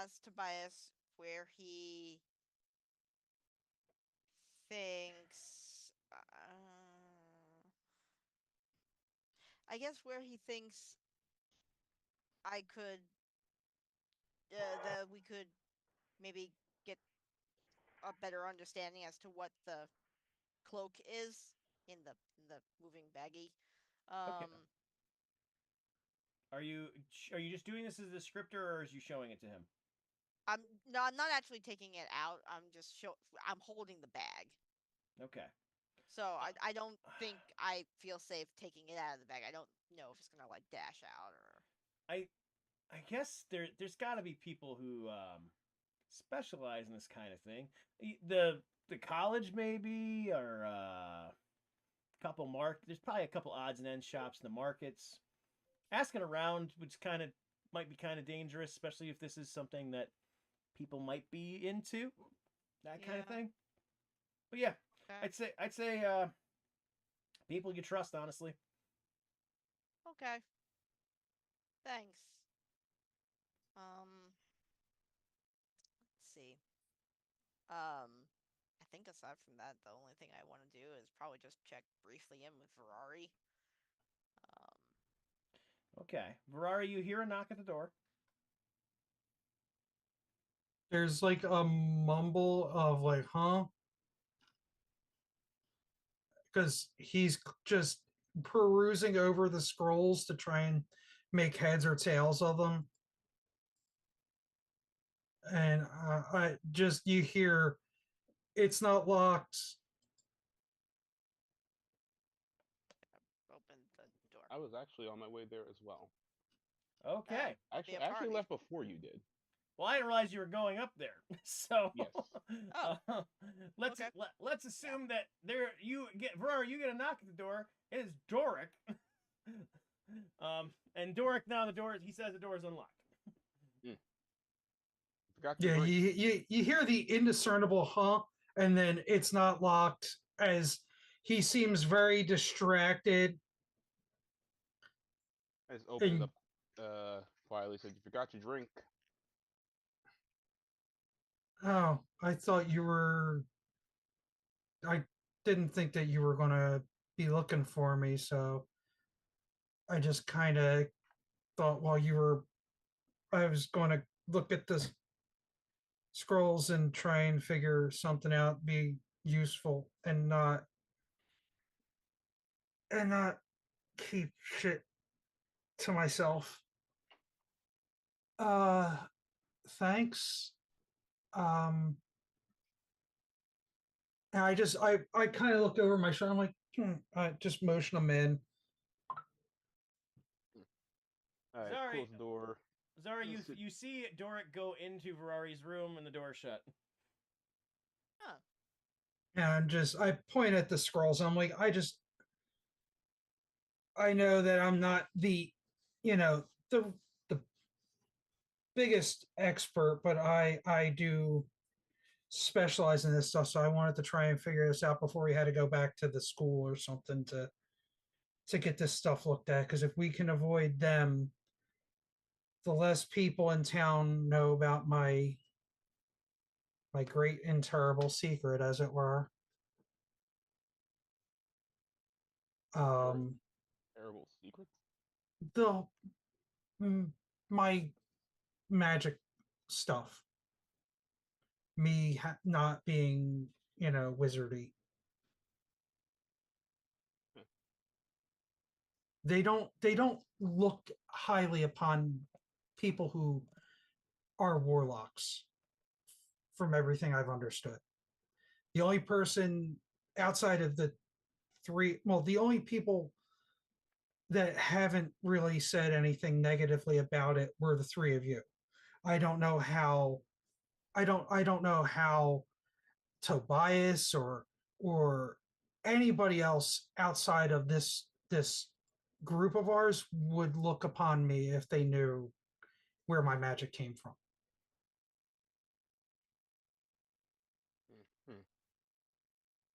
ask Tobias where he thinks. I guess where he thinks I could that we could maybe get a better understanding as to what the cloak is in the moving baggie. Okay. Um, Are you just doing this as a descriptor, or is you showing it to him? I'm not actually taking it out. I'm holding the bag. Okay. So I don't think I feel safe taking it out of the bag. I don't know if it's gonna like dash out or. I guess there's got to be people who specialize in this kind of thing. The college maybe, or couple there's probably a couple odds and ends shops in the markets. Asking around, which might be kind of dangerous, especially if this is something that people might be into, that kind of Yeah. thing. But yeah, Okay. I'd say people you trust, honestly. Okay. Thanks. Let's see. I think aside from that, the only thing I want to do is probably just check briefly in with Ferrari. Um, Okay, Ferrari, you hear a knock at the door. there's like a mumble of like, huh? Because he's just perusing over the scrolls to try and make heads or tails of them. And I just, you hear, it's not locked. open the door. I was actually on my way there as well. Okay. I'll be a I actually party. left before you did. Well, I didn't realize you were going up there. So Yes. Oh. let's Okay. let's assume that you get Ferrari, you get a knock at the door. It is Doric. And Doric now he says the door is unlocked. Forgot to Yeah, drink. you hear the indiscernible huh, and then it's not locked as he seems very distracted. I just opened And up quietly, said you forgot your drink. oh, I thought you were. I didn't think that you were gonna be looking for me, so I just kind of thought while you were, I was going to look at the scrolls and try and figure something out, be useful, and not keep shit to myself. Uh, thanks. Um, and I kind of looked over my shoulder. I'm like, I just motion them in. All right, Sorry. close the door. Zara, you see Doric go into Ferrari's room and the door shut. Huh. And I point at the scrolls. I'm like, I know that I'm not the the biggest expert, but I do specialize in this stuff. So I wanted to try and figure this out before we had to go back to the school or something to get this stuff looked at. Because if we can avoid them, the less people in town know about my great and terrible secret, as it were. Um, Terrible secret. the my magic stuff, me not being wizardy. they don't look highly upon people who are warlocks from everything I've understood. The only person outside of the three, well, the only people that haven't really said anything negatively about it were the three of you. I don't know how I don't know how Tobias or anybody else outside of this group of ours would look upon me if they knew where my magic came from.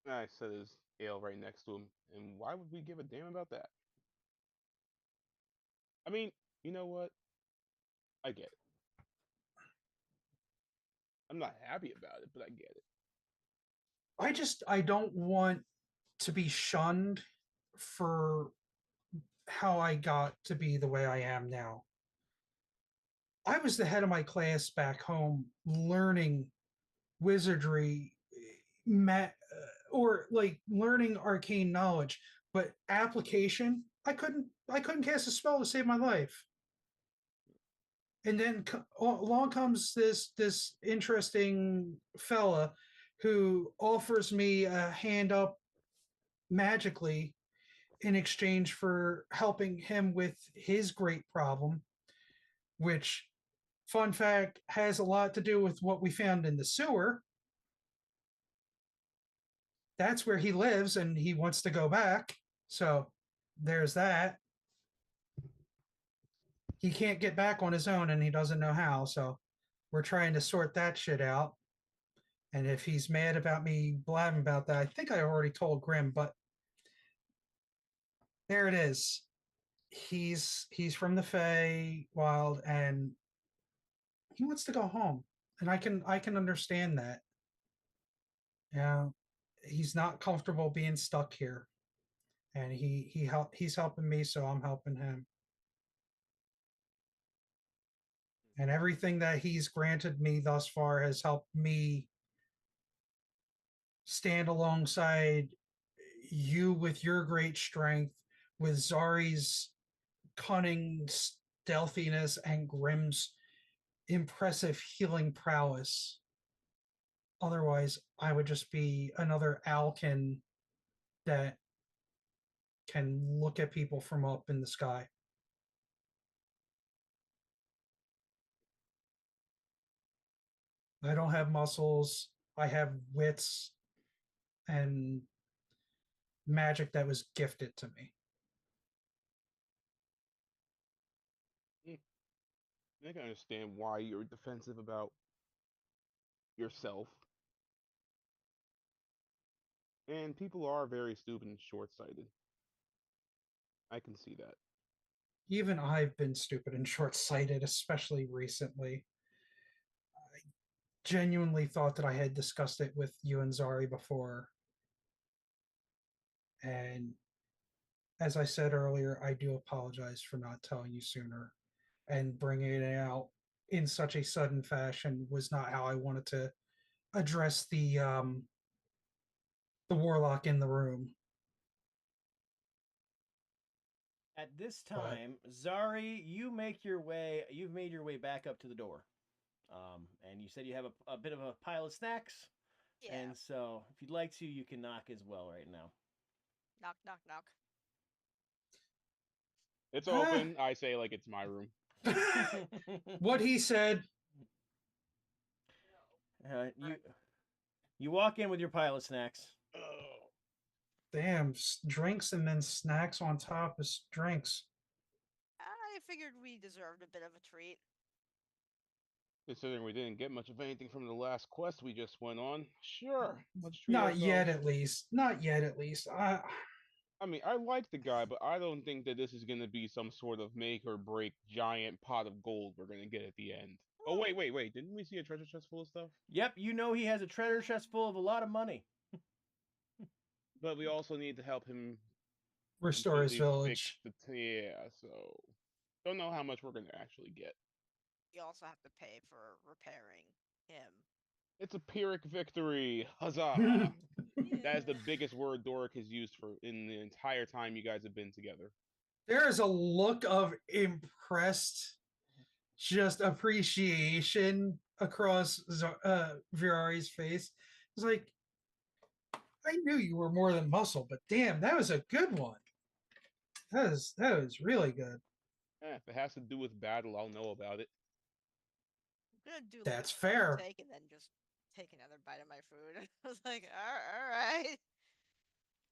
I said his ale right next to him, and why would we give a damn about that? I mean, you know what? I get it. I'm not happy about it, but I get it. I don't want to be shunned for how I got to be the way I am now. I was the head of my class back home learning wizardry, or like learning arcane knowledge, but application, I couldn't cast a spell to save my life. And then along comes this interesting fella who offers me a hand up magically in exchange for helping him with his great problem, which, fun fact, has a lot to do with what we found in the sewer. That's where he lives and he wants to go back. So there's that. He can't get back on his own and he doesn't know how. So we're trying to sort that shit out. And if he's mad about me blabbing about that, I think I already told Grim, but there it is. He's from the Fey Wild and he wants to go home. And I can understand that. Yeah. He's not comfortable being stuck here. And he's helping me, so I'm helping him. And everything that he's granted me thus far has helped me stand alongside you with your great strength, with Zari's cunning stealthiness, and Grim's impressive healing prowess. Otherwise, I would just be another Alkin that can look at people from up in the sky. I don't have muscles. I have wits and magic that was gifted to me. I can understand why you're defensive about yourself. And people are very stupid and short sighted. I can see that. Even I've been stupid and short sighted, especially recently. I genuinely thought that I had discussed it with you and Zari before. And as I said earlier, I do apologize for not telling you sooner, and bringing it out in such a sudden fashion was not how I wanted to address the warlock in the room. At this But time, Zari, you've made your way back up to the door. And you said you have a bit of a pile of snacks. Yeah. And so, if you'd like to, you can knock as well right now. Knock, knock, knock. It's open. I say like it's my room. what he said. You walk in with your pile of snacks. Damn, drinks and then snacks on top of drinks. I figured we deserved a bit of a treat. Considering we didn't get much of anything from the last quest we just went on, sure, let's treat Not ourselves. yet, at least. Not yet, at least. I mean, I like the guy, but I don't think that this is going to be some sort of make or break giant pot of gold we're going to get at the end. Oh, wait. Didn't we see a treasure chest full of stuff? Yep, you know he has a treasure chest full of a lot of money. But we also need to help him restore his village. Yeah, so don't know how much we're going to actually get. You also have to pay for repairing him. It's a Pyrrhic victory. Huzzah! That is the biggest word Doric has used for in the entire time you guys have been together. There is a look of impressed, just appreciation across Virari's face. It's like, I knew you were more than muscle, but damn, that was a good one. That was really good. If it has to do with battle, I'll know about it. I'm gonna do like That's one fair. take and then just take another bite of my food. I was like, all right.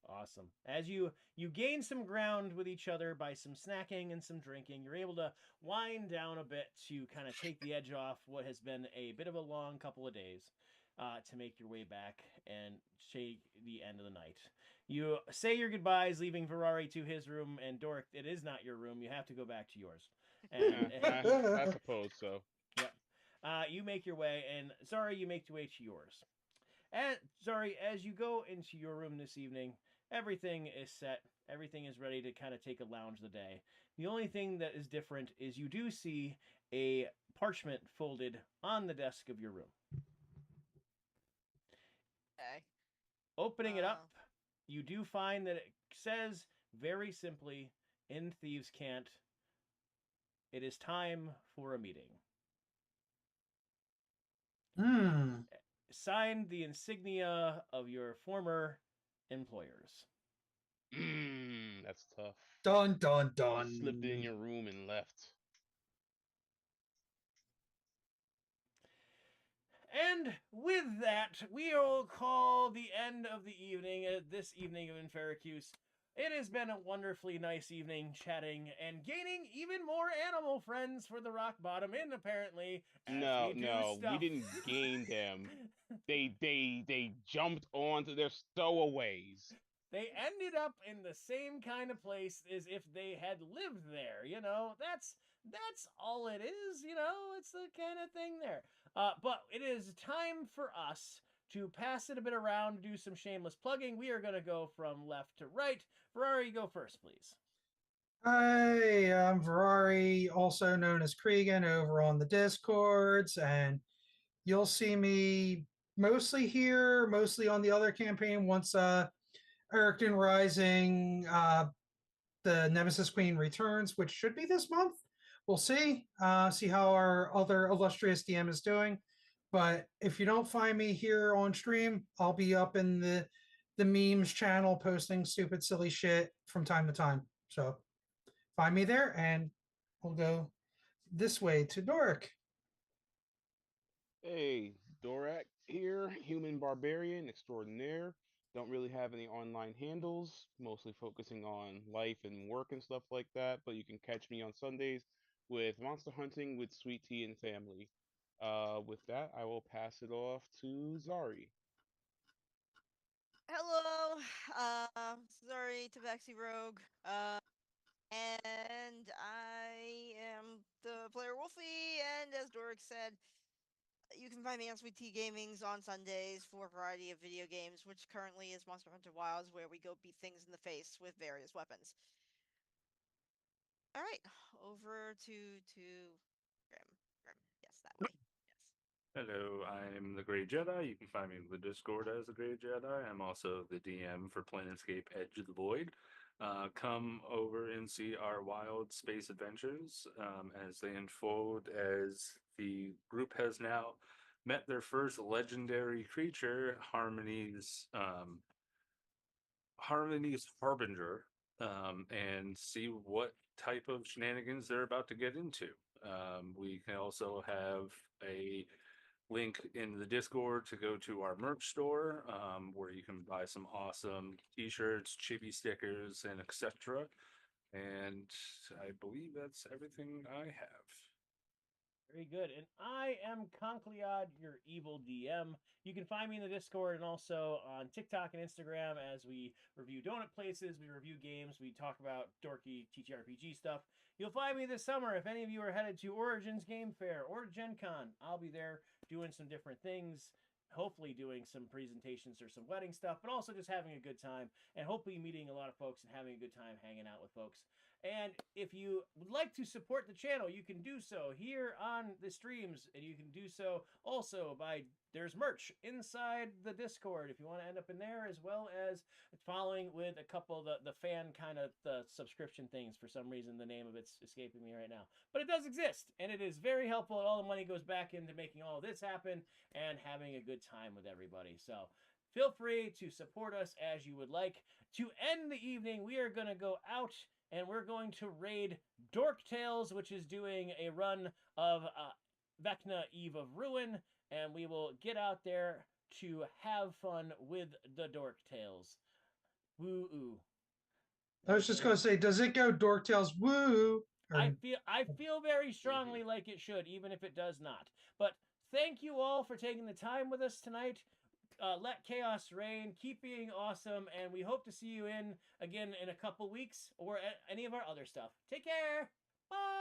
Awesome. As you gain some ground with each other by some snacking and some drinking, you're able to wind down a bit to kind of take the edge off what has been a bit of a long couple of days, to make your way back and shake the end of the night. You say your goodbyes, leaving Ferrari to his room, and Doric, it is not your room. You have to go back to yours. And I suppose so. yep. You make your way, and Zari, you make your way to yours. And Zari, as you go into your room this evening, everything is set. Everything is ready to kind of take a lounge of the day. The only thing that is different is you do see a parchment folded on the desk of your room. Okay. Opening it up, you do find that it says very simply in Thieves' Cant, "It is time for a meeting." Hmm. Signed the insignia of your former employers. That's tough. Dun dun Just slipped in dun. your room and left. And with that, we'll call the end of the evening, this evening of Enferacuse. It has been a wonderfully nice evening chatting and gaining even more animal friends for the rock bottom. And apparently, No, we didn't gain them. They jumped onto their stowaways. They ended up in the same kind of place as if they had lived there. You know, that's all it is. You know, it's the kind of thing there. But it is time for us to pass it a bit around, do some shameless plugging. We are going to go from left to right. Ferrari, go first, please. Hi, I'm Ferrari, also known as Cregan, over on the Discords, and you'll see me mostly here, mostly on the other campaign once Ericton Rising, the Nemesis Queen returns, which should be this month. We'll see. See how our other illustrious DM is doing. But if you don't find me here on stream, I'll be up in the memes channel posting stupid, silly shit from time to time. So find me there, and we'll go this way to Doric. Hey, Dorak here, human barbarian extraordinaire. Don't really have any online handles, mostly focusing on life and work and stuff like that, but you can catch me on Sundays with monster hunting with Sweet Tea and family. With that, I will pass it off to Zari. Hello. Sorry, Tabaxi Rogue. And I am the player Wolfie, and as Doric said, you can find me on Sweet Tea Gamings on Sundays for a variety of video games, which currently is Monster Hunter Wilds, where we go beat things in the face with various weapons. All right, over to Grim. Yes, that way. Yes. Hello, I'm the Grey Jedi. You can find me in the Discord as the Grey Jedi. I'm also the DM for Planescape Edge of the Void. Come over and see our wild space adventures as they unfold, as the group has now met their first legendary creature, Harmony's Harbinger, and see what type of shenanigans they're about to get into. We can also have a link in the Discord to go to our merch store, where you can buy some awesome t-shirts, chibi stickers, and etc. And I believe that's everything I have. Very good. And I am Concliad, your evil DM. You can find me in the Discord and also on TikTok and Instagram as we review donut places, we review games, we talk about dorky TTRPG stuff. You'll find me this summer if any of you are headed to Origins Game Fair or Gen Con. I'll be there doing some different things, hopefully doing some presentations or some wedding stuff, but also just having a good time and hopefully meeting a lot of folks and having a good time hanging out with folks. And if you would like to support the channel, you can do so here on the streams, and you can do so also by, there's merch inside the Discord if you want to end up in there, as well as following with a couple of the fan kind of the subscription things. For some reason, the name of it's escaping me right now. But it does exist, and it is very helpful, and all the money goes back into making all this happen and having a good time with everybody. So feel free to support us as you would like. To end the evening, we are going to go out and we're going to raid Dork Tales, which is doing a run of Vecna Eve of Ruin, and we will get out there to have fun with the Dork Tales. Woo-oo. I was just going to say, does it go Dork Tales woo? I feel very strongly like it should, even if it does not. But thank you all for taking the time with us tonight. Let chaos reign. Keep being awesome, and we hope to see you again in a couple weeks or any of our other stuff. Take care. Bye.